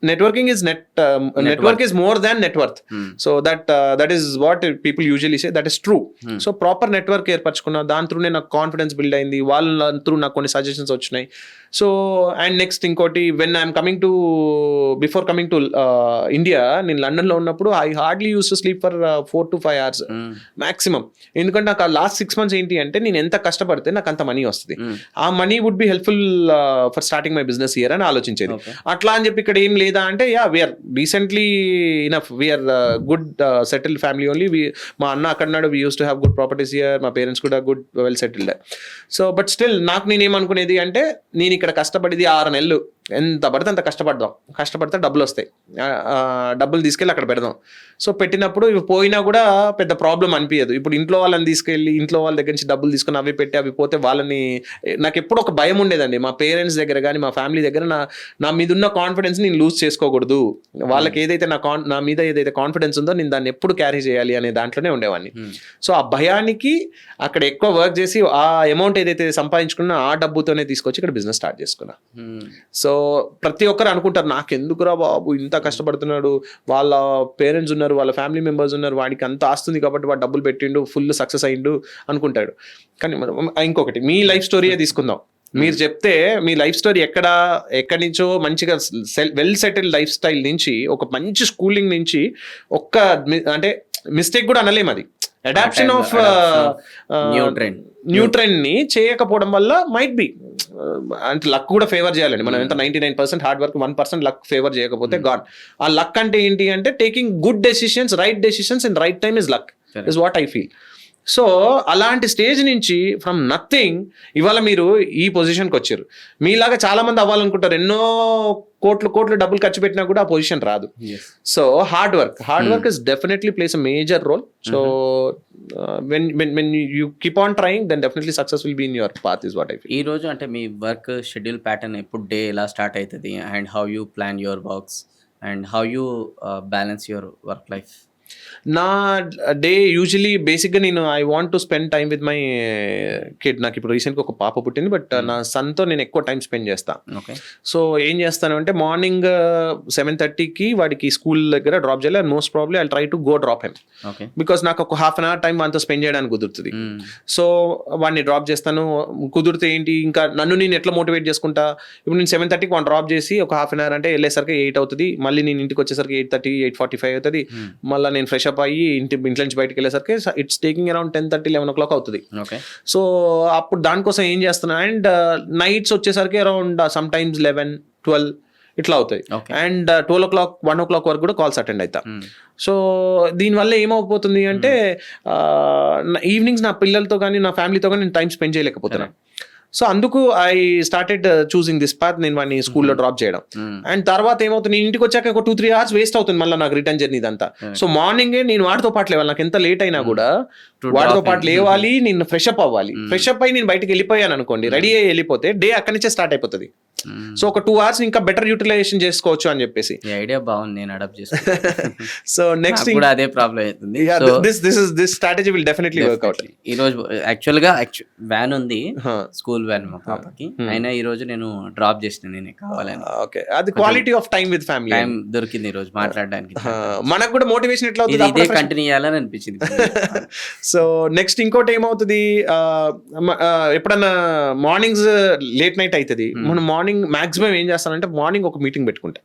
networking is network is more than net worth. So that is what people usually say, that is true. So proper network ఏర్పరచుకున్నా, దాని through నాకు confidence build అయింది, వాళ్ళ through నాకు కొన్ని suggestions వచ్చినాయి. So and next ఇంకోటి, when I'm coming to before coming to India, నేను లండన్లో ఉన్నప్పుడు I hardly use to sleep for 4 to 5 hours maximum. ఎందుకంటే నాకు ఆ లాస్ట్ 6 months ఏంటి అంటే, నేను ఎంత కష్టపడితే నాకు అంత మనీ వస్తుంది, ఆ money would be helpful for starting my business year అని ఆలోచించేది. అట్లా అని చెప్పి ఇక్కడ ఏం లేదా అంటే, we are recently enough, we are good settled family only. మా అన్న అక్కడన్నాడు, we use to have good properties year, మా పేరెంట్స్ కూడా good well settled. So but still నాకు నేనేమనుకునేది అంటే, నేను ఇక్కడ కష్టపడేది 6 నెలలు, ఎంత పడితే అంత కష్టపడితే డబ్బులు వస్తాయి, డబ్బులు తీసుకెళ్ళి అక్కడ పెడదాం. సో పెట్టినప్పుడు ఇవి పోయినా కూడా పెద్ద ప్రాబ్లం అనిపించదు. ఇప్పుడు ఇంట్లో వాళ్ళని తీసుకెళ్ళి ఇంట్లో వాళ్ళ దగ్గర నుంచి డబ్బులు తీసుకుని అవి పెట్టి అవి పోతే వాళ్ళని, నాకు ఎప్పుడు ఒక భయం ఉండేదండి, మా పేరెంట్స్ దగ్గర కానీ మా ఫ్యామిలీ దగ్గర నా మీద ఉన్న కాన్ఫిడెన్స్ నేను లూజ్ చేసుకోకూడదు, వాళ్ళకి ఏదైతే నా మీద ఏదైతే కాన్ఫిడెన్స్ ఉందో నేను దాన్ని ఎప్పుడు క్యారీ చేయాలి అనే దాంట్లోనే ఉండేవాడిని. సో ఆ భయానికి అక్కడ ఎక్కువ వర్క్ చేసి ఆ అమౌంట్ ఏదైతే సంపాదించుకున్నా ఆ డబ్బుతోనే తీసుకొచ్చి ఇక్కడ బిజినెస్ స్టార్ట్ చేసుకున్నా. సో ప్రతి ఒక్కరు అనుకుంటారు, నాకెందుకురా బాబు ఇంత కష్టపడుతున్నాడు, వాళ్ళ పేరెంట్స్ ఉన్నారు, వాళ్ళ ఫ్యామిలీ మెంబర్స్ ఉన్నారు, వాడికి అంత ఆస్తుంది కాబట్టి వాడు డబ్బులు పెట్టిండు, ఫుల్ సక్సెస్ అయ్యిండు అనుకుంటాడు. కానీ ఇంకొకటి, మీ లైఫ్ స్టోరీయే తీసుకుందాం. మీరు చెప్తే మీ లైఫ్ స్టోరీ ఎక్కడి నుంచో మంచిగా వెల్ సెటిల్డ్ లైఫ్ స్టైల్ నుంచి, ఒక మంచి స్కూలింగ్ నుంచి, అంటే మిస్టేక్ కూడా అనలేము, అది అడాప్షన్ ఆఫ్ న్యూ ట్రెండ్ ని చేయకపోవడం వల్ల మైట్ బి, అంటే లక్ కూడా ఫేవర్ చేయాలండి. మనం ఎంత 99% హార్డ్ వర్క్, 1% లక్ ఫేవర్ చేయకపోతే గాడ్. ఆ లక్ అంటే ఏంటి అంటే, taking good decisions, right decisions in right time is luck, is what I feel. So అలాంటి స్టేజ్ నుంచి ఫ్రమ్ నథింగ్ ఇవాళ మీరు ఈ పొజిషన్కి వచ్చారు. మీలాగా చాలా మంది అవ్వాలనుకుంటారు, ఎన్నో కోట్లు డబ్బులు ఖర్చు పెట్టినా కూడా ఆ పొజిషన్ రాదు. So hard work is definitely plays a major role. So when you keep on trying, then definitely success will be in your path, is what I feel. ఈ రోజు అంటే మీ వర్క్ షెడ్యూల్ ప్యాటర్న్ ఎప్పుడు day ఎలా start అవుతుంది, and how you plan your works, and how you balance your work life? నా day usually బేసిక్గా నేను I want to spend time with my kid. నాకు ఇప్పుడు రీసెంట్గా ఒక పాప పుట్టింది, బట్ నా సన్తో నేను ఎక్కువ టైం స్పెండ్ చేస్తాను. సో ఏం చేస్తాను అంటే, మార్నింగ్ 7:30కి వాడికి స్కూల్ దగ్గర డ్రాప్ చేయాలి, and most probably I try to go drop him, because నాకు ఒక హాఫ్ అన్ అవర్ టైం వాటితో స్పెండ్ చేయడానికి కుదురుతుంది. సో వాడిని డ్రాప్ చేస్తాను. కుదిరితే ఏంటి, ఇంకా నన్ను నేను ఎట్లా మోటివేట్ చేసుకుంటా, ఇప్పుడు నేను 7:30కి వాడిని డ్రాప్ చేసి ఒక హాఫ్ అన్ అవర్ అంటే వెళ్ళేసరికి 8 అవుతుంది, మళ్ళీ నేను ఇంటికి వచ్చేసరికి 8:30, 8:45 అవుతుంది, మళ్ళీ నేను ఫ్రెష్ అప్ అయ్యి ఇంటి నుంచి బయటకు వెళ్ళేసరికి ఇట్స్ టేకింగ్ అరౌండ్ 10:30, 11 o'clock అవుతుంది. సో అప్పుడు దానికోసం ఏం చేస్తున్నా, అండ్ నైట్స్ వచ్చేసరికి అరౌండ్ సమ్ టైమ్స్ 11, 12 ఇట్లా అవుతాయి. అండ్ 12 o'clock, 1 o'clock వరకు కూడా కాల్స్ అటెండ్ అవుతా. సో దీనివల్ల ఏమవుతుంది అంటే, ఈవినింగ్స్ నా పిల్లలతో కానీ నా ఫ్యామిలీతో కానీ నేను టైం స్పెండ్ చేయలేకపోతున్నాను. సో అందుకు I started choosing this path, నేను వాడిని స్కూల్లో డ్రాప్ చేయడం. అండ్ తర్వాత ఏమవుతుంది, నేను ఇంటికి వచ్చాక ఒక 2-3 hours వేస్ట్ అవుతుంది మళ్ళీ నాకు రిటర్న్ జర్నీ ఇదంతా. సో మార్నింగే నేను వాడితో పాటు లేవాలి, నాకు ఎంత లేట్ అయినా కూడా వాడితో పాటు లేవాలి, నేను ఫ్రెష్ అప్ అవ్వాలి. ఫ్రెష్ అప్ అయ్యి నేను బయటకు వెళ్ళిపోయాను అనుకోండి, రెడీ అయ్యి వెళ్ళిపోతే డే అక్కడి నుంచే స్టార్ట్ అయిపోతుంది. సో ఒక 2 hours ఇంకా బెటర్ యూటిలైజేషన్ చేసుకోవచ్చు అని చెప్పేసి. ఈ ఐడియా బాగుంది, నేను అడాప్ట్ చేసుకుంటాను. సో నెక్స్ట్ కూడా అదే ప్రాబ్లం అవుతుంది. This strategy will definitely work out. ఈ రోజు యాక్చువల్గా వ్యాన్ ఉంది, స్కూల్ వ్యాన్ మా పాపకి, అయినా ఈ రోజు నేను డ్రాప్ చేసిన నేనే కావాలని. ఓకే, అది quality of time with family. Time దొరికింది ఈ రోజు మాట్లాడడానికి. మనకు కూడా మోటివేషన్ ఎట్లా అవుతుంది, ఇదే కంటిన్యూ చేయాలని అనిపించింది. సో నెక్స్ట్ ఇంకోటి ఏమవుతుంది, ఎప్పుడన్నా మార్నింగ్స్ లేట్ నైట్ అవుతుంది, మనం మార్నింగ్ మాక్సిమం ఏం చేస్తానంటే మార్నింగ్ ఒక మీటింగ్ పెట్టుకుంటా.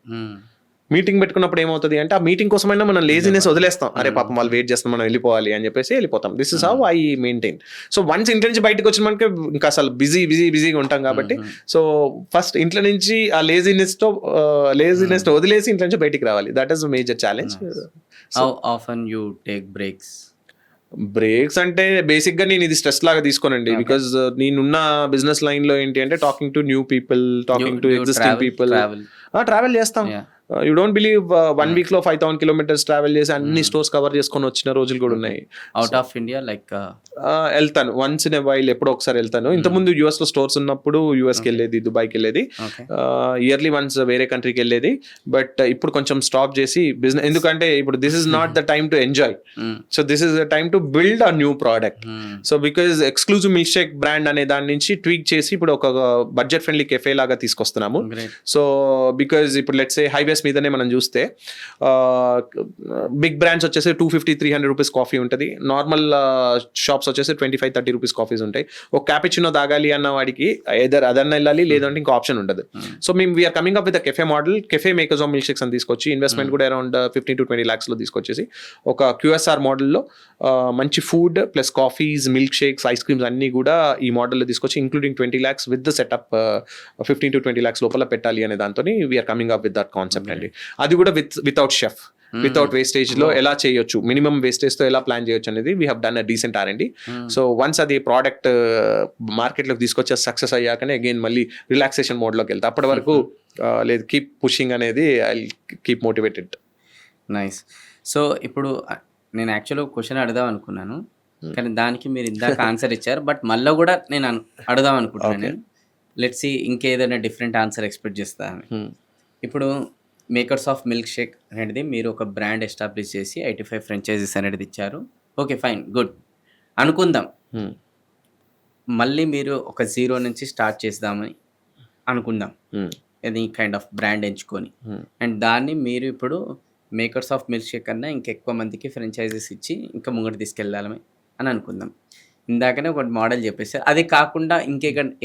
మీటింగ్ పెట్టుకున్నప్పుడు ఏమవుతుంది అంటే ఆ మీటింగ్ కోసమైనా మనం లేజినెస్ వదిలేస్తాం, అరే పాపం వాళ్ళు వెయిట్ చేస్తాం మనం వెళ్ళిపోవాలి అని చెప్పేసి వెళ్ళిపోతాం. This is how I maintain. So once ఇంట్లో నుంచి బయటకు వచ్చిన మనకి ఇంకా అసలు బిజీగా ఉంటాం కాబట్టి, సో ఫస్ట్ ఇంట్లో నుంచి ఆ లేజినెస్ వదిలేసి ఇంట్లో నుంచి బయటికి రావాలి. That is major challenge. How often you take breaks అంటే బేసిక్ గా నేను ఇది స్ట్రెస్ లాగా తీసుకోనండి, బికాజ్ నేనున్న బిజినెస్ లైన్ లో ఏంటి అంటే talking to new people, talking to existing people. Travel చేస్తాం. యూ డోంట్ బిలీవ్ 1 week లో 5,000 kilometers ట్రావెల్ చేసి అన్ని స్టోర్స్ కవర్ చేసుకొని వచ్చిన రోజులు కూడా ఉన్నాయి. అవుట్ ఆఫ్ ఇండియా లైక్ వెళ్తాను వన్స్ ఇన్ ఎ వైల్, ఎప్పుడో ఒకసారి వెళ్తాను. ఇంతకుముందు యుఎస్ లో స్టోర్స్ ఉన్నప్పుడు యుఎస్కి వెళ్ళేది, దుబాయ్కి వెళ్ళేది, ఇయర్లీ వన్స్ వేరే కంట్రీకి వెళ్ళేది. బట్ ఇప్పుడు కొంచెం స్టాప్ చేసి బిజినెస్, ఎందుకంటే ఇప్పుడు this is not the time to enjoy, so this is the time to build a new product. So because exclusive milk shake brand అనే దాని నుంచి ట్వీక్ చేసి ఇప్పుడు ఒక బడ్జెట్ ఫ్రెండ్లీ కెఫే లాగా తీసుకొస్తున్నాము. సో బికాజ్ ఇప్పుడు లెట్స్ సే హైవేస్ మీదనే మనం చూస్తే బిగ్ బ్రాండ్స్ వచ్చేసి 250-300 రూపీస్ కాఫీ ఉంటుంది, నార్మల్ షాప్స్ వచ్చేసి 25-30 రూపీస్ కాఫీస్ ఉంటాయి. ఒక క్యాపుచినో తాగాలి అన్న వాడికి ఎదర్ అదన్న వెళ్ళాలి, లేదంటే ఇంకా ఆప్షన్ ఉండదు. సో మేము we're coming up with cafe model, cafe makers of milk shakes అని తీసుకొచ్చి ఇన్వెస్ట్మెంట్ కూడా అరౌండ్ 15-20 lakhs లో తీసుకొచ్చేసి ఒక QSR మోడల్లో మంచి food plus coffees, milkshakes, ice creams అన్ని కూడా ఈ మోడల్లో తీసుకొచ్చి including 20 lakhs with the setup 15-20 lakhs లోపల పెట్టాలి అనే దాంతో we're coming up with that concept అండి. అది కూడా వితౌట్ షెఫ్, వితౌట్ వేస్టేజ్ లో ఎలా చేయొచ్చు, మినిమం వేస్టేజ్ తో ఎలా ప్లాన్ చేయొచ్చు అనేది we have done a decent R&D. So once అది ప్రోడక్ట్ మార్కెట్ లోకి తీసుకొచ్చి సక్సెస్ అయ్యాకనే అగైన్ మళ్ళీ రిలాక్సేషన్ మోడ్ లోకి వెళ్తా. అప్పటి వరకు లేదు, కీప్ పుషింగ్ అనేది, I keep motivated. Nice. So ఇప్పుడు నేను యాక్చువల్గా క్వశ్చన్ అడుగుదాం అనుకున్నాను, కానీ దానికి మీరు ఇందాక ఆన్సర్ ఇచ్చారు. బట్ మళ్ళీ కూడా నేను అడుగుదాం అనుకుంటున్నాను. లెట్స్ సీ ఇంకేదైనా డిఫరెంట్ ఆన్సర్ ఎక్స్పెక్ట్ చేస్తాను. ఇప్పుడు మేకర్స్ ఆఫ్ మిల్క్ షేక్ అనేది మీరు ఒక బ్రాండ్ ఎస్టాబ్లిష్ చేసి 85 ఫ్రాంచైజీస్ అనేది ఇచ్చారు. ఓకే, ఫైన్, గుడ్ అనుకుందాం. మళ్ళీ మీరు ఒక 0 నుంచి స్టార్ట్ చేద్దామని అనుకుందాం, ఇది కైండ్ ఆఫ్ బ్రాండ్ ఎంచుకొని, అండ్ దాన్ని మీరు ఇప్పుడు మేకర్స్ ఆఫ్ మిల్క్ షేక్ కన్నా ఇంకెక్కువ మందికి ఫ్రాంచైజీస్ ఇచ్చి ఇంకా ముంగట తీసుకెళ్ళాలని అని అనుకుందాం. ఇందాకనే ఒక మోడల్ చెప్పేసారు. అది కాకుండా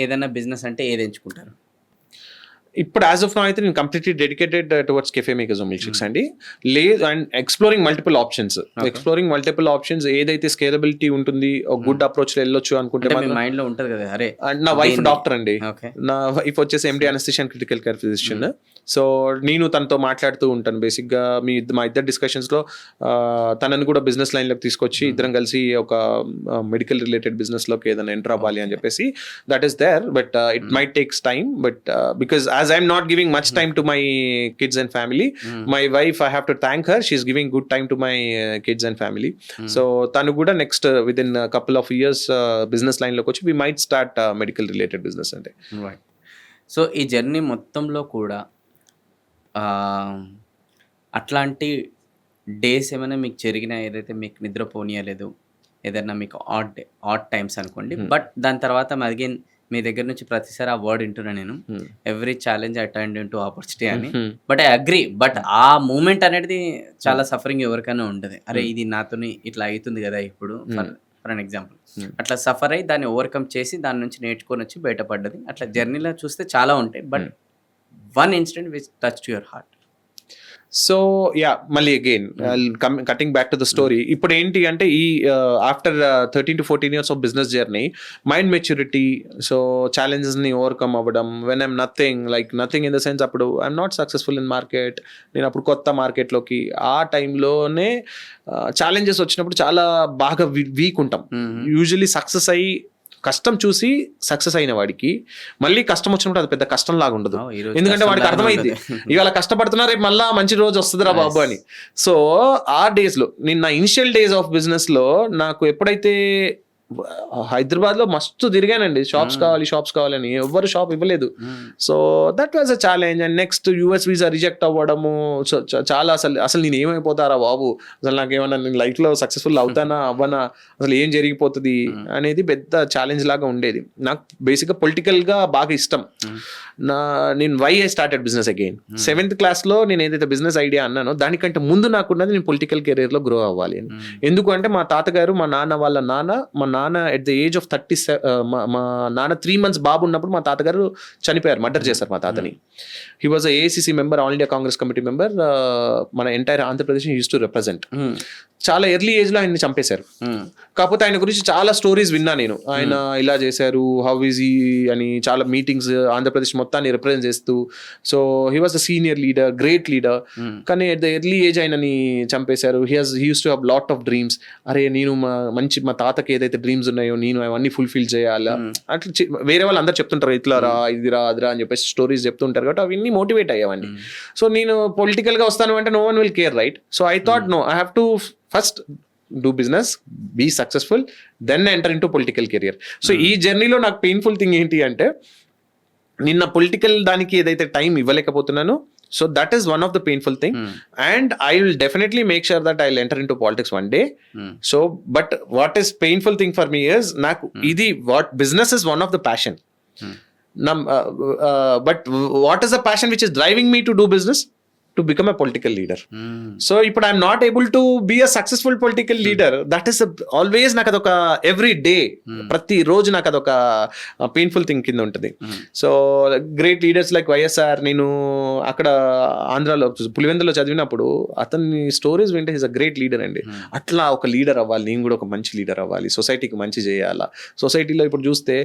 ఏదైనా బిజినెస్ అంటే ఏది ఎంచుకుంటారు? ఇప్పుడు యాజ్ ఆఫ్ నౌ అయితే నేను completely dedicated towards cafe makers of milk shakes అండి. లేదు, అండ్ ఎక్స్ప్లోరింగ్ మల్టిపుల్ ఆప్షన్స్, ఏదైతే స్కేలబిలిటీ ఉంటుంది, ఒక గుడ్ అప్రోచ్ లో వెళ్ళొచ్చు అనుకుంటే మైండ్ లో ఉంటది కదా. అరే, అండ్ నా వైఫ్ డాక్టర్ అండి, నా వైఫ్ వచ్చేసి MD anaesthesia critical care physician. So నేను తనతో మాట్లాడుతూ ఉంటాను. బేసిక్ గా మా ఇద్దరు డిస్కషన్స్ లో తనని కూడా బిజినెస్ లైన్ లోకి తీసుకొచ్చి ఇద్దరం కలిసి ఒక మెడికల్ రిలేటెడ్ బిజినెస్ లోకి ఏదైనా ఎంటర్ అవ్వాలి అని చెప్పేసి. That is there, but it might takes time. But because as I'm not giving much time to my kids and family, my wife, I have to thank her, she's giving good time to my kids and family. So tanu kuda next within a couple of years business line lo kochi we might start medical related business ante. Right. So ee journey మొత్తంలో కూడా అట్లాంటి days ఏమైనా మీకు జరిగినా, ఏదైతే మీకు నిద్ర పోనీయలేదు, ఏదైనా మీకు ఆడ్ టైమ్స్ అనుకోండి, బట్ దాని తర్వాత అగైన్ మీ దగ్గర నుంచి ప్రతిసారి ఆ వర్డ్ వింటున్నా నేను, every challenge I turn into opportunity అని. బట్ ఐ అగ్రీ, బట్ ఆ మూమెంట్ అనేది చాలా సఫరింగ్ ఎవరికైనా ఉంటుంది. అరే ఇది నాతోని ఇట్లా అవుతుంది కదా ఇప్పుడు, ఫర్ అన్ ఎగ్జాంపుల్, అట్లా సఫర్ అయ్యి దాన్ని ఓవర్కమ్ చేసి దాని నుంచి నేర్చుకొని వచ్చి బయటపడ్డది. అట్లా జర్నీలో చూస్తే చాలా ఉంటాయి, but one incident which touch to your heart. So yeah, మళ్ళీ again cutting back to the story. ఇప్పుడు ఏంటి అంటే ఈ after 13 to 14 years of business journey, mind maturity, so ఛాలెంజెస్ని ఓవర్కమ్ అవ్వడం, when I'm nothing in the sense, అప్పుడు I'm not successful in market, నేను అప్పుడు కొత్త మార్కెట్లోకి, ఆ టైంలోనే ఛాలెంజెస్ వచ్చినప్పుడు చాలా బాగా వీక్ ఉంటాం. యూజువలీ సక్సెస్ అయ్యి కష్టం చూసి సక్సెస్ అయిన వాడికి మళ్ళీ కష్టం వచ్చినప్పుడు అది పెద్ద కష్టం లాగా ఉండదు, ఎందుకంటే వాడికి అర్థమైంది ఇవాళ కష్టపడుతున్నా రేపు మళ్ళా మంచి రోజు వస్తుందిరా బాబు అని. సో ఆ డేస్ లో, నేను నా ఇనిషియల్ డేస్ ఆఫ్ బిజినెస్ లో నాకు ఎప్పుడైతే హైదరాబాద్లో మస్తు తిరిగానండి, షాప్స్ కావాలని, ఎవరు షాప్ ఇవ్వలేదు. So that was a challenge. And next US visa reject అవ్వడము, చాలా అసలు నేను ఏమైపోతారా బాబు, అసలు నాకేమన్నా నేను లైఫ్లో సక్సెస్ఫుల్ అవుతానా అవ్వనా, అసలు ఏం జరిగిపోతుంది అనేది పెద్ద ఛాలెంజ్ లాగా ఉండేది. నాకు బేసిక్గా పొలిటికల్గా బాగా ఇష్టం. నేను why I started business again, 7th క్లాస్లో నేను ఏదైతే బిజినెస్ ఐడియా అన్నానో దానికంటే ముందు నాకున్నది నేను పొలిటికల్ కెరీర్లో గ్రో అవ్వాలి అని. ఎందుకు అంటే మా తాతగారు, మా నాన్న ఎట్ ద ఏజ్ ఆఫ్ 37, మా నాన్న 3 months బాబు ఉన్నప్పుడు మా తాతగారు చనిపోయారు, మర్డర్ చేశారు మా తాతని. He was AICC member, all India Congress committee member, మన entire Andhra Pradesh used to represent. చాలా ఎర్లీ ఏజ్ లో ఆయన్ని చంపేశారు. కాకపోతే ఆయన గురించి చాలా స్టోరీస్ విన్నా నేను, ఆయన ఇలా చేశారు, హౌ ఈజీ అని, చాలా మీటింగ్స్ ఆంధ్రప్రదేశ్ మొత్తాన్ని రిప్రజెంట్ చేస్తూ. So he was a senior leader, great leader. కానీ ఎట్ ద ఎర్లీ ఏజ్ ఆయనని చంపేశారు. He use to have lot of dreams. అరే నేను మా తాతకి ఏదైతే డ్రీమ్స్ ఉన్నాయో నేను అవన్నీ ఫుల్ఫిల్ చేయాలా, అట్లా వేరే వాళ్ళు అందరు చెప్తుంటారు, ఇట్లా రా, ఇదిరా, అదిరా అని చెప్పేసి స్టోరీస్ చెప్తుంటారు కాబట్టి అవన్నీ మోటివేట్ అయ్యావండి. సో నేను పొలిటికల్ గా వస్తాను అంటే no one will care, right? So I thought no, I have to first do business, be successful, then enter in to political career. So ఈ జర్నీలో నాకు పెయిన్ఫుల్ థింగ్ ఏంటి అంటే, నిన్న పొలిటికల్ దానికి ఏదైతే టైం ఇవ్వలేకపోతున్నానో, so that is one of the painful thing. And I will definitely make sure that I will enter in to politics one day. So but what is painful thing for me is, నాకు ఇది business is one of the passion. But what is the passion which is driving me to do business? To become a political leader. So if I'm not able to be a successful political leader, that is always నాకు అదొక every day, ప్రతి రోజు నాకు అదొక painful thing కింద ఉంటుంది. So great leaders like YSR, నేను అక్కడ ఆంధ్రాలో పులివెందులో చదివినప్పుడు అతని స్టోరీస్ వింటే ఈజ్ అ గ్రేట్ లీడర్ అండి. అట్లా ఒక లీడర్ అవ్వాలి, నేను కూడా ఒక మంచి లీడర్ అవ్వాలి, సొసైటీకి మంచి చేయాలా. సొసైటీలో ఇప్పుడు చూస్తే,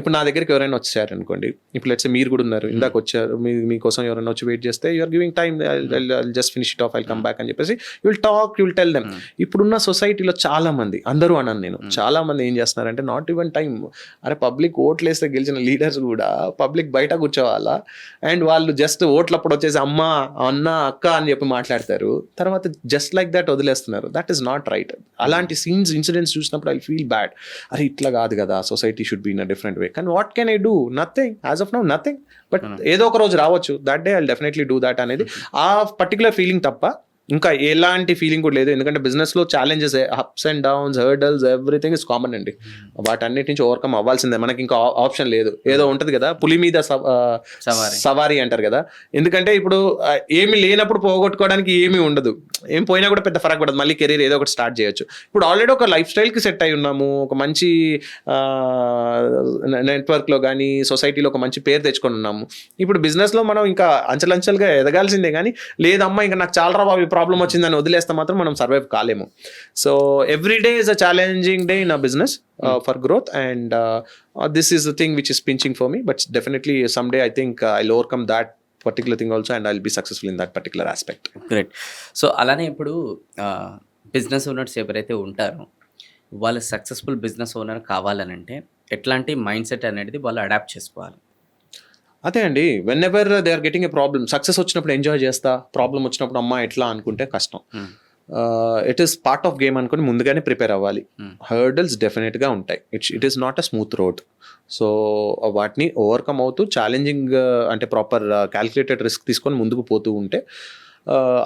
ఇప్పుడు నా దగ్గరికి ఎవరైనా వచ్చారు అనుకోండి, ఇప్పుడు లెట్స్ సే మీరు కూడా ఉన్నారు, ఇందాక వచ్చారు, మీకోసం ఎవరైనా వచ్చి వెయిట్ చేస్తే, you are giving time, I'll just finish it off, I'll come back అని చెప్పేసి you will talk, you will tell them. ఇప్పుడున్న సొసైటీలో చాలా మంది, అందరూ అన్నాను నేను, చాలా మంది ఏం చేస్తున్నారంటే నాట్ ఈవెన్ టైం. అరే పబ్లిక్ ఓట్లేస్తే గెలిచిన లీడర్స్ కూడా పబ్లిక్ బయట కూర్చోవాలా, అండ్ వాళ్ళు జస్ట్ ఓట్లప్పుడు వచ్చేసి అమ్మ, అన్న, అక్క అని చెప్పి మాట్లాడతారు, తర్వాత జస్ట్ లైక్ దట్ వదిలేస్తున్నారు. That is not right. అలాంటి సీన్స్, ఇన్సిడెంట్స్ చూసినప్పుడు ఐ ఫీల్ బ్యాడ్. అరే ఇట్లా కాదు కదా, society should be in a different way. కానీ what can I do? Nothing, as of now nothing. But ఏదో ఒక రోజు రావచ్చు, that day I will definitely do that అనేది ఆ పర్టికులర్ ఫీలింగ్ తప్ప ఇంకా ఎలాంటి ఫీలింగ్ కూడా లేదు. ఎందుకంటే బిజినెస్లో challenges, apps and downs, hurdles, everything is common అండి. వాటన్నిటి నుంచి ఓవర్కమ్ అవ్వాల్సిందే, మనకి ఇంకా ఆప్షన్ లేదు. ఏదో ఉంటుంది కదా, పులి మీద సవారీ అంటారు కదా. ఎందుకంటే ఇప్పుడు ఏమి లేనప్పుడు పోగొట్టుకోవడానికి ఏమీ ఉండదు, ఏం పోయినా కూడా పెద్ద ఫరక్ పడదు, మళ్ళీ కెరీర్ ఏదో ఒకటి స్టార్ట్ చేయొచ్చు. ఇప్పుడు ఆల్రెడీ ఒక లైఫ్ స్టైల్కి సెట్ అయి ఉన్నాము, ఒక మంచి నెట్వర్క్లో కానీ సొసైటీలో ఒక మంచి పేరు తెచ్చుకొని ఉన్నాము. ఇప్పుడు బిజినెస్లో మనం ఇంకా అంచెలంచెలుగా ఎదగాల్సిందే, కానీ లేదమ్మా ఇంకా నాకు చాలా బాబు ప్రాబ్లం వచ్చిందని వదిలేస్తే మాత్రం మనం సర్వైవ్ కాలేము. So every day is a challenging day in a business for growth, and this is the thing which is pinching for me. But definitely some day I think I'll overcome that particular thing also, and I'll be successful in that particular aspect. Great. So అలానే ఇప్పుడు business owners ఎవరైతే ఉంటారో వాళ్ళు successful business owner కావాలనంటే ఎట్లాంటి mind set అనేది వాళ్ళు adapt చేసుకోవాలి? అదే అండి, whenever they are getting a problem, success వచ్చినప్పుడు ఎంజాయ్ చేస్తా, ప్రాబ్లం వచ్చినప్పుడు అమ్మా ఎట్లా అనుకుంటే కష్టం. It is part of game అనుకుని ముందుగానే ప్రిపేర్ అవ్వాలి. హర్డల్స్ డెఫినెట్గా ఉంటాయి, it is not a smooth road. So వాటిని ఓవర్కమ్ అవుతూ ఛాలెంజింగ్ అంటే ప్రాపర్ క్యాల్కులేటెడ్ రిస్క్ తీసుకొని ముందుకు పోతూ ఉంటే,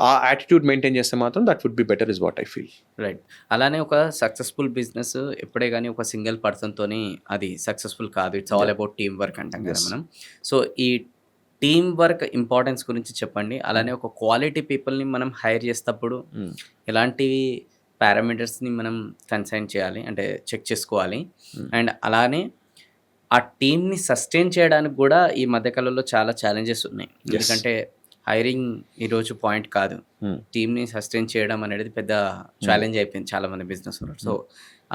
ఆ యాటిట్యూడ్ మెయింటైన్ చేస్తే మాత్రం that would be better is what I feel. Right. అలానే ఒక సక్సెస్ఫుల్ బిజినెస్ ఎప్పుడే కానీ ఒక సింగిల్ పర్సన్తోని అది సక్సెస్ఫుల్ కాదు, it's all about team work అంటాం కదా మనం. సో ఈ టీమ్ వర్క్ ఇంపార్టెన్స్ గురించి చెప్పండి. అలానే ఒక క్వాలిటీ పీపుల్ని మనం హైర్ చేసేటప్పుడు ఎలాంటి పారామీటర్స్ని మనం కన్సైన్ చేయాలి, అంటే చెక్ చేసుకోవాలి. అండ్ అలానే ఆ టీమ్ని సస్టైన్ చేయడానికి కూడా ఈ మధ్యకాలంలో చాలా ఛాలెంజెస్ ఉన్నాయి. ఎందుకంటే హైరింగ్ ఈరోజు పాయింట్ కాదు, టీమ్ని సస్టైన్ చేయడం అనేది పెద్ద ఛాలెంజ్ అయిపోయింది చాలా మంది బిజినెస్ ఓనర్. సో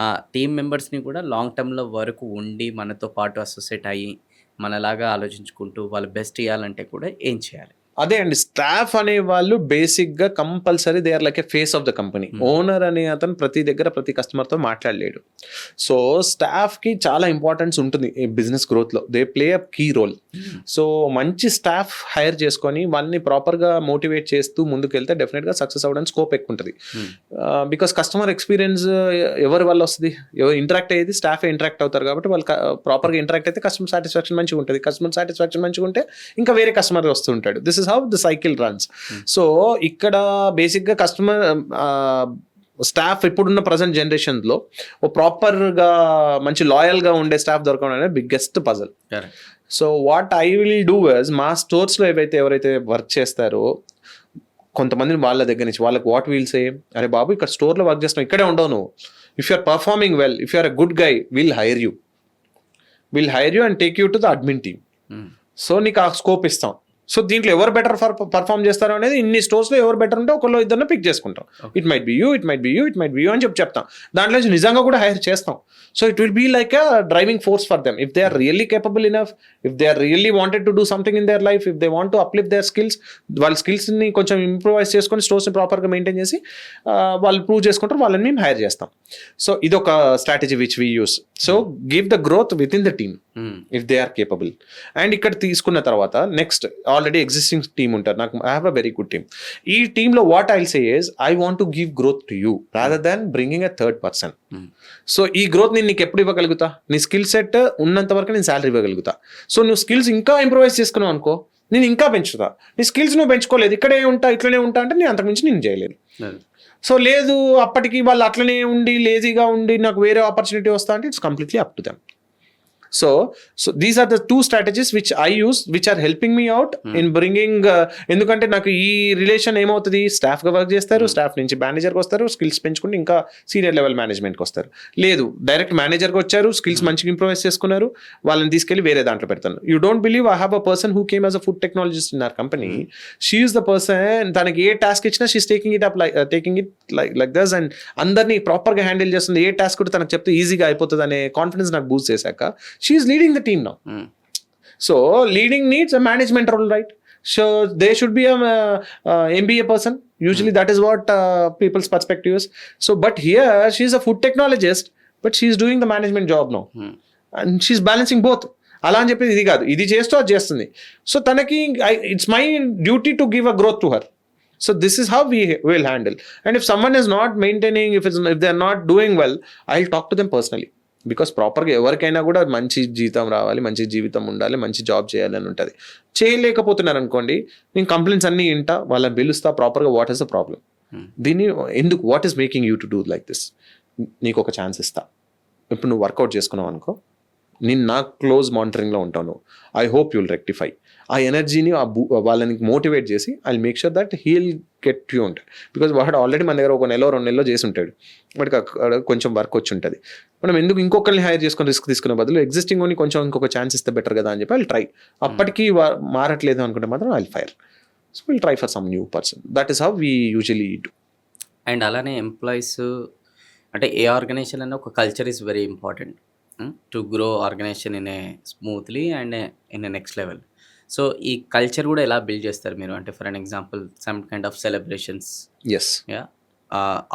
ఆ టీమ్ మెంబర్స్ని కూడా లాంగ్ టర్మ్లో వరకు ఉండి మనతో పాటు అసోసియేట్ అయ్యి మనలాగా ఆలోచించుకుంటూ వాళ్ళు బెస్ట్ ఇవ్వాలంటే కూడా ఏం చేయాలి? అదే అండి, స్టాఫ్ అనే వాళ్ళు బేసిక్ గా compulsory they are like a face of the company. Owner అనే అతను ప్రతి దగ్గర ప్రతి కస్టమర్ తో మాట్లాడలేడు. సో స్టాఫ్ కి చాలా ఇంపార్టెన్స్ ఉంటుంది ఈ బిజినెస్ గ్రోత్ లో. They play a key role. So మంచి స్టాఫ్ హైర్ చేసుకొని వాళ్ళని ప్రాపర్ గా మోటివేట్ చేస్తూ ముందుకు వెళ్తే డెఫినెట్ గా సక్సెస్ అవ్వడానికి స్కోప్ ఎక్కువ ఉంటుంది. బికాస్ కస్టమర్ ఎక్స్పీరియన్స్ ఎవరి వల్ల వస్తుంది? ఎవరు ఇంటరాక్ట్ అయ్యేది స్టాఫ్ ఇంటరాక్ట్ అవుతారు కాబట్టి వాళ్ళు ప్రాపర్ గా ఇంటరాక్ట్ అయితే కస్టమర్ సాటిస్ఫాక్షన్ మంచిగా ఉంటుంది. కస్టమర్ సాటిస్ఫాక్షన్ మంచిగా ఉంటే ఇంకా వేరే కస్టమర్ వస్తూ ఉంటాడు. This is how the cycle runs. So ఇక్కడ బేసిక్ గా కస్టమర్ స్టాఫ్ ఇప్పుడున్న ప్రజెంట్ జనరేషన్ లో ఓ ప్రాపర్ గా మంచి లాయల్ గా ఉండే స్టాఫ్ దొరకడం అనేది biggest puzzle. So what I will do is మా స్టోర్స్ లో ఎవరైతే వర్క్ చేస్తారో కొంతమందిని వాళ్ళ దగ్గర నుంచి వాళ్ళకి వాట్ విల్ సే, అరే బాబు ఇక్కడ స్టోర్ లో వర్క్ చేస్తున్నావు, ఇక్కడే ఉండవు నువ్వు. If you're performing well, if you're a good guy, will hire you and take you to the admin team. So నీకు ఆ స్కోప్ ఇస్తాం. సో దీంట్లో ఎవరు బెటర్ పర్ఫామ్ చేస్తారు అనేది ఇన్ని స్టోర్స్ లో ఎవరు బెటర్ ఉంటే ఒకళ్ళు ఇద్దరిని పిక్ చేసుకుంటాం. ఇట్ మైట్ బి యూ అని చెప్తాం. దాంట్లో నుంచి నిజంగా కూడా హైర్ చేస్తాం. So it will be like a driving force for them. If they are really capable enough, if they are really wanted to do something in their life, if they want to uplift their skills, వాళ్ళ skills ని కొంచెం improvise చేసుకొని stores ని proper గా maintain చేసి వాళ్ళు prove చేసుకుంటారు, వాళ్ళని మేము హైర్ చేస్తాం. సో ఇదొక strategy which we use. So give the growth within the team if they are capable. And ఇక్కడ తీసుకున్న తర్వాత నెక్స్ట్ ఆల్రెడీ ఎగ్జిస్టింగ్ టీమ్ ఉంటారు. నాకు I have a very good team. ఈ టీంలో what I say is I want to give growth to you rather than bringing a third person. So ఈ growth నేను నీకు ఎప్పుడు ఇవ్వగలుగుతా? నీ స్కిల్ సెట్ ఉన్నంత వరకు నేను శాలరీ ఇవ్వగలుగుతా. సో నువ్వు స్కిల్స్ ఇంకా ఇంప్రూవైజ్ చేసుకున్నావు అనుకో, నేను ఇంకా పెంచుతా. నీ స్కిల్స్ నువ్వు పెంచుకోలేదు, ఇక్కడే ఉంటా ఇట్లనే ఉంటా అంటే నేను అంతకుమించి నేను చేయలేను. సో లేదు అప్పటికి వాళ్ళు అట్లనే ఉండి లేజీగా ఉండి నాకు వేరే ఆపర్చునిటీ వస్తా అంటే it's completely up to them. So these are the two strategies which I use, which are helping me out in bringing ఎందుకంటే నాకు ఈ రిలేషన్ ఏమవుతుంది, స్టాఫ్ గా వర్క్ చేస్తారు, స్టాఫ్ నుంచి మేనేజర్కి వస్తారు, స్కిల్స్ పెంచుకుంటే ఇంకా సీనియర్ లెవెల్ మేనేజ్మెంట్కి వస్తారు. లేదు డైరెక్ట్ మేనేజర్కి వచ్చారు, స్కిల్స్ మంచిగా ఇంప్రూవైజ్ చేసుకున్నారు, వాళ్ళని తీసుకెళ్లి వేరే దాంట్లో పెడతాను. You don't believe I have a person who came as a food technologist in our company. She is the person, తనకి ఏ టాస్క్ ఇచ్చినా she's taking it like this and అందరినీ ప్రాపర్ గా హ్యాండిల్ చేస్తుంది. ఏ టాస్క్ కూడా తనకు చెప్తే ఈజీగా అయిపోతుంది అనే కాన్ఫిడెన్స్ నాకు బూస్ట్ చేశాక she is leading the team now. So leading needs a management role, right? So they should be a MBA person. Usually that is what people's perspective is. So but here she is a food technologist, but she is doing the management job now. And she is balancing both. అలా అని చెప్పి ఇది కాదు, ఇది చేస్తూ అది చేస్తుంది. So తనకి it's my duty to give a growth to her. So this is how we will handle. And if someone is not maintaining, if they are not doing well, I'll talk to them personally. Because ప్రాపర్గా ఎవరికైనా కూడా మంచి జీతం రావాలి, మంచి జీవితం ఉండాలి, మంచి జాబ్ చేయాలి అని ఉంటుంది. చేయలేకపోతున్నారు అనుకోండి, నేను కంప్లైంట్స్ అన్నీ వింటా, వాళ్ళని పిలుస్తా ప్రాపర్గా వాట్ ఈస్ ద ప్రాబ్లం, దీన్ని ఎందుకు, what is making you to do like this, నీకు ఒక ఛాన్స్ ఇస్తా. ఇప్పుడు నువ్వు వర్కౌట్ చేసుకున్నావు అనుకో, నేను నా క్లోజ్ మానిటరింగ్లో ఉంటాను, ఐ హోప్ యుల్ రెక్టిఫై. ఆ ఎనర్జీని వాళ్ళని మోటివేట్ చేసి I make sure that heal get tuned. Because వాడు ఆల్రెడీ మన దగ్గర 1 నెల 2 నెలలో చేసి ఉంటాడు, వాడికి అక్కడ కొంచెం వర్క్ వచ్చి ఉంటుంది. మనం ఎందుకు ఇంకొకరిని హైర్ చేసుకొని రిస్క్ తీసుకునే బదులు ఎగ్జిస్టింగ్ అని కొంచెం ఇంకొక ఛాన్స్ ఇస్తే బెటర్ కదా అని చెప్పి ఐ ట్రై. అప్పటికి మారట్లేదు అనుకుంటే మాత్రం I fire. So will try for some new person. That is how we usually do. And అలానే ఎంప్లాయీస్ అంటే ఏ ఆర్గనైజేషన్ అన్న ఒక culture is very important to grow organization in a smoothly and in a next level. So ఈ culture కూడా ఎలా build చేస్తారు మీరు? అంటే for an example some kind of celebrations,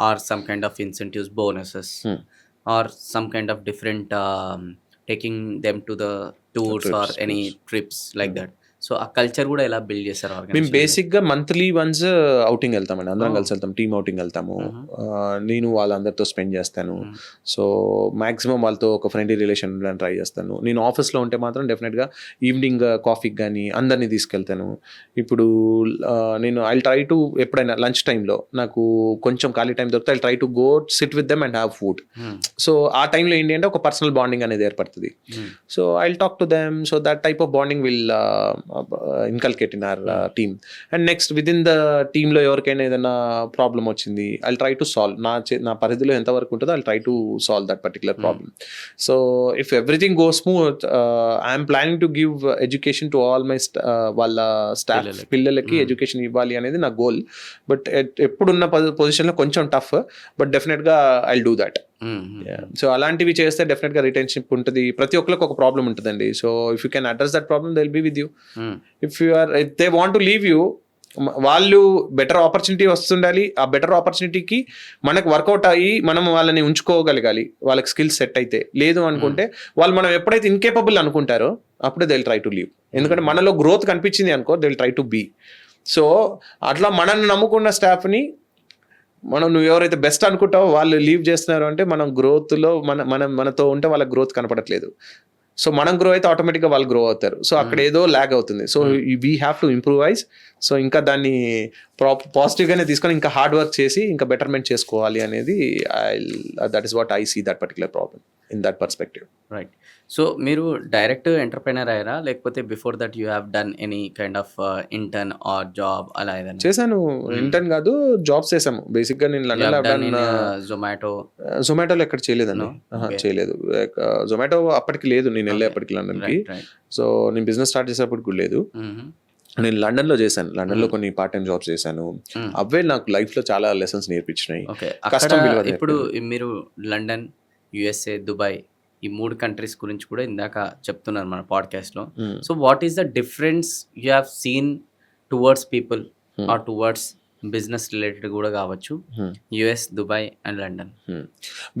or some kind of incentives, bonuses, or some kind of different taking them to the tours or any trips like that. So ఆ culture కూడా ఎలా build చేస్తారు? మేము బేసిక్గా monthly once outing వెళ్తామండి, అందరం కలిసి వెళ్తాం, టీమ్ అవుటింగ్ వెళ్తాము. నేను వాళ్ళందరితో స్పెండ్ చేస్తాను. సో మ్యాక్సిమం వాళ్ళతో ఒక ఫ్రెండ్లీ రిలేషన్ ఉండడానికి ట్రై చేస్తాను. నేను ఆఫీస్లో ఉంటే మాత్రం డెఫినెట్గా ఈవినింగ్ కాఫీకి కానీ అందరినీ తీసుకెళ్తాను. ఇప్పుడు నేను ఐ ట్రై టు ఎప్పుడైనా లంచ్ టైంలో నాకు కొంచెం ఖాళీ టైం దొరికితే I try to go SIT with them and have food. So ఆ టైంలో ఏంటి అంటే ఒక పర్సనల్ బాండింగ్ అనేది ఏర్పడుతుంది. So I talk to them. So that type of bonding will inculcate in our team. And next within the team లో ఎవరికైనా ఏదైనా ప్రాబ్లం వచ్చింది, I'll try to solve. నా పరిధిలో ఎంత వరకు ఉంటుందో I'll try to solve that particular problem. So if everything goes smooth, I'm planning to give education to all my వాళ్ళ స్టాఫ్ పిల్లలకి ఎడ్యుకేషన్ ఇవ్వాలి అనేది నా గోల్. బట్ ఎప్పుడున్న పొజిషన్లో కొంచెం టఫ్, బట్ డెఫినెట్గా I'll do that. సో అలాంటివి చేస్తే డెఫినెట్గా రిటెన్షిప్ ఉంటుంది. ప్రతి ఒక్కరికి ఒక ప్రాబ్లం ఉంటుందండి. So if you can address that problem they will be with you. If they want to leave you, వాళ్ళు బెటర్ ఆపర్చునిటీ వస్తుండాలి. ఆ బెటర్ ఆపర్చునిటీకి మనకు వర్కౌట్ అయ్యి మనం వాళ్ళని ఉంచుకోగలగాలి, వాళ్ళకి స్కిల్స్ సెట్ అయితే. లేదు అనుకుంటే వాళ్ళు మనం ఎప్పుడైతే ఇన్కేపబుల్ అనుకుంటారో అప్పుడే they will try to leave. ఎందుకంటే మనలో గ్రోత్ కనిపించింది అనుకో, they will try to be. So అట్లా మనల్ని నమ్ముకున్న స్టాఫ్ని నువ్వు ఎవరైతే బెస్ట్ అనుకుంటావో వాళ్ళు లీవ్ చేస్తున్నారు అంటే మనం గ్రోత్లో మనతో ఉంటే వాళ్ళకి గ్రోత్ కనపడట్లేదు. సో మనం గ్రో అయితే ఆటోమేటిక్గా వాళ్ళు గ్రో అవుతారు. సో అక్కడ ఏదో ల్యాగ్ అవుతుంది. So we have to improvise. So ఇంకా దాన్ని పాజిటివ్గానే తీసుకొని ఇంకా హార్డ్ వర్క్ చేసి ఇంకా బెటర్మెంట్ చేసుకోవాలి అనేది that is what I see that particular problem in that perspective. Right. So మీరు డైరెక్ట్ ఎంటర్‌ప్రెన్యూర్ అయ్యారా? లేకపోతే before that you have done any kind of intern or job అలా ఏదైనా? చేశాను. ఇంటర్న్ కాదు, జాబ్స్ చేసాము. బేసిక్గా నేను లండన్లో జొమాటోలో ఎక్కడ చేయలేదండి. చేయలేదు. జొమాటో అప్పటికి లేదు, నేను వెళ్ళే అప్పటికి లండన్కి. సో నేను బిజినెస్ స్టార్ట్ చేసేటప్పుడు కూడా లేదు. నేను లండన్లో చేశాను. లండన్లో కొన్ని పార్ట్ టైం జాబ్స్ చేశాను. అవే నాకు లైఫ్లో చాలా లెసన్స్ నేర్పించినాయి. కష్టం విలువ. ఇప్పుడు మీరు లండన్, యుఎస్ఏ, దుబాయ్ ఈ 3 కంట్రీస్ గురించి కూడా ఇందాక చెప్తున్నారు మన పాడ్కాస్ట్లో. So what is the difference you have seen towards people or towards business related కూడా కావచ్చు, యుఎస్, దుబాయ్ అండ్ లండన్?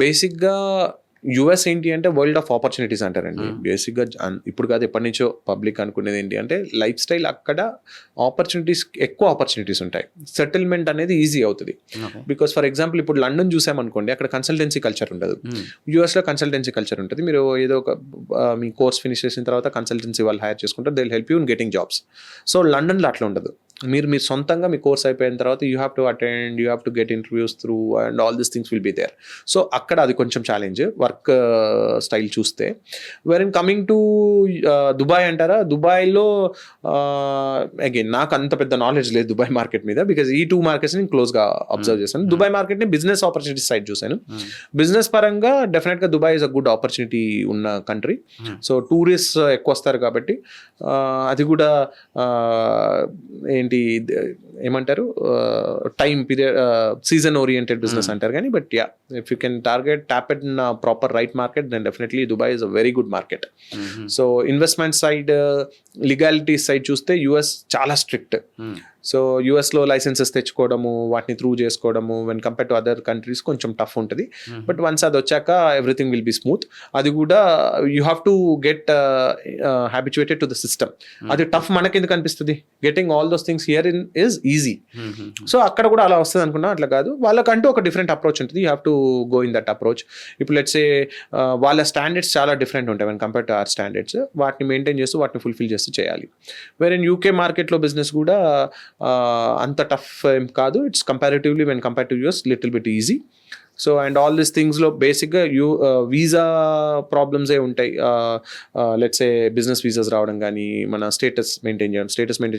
బేసిక్గా యుఎస్ ఏంటి అంటే వరల్డ్ ఆఫ్ ఆపర్చునిటీస్ అంటారండి. బేసిక్గా ఇప్పుడు కాదు, ఎప్పటి నుంచో పబ్లిక్ అనుకునేది ఏంటి అంటే లైఫ్ స్టైల్ అక్కడ ఎక్కువ ఆపర్చునిటీస్ ఉంటాయి. సెటిల్మెంట్ అనేది ఈజీ అవుతుంది. బికాస్ ఫర్ ఎగ్జాంపుల్ ఇప్పుడు లండన్ చూసామనుకోండి, అక్కడ కన్సల్టెన్సీ కల్చర్ ఉండదు. యూఎస్లో కన్సల్టెన్సీ కల్చర్ ఉంటుంది. మీరు ఏదో ఒక మీ కోర్స్ ఫినిష్ చేసిన తర్వాత కన్సల్టెన్సీ వాళ్ళు హైర్ చేసుకుంటారు. They will help you in getting jobs. So లండన్లో అట్లా ఉండదు. మీరు సొంతంగా మీ కోర్స్ అయిపోయిన తర్వాత you have to attend, you have to get interviews through and all these things will be there. So అక్కడ అది కొంచెం ఛాలెంజ్ వర్క్ స్టైల్ చూస్తే. Where in coming to Dubai అంటారా, దుబాయ్లో అగైన్ నాకు అంత పెద్ద నాలెడ్జ్ లేదు దుబాయ్ మార్కెట్ మీద. బికాజ్ ఈ 2 మార్కెట్స్ నేను క్లోజ్గా అబ్జర్వ్ చేశాను. దుబాయ్ మార్కెట్ని బిజినెస్ ఆపర్చునిటీ సైడ్ చూశాను. బిజినెస్ పరంగా డెఫినెట్గా Dubai is a good opportunity ఉన్న కంట్రీ. సో టూరిస్ట్ ఎక్కువ వస్తారు కాబట్టి అది కూడా ఏంటి ఏమంటారు time period season oriented business అంటారు. కానీ but yeah, if you can tap it in proper right market then definitely Dubai is a very good market. So investment side, legality side చూస్తే యుఎస్ చాలా స్ట్రిక్ట్. సో యూఎస్లో licences తెచ్చుకోవడము, వాటిని through చేసుకోవడము when compare to other countries కొంచెం tough ఉంటుంది. But once అది వచ్చాక ఎవ్రీథింగ్ విల్ బి స్మూత్. అది కూడా you have to get habituated to the system. అది టఫ్ మనకి ఎందుకు అనిపిస్తుంది? Getting all those things here in is easy. So అక్కడ కూడా అలా వస్తుంది అనుకున్నా, అట్లా కాదు. వాళ్ళకంటూ ఒక డిఫరెంట్ అప్రోచ్ ఉంటుంది. You have to go in that approach. ఇప్పుడు లెట్స్ సే వాళ్ళ స్టాండర్డ్స్ చాలా డిఫరెంట్ ఉంటాయి when compare to our standards. వాటిని మెయింటైన్ చేస్తూ వాటిని ఫుల్ఫిల్ చేస్తూ చేయాలి. వేర్ ఇన్ యూకే మార్కెట్లో బిజినెస్ కూడా అంత టఫ్ ఏం కాదు. It's comparatively when compare to US little bit easy. So and all these థింగ్స్లో బేసిక్గా వీసా ప్రాబ్లమ్సే ఉంటాయి. లెట్స్ ఏ బిజినెస్ వీసాస్ రావడం కానీ, మన స్టేటస్ మెయింటైన్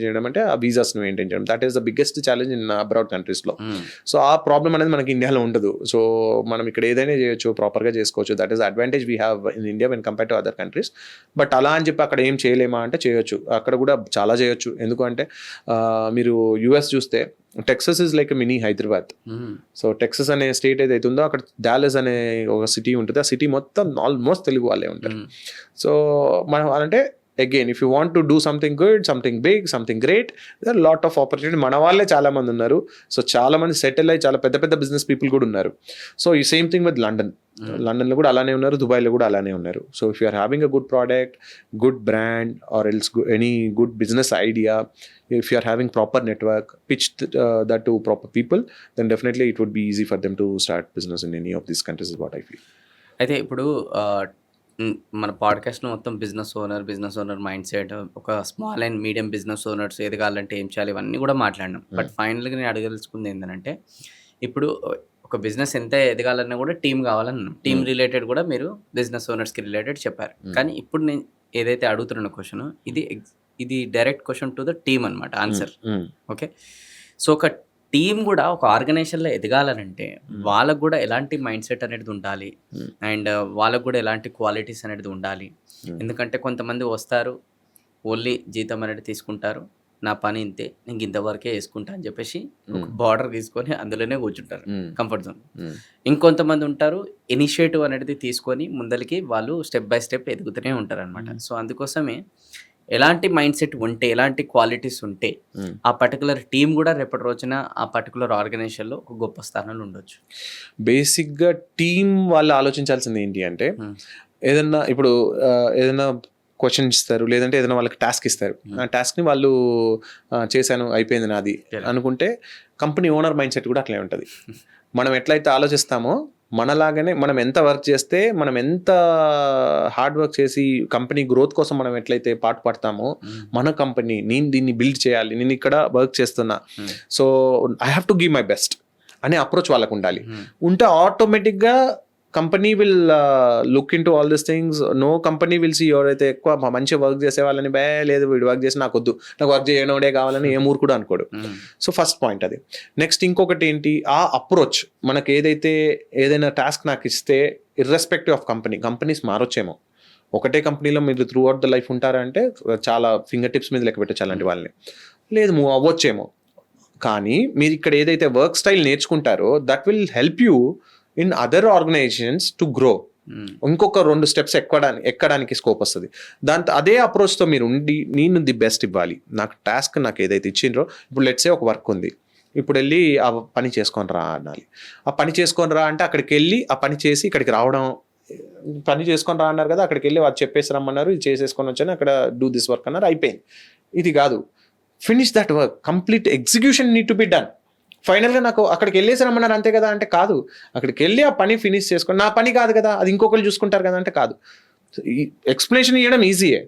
చేయడం అంటే ఆ వీసాస్ని మెయింటైన్ చేయడం, that is the biggest challenge in abroad కంట్రీస్లో. సో ఆ ప్రాబ్లం అనేది మనకి ఇండియాలో ఉండదు. సో మనం ఇక్కడ ఏదైనా చేయొచ్చు, ప్రాపర్గా చేసుకోవచ్చు. That is advantage we have in India when compare to other countries. But అలా అని చెప్పి అక్కడ ఏం చేయలేమా అంటే చేయొచ్చు. అక్కడ కూడా చాలా చేయొచ్చు. ఎందుకంటే మీరు యూఎస్ చూస్తే Texas is like mini Hyderabad. So Texas అనే స్టేట్ ఏదైతే ఉందో అక్కడ డాలస్ అనే ఒక సిటీ ఉంటుంది. ఆ సిటీ మొత్తం ఆల్మోస్ట్ తెలుగు వాళ్ళే ఉంటారు. సో మనం అంటే again if you want to do something good, something big, something great, there lot of opportunity. మన వాళ్ళే చాలా మంది ఉన్నారు. సో చాలా మంది సెటిల్ అయ్యి చాలా పెద్ద పెద్ద బిజినెస్ పీపుల్ కూడా ఉన్నారు. సో ఈ సేమ్ థింగ్ విత్ లండన్లో కూడా అలానే ఉన్నారు, దుబాయ్లో కూడా అలానే ఉన్నారు. So if you are having a good product, good brand or else any good business idea, if you are having proper network, pitch that to proper people, then definitely it would be easy for them to start business in any of these countries is what I feel. అయితే ఇప్పుడు మన పాడ్కాస్ట్లో మొత్తం business owner mindset, ఒక small and medium business owners ఎదగాలంటే ఏం చేయాలి, ఇవన్నీ కూడా మాట్లాడినాం. బట్ ఫైనల్గా నేను అడగదలుచుకుంది ఏంటంటే, ఇప్పుడు ఒక బిజినెస్ ఎంత ఎదగాలన్నా కూడా టీం కావాలన్నా, టీం రిలేటెడ్ కూడా మీరు బిజినెస్ ఓనర్స్కి రిలేటెడ్ చెప్పారు. కానీ ఇప్పుడు నేను ఏదైతే అడుగుతున్న క్వశ్చన్ ఇది direct question to the team అనమాట, ఆన్సర్. ఓకే, సో ఒక టీం కూడా ఒక ఆర్గనైజేషన్లో ఎదగాలనంటే వాళ్ళకు కూడా ఎలాంటి మైండ్ సెట్ అనేది ఉండాలి, అండ్ వాళ్ళకు కూడా ఎలాంటి క్వాలిటీస్ అనేది ఉండాలి. ఎందుకంటే కొంతమంది వస్తారు, ఓన్లీ జీతం అనేది తీసుకుంటారు, నా పని ఇంతే, నేను ఇంతవరకే వేసుకుంటా అని చెప్పేసి ఒక బార్డర్ తీసుకొని అందులోనే కూర్చుంటారు కంఫర్ట్ జోన్. ఇంకొంతమంది ఉంటారు ఇనిషియేటివ్ అనేది తీసుకొని ముందరికి వాళ్ళు స్టెప్ బై స్టెప్ ఎదుగుతూనే ఉంటారు అనమాట. సో అందుకోసమే ఎలాంటి మైండ్ సెట్ ఉంటే, ఎలాంటి క్వాలిటీస్ ఉంటే ఆ పర్టికులర్ టీం కూడా రేపటి రోజున ఆ పర్టికులర్ ఆర్గనైజేషన్లో ఒక గొప్ప స్థానంలో ఉండొచ్చు. బేసిక్గా టీం వాళ్ళు ఆలోచించాల్సింది ఏంటి అంటే, ఏదన్నా ఇప్పుడు ఏదైనా క్వశ్చన్ ఇస్తారు, లేదంటే ఏదైనా వాళ్ళకి టాస్క్ ఇస్తారు. ఆ టాస్క్ని వాళ్ళు చేశాను అయిపోయింది నాది అనుకుంటే, కంపెనీ ఓనర్ మైండ్ సెట్ కూడా అట్లే ఉంటుంది. మనం ఎట్లయితే ఆలోచిస్తామో మనలాగానే మనం ఎంత వర్క్ చేస్తే, మనం ఎంత హార్డ్ వర్క్ చేసి కంపెనీ గ్రోత్ కోసం మనం ఎట్లయితే పడతామో, మన కంపెనీ నేను దీన్ని బిల్డ్ చేయాలి, నేను ఇక్కడ వర్క్ చేస్తున్నా, so I have to give my best అనే అప్రోచ్ వాళ్ళకు ఉండాలి. ఉంటే ఆటోమేటిక్గా company will look in to all this things. No company will see ఎవరైతే ఎక్కువ మంచిగా వర్క్ చేసే వాళ్ళని లేదు వీడు వర్క్ చేసి నాకు వద్దు, నాకు వర్క్ చేయనోడే కావాలని ఏ ఊరు కూడా అనుకోడు. సో ఫస్ట్ పాయింట్ అది. నెక్స్ట్ ఇంకొకటి ఏంటి, ఆ అప్రోచ్ మనకి ఏదైనా టాస్క్ నాకు ఇస్తే ఇర్రెస్పెక్టివ్ ఆఫ్ కంపెనీస్ మారొచ్చేమో. ఒకటే కంపెనీలో మీరు త్రూ అవుట్ ద లైఫ్ ఉంటారంటే చాలా ఫింగర్ టిప్స్ మీద లెక్క పెట్టచ్చు అలాంటి వాళ్ళని. లేదు మూవ్ అవ్వచ్చేమో, కానీ మీరు ఇక్కడ ఏదైతే వర్క్ స్టైల్ నేర్చుకుంటారో that will help you in other organisations to grow. ఇంకొక 2 స్టెప్స్ ఎక్కడానికి స్కోప్ వస్తుంది. దాంతో అదే అప్రోచ్తో మీరు ఉండి నేను ది బెస్ట్ ఇవ్వాలి, నాకు ఏదైతే ఇచ్చిండ్రో, ఇప్పుడు లెట్సే ఒక వర్క్ ఉంది, ఇప్పుడు వెళ్ళి ఆ పని చేసుకొని రా అనాలి. ఆ పని చేసుకొని రా అంటే అక్కడికి వెళ్ళి ఆ పని చేసి ఇక్కడికి రావడం, పని చేసుకొని రా అన్నారు కదా, అక్కడికి వెళ్ళి వాళ్ళు చెప్పేసి రమ్మన్నారు, ఇది చేసేసుకొని వచ్చాను, అక్కడ డూ దిస్ వర్క్ అన్నారు, అయిపోయింది. ఇది కాదు, finish that work, complete execution need to be done. ఫైనల్గా నాకు అక్కడికి వెళ్ళేసి రమ్మన్నారు అంతే కదా అంటే కాదు, అక్కడికి వెళ్ళి ఆ పని ఫినిష్ చేసుకొని, నా పని కాదు కదా అది ఇంకొకరు చూసుకుంటారు కదా అంటే కాదు. ఎక్స్ప్లెనేషన్ ఇవ్వడం ఈజీయే,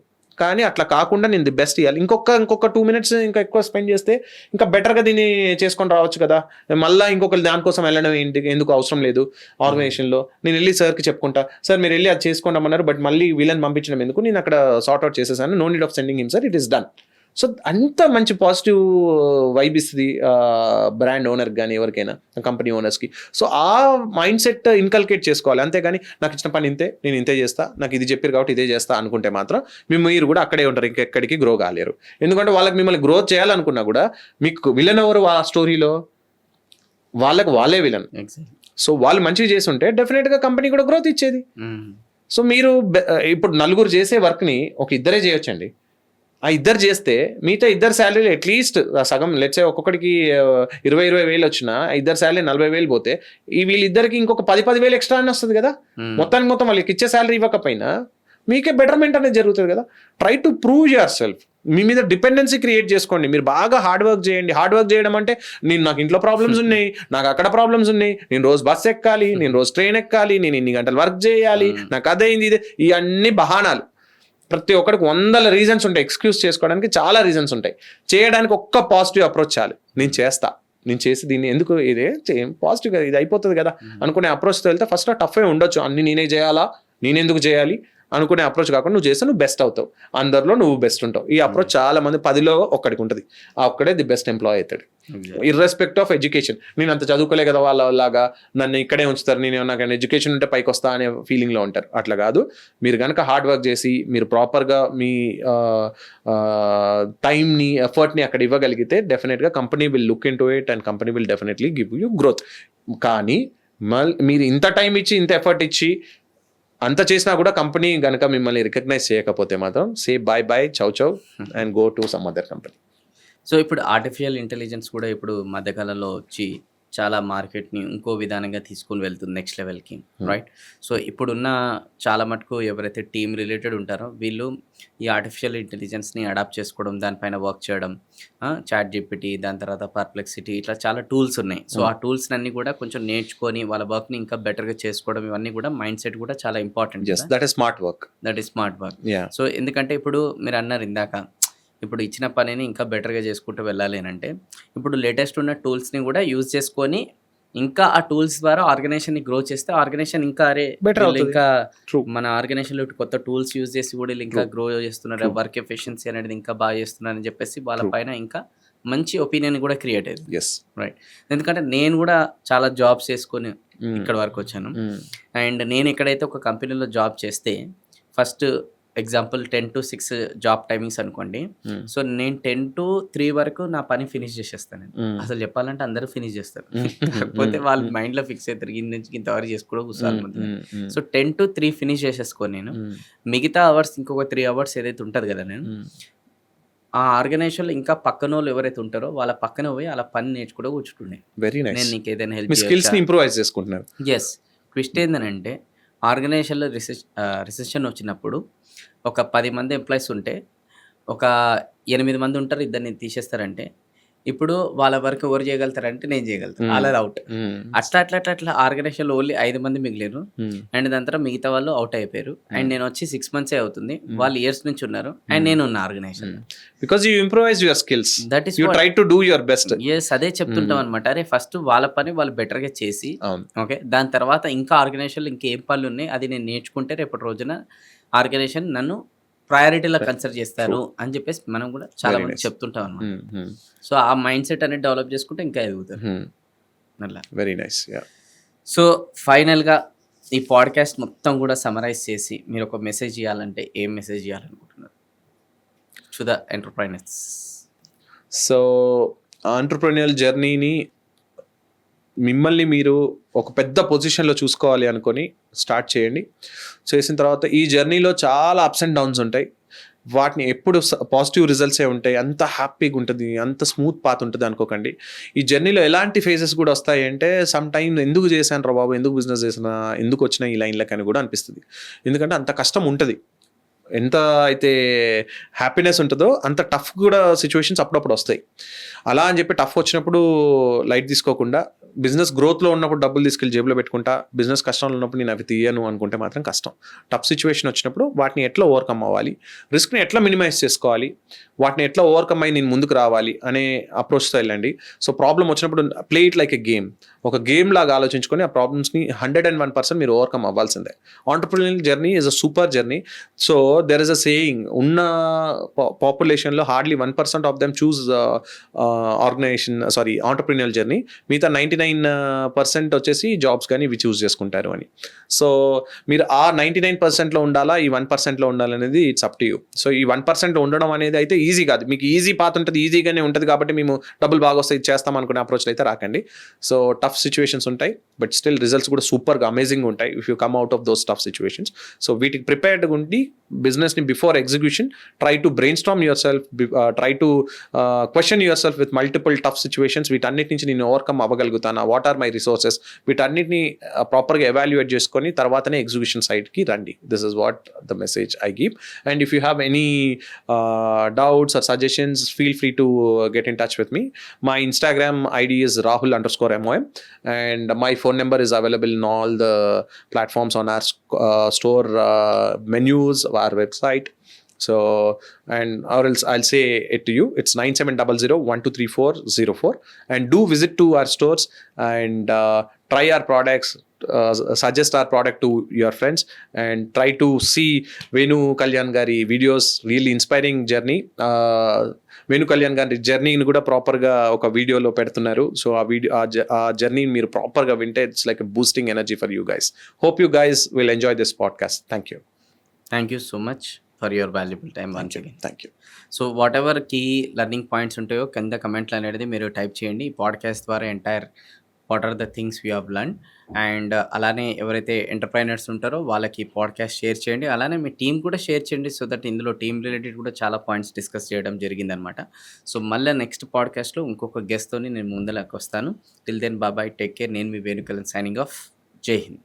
కానీ అట్లా కాకుండా నేను ది బెస్ట్ ఇవ్వాలి. ఇంకొక 2 minutes ఇంకా ఎక్కువ స్పెండ్ చేస్తే ఇంకా బెటర్గా దీన్ని చేసుకొని రావచ్చు కదా. మళ్ళీ ఇంకొకరు దానికోసం వెళ్ళడం ఎందుకు అవసరం లేదు. ఆర్గనైజేషన్లో నేను వెళ్ళి సార్కి చెప్పుకుంటా, సార్ మీరు వెళ్ళి అది చేసుకుంటామన్నారు, బట్ మళ్ళీ వీళ్ళని పంపించడం ఎందుకు, నేను అక్కడ సార్ట్అవుట్ చేసేసాను, no need of sending him sir, it is done. So అంత మంచి పాజిటివ్ వైబ్ ఇస్తుంది బ్రాండ్ ఓనర్కి కానీ ఎవరికైనా, కంపెనీ ఓనర్స్కి. సో ఆ మైండ్ సెట్ ఇన్కల్కేట్ చేసుకోవాలి. అంతేగాని నాకు ఇచ్చిన పని ఇంతే, నేను ఇంతే చేస్తా, నాకు ఇది చెప్పారు కాబట్టి ఇదే చేస్తా అనుకుంటే మాత్రం మీరు కూడా అక్కడే ఉంటారు, ఇంకెక్కడికి గ్రో కాలేరు. ఎందుకంటే వాళ్ళకి మిమ్మల్ని గ్రోత్ చేయాలనుకున్నా కూడా మీకు విలన్ ఎవరు ఆ స్టోరీలో, వాళ్ళే విలన్. సో వాళ్ళు మంచిగా చేసి ఉంటే డెఫినెట్గా కంపెనీ కూడా గ్రోత్ ఇచ్చేది. సో మీరు ఇప్పుడు 4 చేసే వర్క్ని ఒక ఇద్దరే చేయొచ్చండి. ఆ ఇద్దరు చేస్తే మిగతా ఇద్దరు శాలరీలు అట్లీస్ట్ సగం, లెట్సే ఒక్కొక్కడికి 20,000 వచ్చినా ఇద్దరు శాలరీ 40,000 పోతే ఈ వీళ్ళిద్దరికి ఇంకొక 10,000 ఎక్స్ట్రా అని వస్తుంది కదా. మొత్తం వాళ్ళకి ఇచ్చే శాలరీ ఇవ్వకపోయినా మీకే బెటర్మెంట్ అనేది జరుగుతుంది కదా. Try to prove yourself. మీ మీద డిపెండెన్సీ క్రియేట్ చేసుకోండి. మీరు బాగా హార్డ్ వర్క్ చేయండి. హార్డ్ వర్క్ చేయడం అంటే నాకు ఇంట్లో ప్రాబ్లమ్స్ ఉన్నాయి, నాకు అక్కడ ప్రాబ్లమ్స్ ఉన్నాయి, నేను రోజు బస్ ఎక్కాలి, నేను రోజు ట్రైన్ ఎక్కాలి, నేను ఇన్ని గంటలు వర్క్ చేయాలి, నాకు అదైంది ఇదే, ఇవన్నీ బహానాలు. ప్రతి ఒక్కరికి 100 రీజన్స్ ఉంటాయి, ఎక్స్క్యూజ్ చేసుకోవడానికి చాలా రీజన్స్ ఉంటాయి. చేయడానికి ఒక్క పాజిటివ్ అప్రోచ్ చాలు. నేను చేసి దీన్ని ఎందుకు ఇదే పాజిటివ్గా ఇది అయిపోతుంది కదా అనుకునే అప్రోచ్తో వెళ్తే ఫస్ట్ టఫ్ ఉండొచ్చు. అన్ని నేనే చేయాలా, నేనెందుకు చేయాలి అనుకునే అప్రోచ్ కాకుండా నువ్వు చేస్తే నువ్వు బెస్ట్ అవుతావు, అందరిలో నువ్వు బెస్ట్ ఉంటావు. ఈ అప్రోచ్ చాలా మంది 10లో ఒక్కడికి ఉంటుంది. ఆ ఒక్కడే ది బెస్ట్ ఎంప్లాయ్ అవుతాడు, ఇర్రెస్పెక్ట్ ఆఫ్ ఎడ్యుకేషన్. నేను అంత చదువుకోలే కదా వాళ్ళలాగా నన్ను ఇక్కడే ఉంచుతారు, నేను నాకు ఎడ్యుకేషన్ ఉంటే పైకి వస్తా అనే ఫీలింగ్లో ఉంటారు. అట్లా కాదు, మీరు కనుక హార్డ్ వర్క్ చేసి మీరు ప్రాపర్గా మీ టైంని, ఎఫర్ట్ని అక్కడ ఇవ్వగలిగితే డెఫినెట్గా company will look in to it and company will definitely give you growth. కానీ మీరు ఇంత టైం ఇచ్చి ఇంత ఎఫర్ట్ ఇచ్చి అంత చేసినా కూడా కంపెనీ కనుక మిమ్మల్ని రికగ్నైజ్ చేయకపోతే మాత్రం say bye ciao and go to some other company. So ఇప్పుడు ఆర్టిఫిషియల్ ఇంటెలిజెన్స్ కూడా ఇప్పుడు మధ్యకాలంలో వచ్చి చాలా మార్కెట్ని ఇంకో విధానంగా తీసుకుని వెళ్తుంది నెక్స్ట్ లెవెల్కి, రైట్? సో ఇప్పుడున్న చాలా మటుకు ఎవరైతే టీమ్ రిలేటెడ్ ఉంటారో వీళ్ళు ఈ ఆర్టిఫిషియల్ ఇంటెలిజెన్స్ని అడాప్ట్ చేసుకోవడం, దానిపైన వర్క్ చేయడం, చాట్ జీపీటీ, దాని తర్వాత పర్ప్లెక్సిటీ, ఇట్లా చాలా టూల్స్ ఉన్నాయి. సో ఆ టూల్స్ అన్ని కూడా కొంచెం నేర్చుకొని వాళ్ళ వర్క్ని ఇంకా బెటర్గా చేసుకోవడం, ఇవన్నీ కూడా మైండ్ సెట్ కూడా చాలా important. That is smart work. So ఎందుకంటే ఇప్పుడు మీరు అన్నారు ఇందాక, ఇప్పుడు ఇచ్చిన పనిని ఇంకా బెటర్గా చేసుకుంటూ వెళ్ళాలి అని అంటే ఇప్పుడు లేటెస్ట్ ఉన్న టూల్స్ని కూడా యూజ్ చేసుకొని ఇంకా ఆ టూల్స్ ద్వారా ఆర్గనైజేషన్ని గ్రో చేస్తే ఆర్గనైజేషన్ ఇంకా ఇంకా మన ఆర్గనైజేషన్లో కొత్త టూల్స్ యూజ్ చేసి కూడా ఇంకా గ్రో చేస్తున్నారు, వర్క్ ఎఫిషియన్సీ అనేది ఇంకా బాగా చేస్తున్నారని చెప్పేసి వాళ్ళ పైన ఇంకా మంచి ఒపీనియన్ కూడా క్రియేట్ అయ్యింది, రైట్? ఎందుకంటే నేను కూడా చాలా జాబ్స్ చేసుకొని ఇక్కడ వరకు వచ్చాను. అండ్ నేను ఎక్కడైతే ఒక కంపెనీలో జాబ్ చేస్తే ఫస్ట్ ఎగ్జాంపుల్ 10-6 జాబ్ టైమింగ్స్ అనుకోండి. సో నేను 10-3 వరకు నా పని ఫినిష్ చేసేస్తాను. అసలు చెప్పాలంటే అందరూ ఫినిష్ చేస్తారు. కాకపోతే వాళ్ళ మైండ్లో ఫిక్స్ అవుతారు ఇంత నుంచి ఇంతవరకు చేసుకోవడం కూర్చోవాలి. సో 10-3 ఫినిష్ చేసేసుకోను నేను. మిగతా అవర్స్ ఇంకొక 3 అవర్స్ ఏదైతే ఉంటుంది కదా, నేను ఆ ఆర్గనైజేషన్లో ఇంకా పక్కన వాళ్ళు ఎవరైతే ఉంటారో వాళ్ళ పక్కన పోయి అలా పని నేర్చుకుంటూ కూర్చుంటుండే. Very nice. నేను నీకు ఏదైనా హెల్ప్ స్కిల్స్ ని ఇంప్రూవైజ్ చేసుకుంటున్నారు. ఎస్. ట్విస్ట్ ఏంటంటే ఆర్గనైజేషన్లో రిసెషన్ వచ్చినప్పుడు ఒక 10 మంది ఎంప్లాయీస్ ఉంటే ఒక 8 మంది ఉంటారు, ఇద్దరిని తీసేస్తారంటే ఇప్పుడు వాళ్ళ వరకు ఎవరు చేయగలుగుతారంటే నేను చేయగలుగుతాను. అలా అవుట్. అట్లా ఆర్గనైజేషన్లో ఓన్లీ 5 మంది మిగిలిరు. అండ్ దాని తర్వాత మిగతా వాళ్ళు అవుట్ అయిపోయారు. అండ్ నేను వచ్చి 6 months అవుతుంది, వాళ్ళు ఇయర్స్ నుంచి ఉన్నారు. అండ్ నేను ఉన్న organisation because you improvise your skills, that is you try to do your best. Yes, అదే చెప్తుంటాం అనమాట. అరే ఫస్ట్ వాళ్ళ పని వాళ్ళు బెటర్గా చేసి ఓకే, దాని తర్వాత ఇంకా ఆర్గనైజేషన్లో ఇంకేం పనులు ఉన్నాయి అది నేను నేర్చుకుంటే రేపటి రోజున ఆర్గనైజేషన్ నన్ను ప్రయారిటీలో కన్సిడర్ చేస్తారు అని చెప్పేసి మనం కూడా చాలా మంది చెప్తుంటాం అనమాట. సో ఆ మైండ్ సెట్ అనేది డెవలప్ చేసుకుంటే ఇంకా ఎదుగుతారు అలా. Very nice. సో ఫైనల్గా ఈ పాడ్కాస్ట్ మొత్తం కూడా సమరైజ్ చేసి మీరు ఒక మెసేజ్ ఇవ్వాలంటే ఏం మెసేజ్ ఇవ్వాలనుకుంటున్నారు to the entrepreneurs? So entrepreneurial జర్నీని మిమ్మల్ని మీరు ఒక పెద్ద పొజిషన్లో చూసుకోవాలి అనుకొని స్టార్ట్ చేయండి. చేసిన తర్వాత ఈ జర్నీలో చాలా అప్స్ అండ్ డౌన్స్ ఉంటాయి. వాటిని ఎప్పుడు పాజిటివ్ రిజల్ట్సే ఉంటాయి, అంత హ్యాపీగా ఉంటుంది, అంత స్మూత్ పాత్ ఉంటుంది అనుకోకండి. ఈ జర్నీలో ఎలాంటి ఫేజెస్ కూడా వస్తాయి అంటే సమ్ టైమ్ ఎందుకు చేశాను రా బాబు, ఎందుకు బిజినెస్ చేసినా, ఎందుకు వచ్చిన ఈ లైన్లకు అని కూడా అనిపిస్తుంది. ఎందుకంటే అంత కష్టం ఉంటుంది. ఎంత అయితే హ్యాపీనెస్ ఉంటుందో అంత టఫ్ కూడా సిచ్యువేషన్స్ అప్పుడప్పుడు వస్తాయి. అలా అని చెప్పి టఫ్ వచ్చినప్పుడు లైట్ తీసుకోకుండా, బిజినెస్ గ్రోత్లో ఉన్నప్పుడు డబ్బులు తీసుకెళ్ళి జేబులో పెట్టుకుంటా, బిజినెస్ కష్టంలో ఉన్నప్పుడు నేను అవి తీయను అనుకుంటే మాత్రం కష్టం. టఫ్ సిచ్యువేషన్ వచ్చినప్పుడు వాటిని ఎట్లా ఓవర్కమ్ అవ్వాలి, రిస్క్ని ఎట్లా మినిమైజ్ చేసుకోవాలి, వాటిని ఎట్లా ఓవర్కమ్ అయ్యి నేను ముందుకు రావాలి అనే అప్రోచ్తో వెళ్ళండి. సో ప్రాబ్లం వచ్చినప్పుడు play it like a game, ఒక గేమ్ లాగా ఆలోచించుకొని ఆ ప్రాబ్లమ్స్ని 101% మీరు ఓవర్కమ్ అవ్వాల్సిందే. Entrepreneurial journey is a super journey. So there is a saying, ఉన్న పాపులేషన్లో hardly 1% of them choose entrepreneurial journey. మిగతా 99% వచ్చేసి జాబ్స్ కానీ ఇవి చూస్ చేసుకుంటారు అని. సో మీరు ఆ 99%లో ఉండాలా, ఈ 1%లో ఉండాలనేది it's up to you. So ఈ 1%లో ఉండడం అనేది అయితే ఈజీ కాదు. మీకు ఈజీ పాత్ ఉంటుంది, ఈజీగానే ఉంటుంది కాబట్టి మేము డబ్బులు బాగా వస్తాయి చేస్తాం అనుకునే అప్రోచ్లో అయితే రాకండి. సో టఫ్ సిచ్యువేషన్స్ ఉంటాయి, బట్ స్టిల్ రిజల్ట్స్ కూడా సూపర్గా అమేజింగ్ ఉంటాయి if you come out of those tough situations. So వీటికి ప్రిపేర్డ్గా ఉండి బిజినెస్ని before execution try to brainstorm yourself, try to question yourself with multiple tough situations. వీటన్నిటి నుంచి నేను ఓవర్కమ్ అవ్వగలుగుతానా, వాట్ ఆర్ మై రిసోర్సెస్, వీటన్నిటిని ప్రాపర్గా ఎవాల్యుయేట్ చేసుకొని తర్వాతనే ఎగ్జిక్యూషన్ సైడ్కి రండి. This is what the message I give. And if you have any doubts or suggestions, feel free to get in touch with me. My Instagram ID is rahul_mom and my phone number is available in all the platforms on our store menus of our website. So, and or else I'll say it to you, it's 9700123404, and do visit to our stores and try our products, suggest our product to your friends, and try to see Venu Kalyan Gari videos, really inspiring journey. Venu Kalyan Gari జర్నీని కూడా ప్రాపర్గా ఒక వీడియోలో పెడుతున్నారు. So ఆ video ఆ జర్నీని మీరు ప్రాపర్గా వింటే it's like a boosting energy for you guys. Hope you guys will enjoy this podcast. Thank you so much for your valuable time once again. Thank you. So whatever key learning points ఉంటాయో కింద కమెంట్లు అనేది మీరు type చేయండి. ఈ podcast ద్వారా entire what are the things we have learn. And అలానే ఎవరైతే entrepreneurs ఉంటారో వాళ్ళకి పాడ్కాస్ట్ షేర్ చేయండి. అలానే మీ టీం కూడా షేర్ చేయండి, సో దట్ ఇందులో టీమ్ రిలేటెడ్ కూడా చాలా పాయింట్స్ డిస్కస్ చేయడం జరిగిందనమాట. సో మళ్ళీ నెక్స్ట్ పాడ్కాస్ట్లో ఇంకొక గెస్ట్తోని నేను ముందరకు వస్తాను. టిల్ దెన్ బాబాయ్, టేక్ కేర్. నేను మీ వేణుకలన్ సైనింగ్ ఆఫ్. జై హింద్.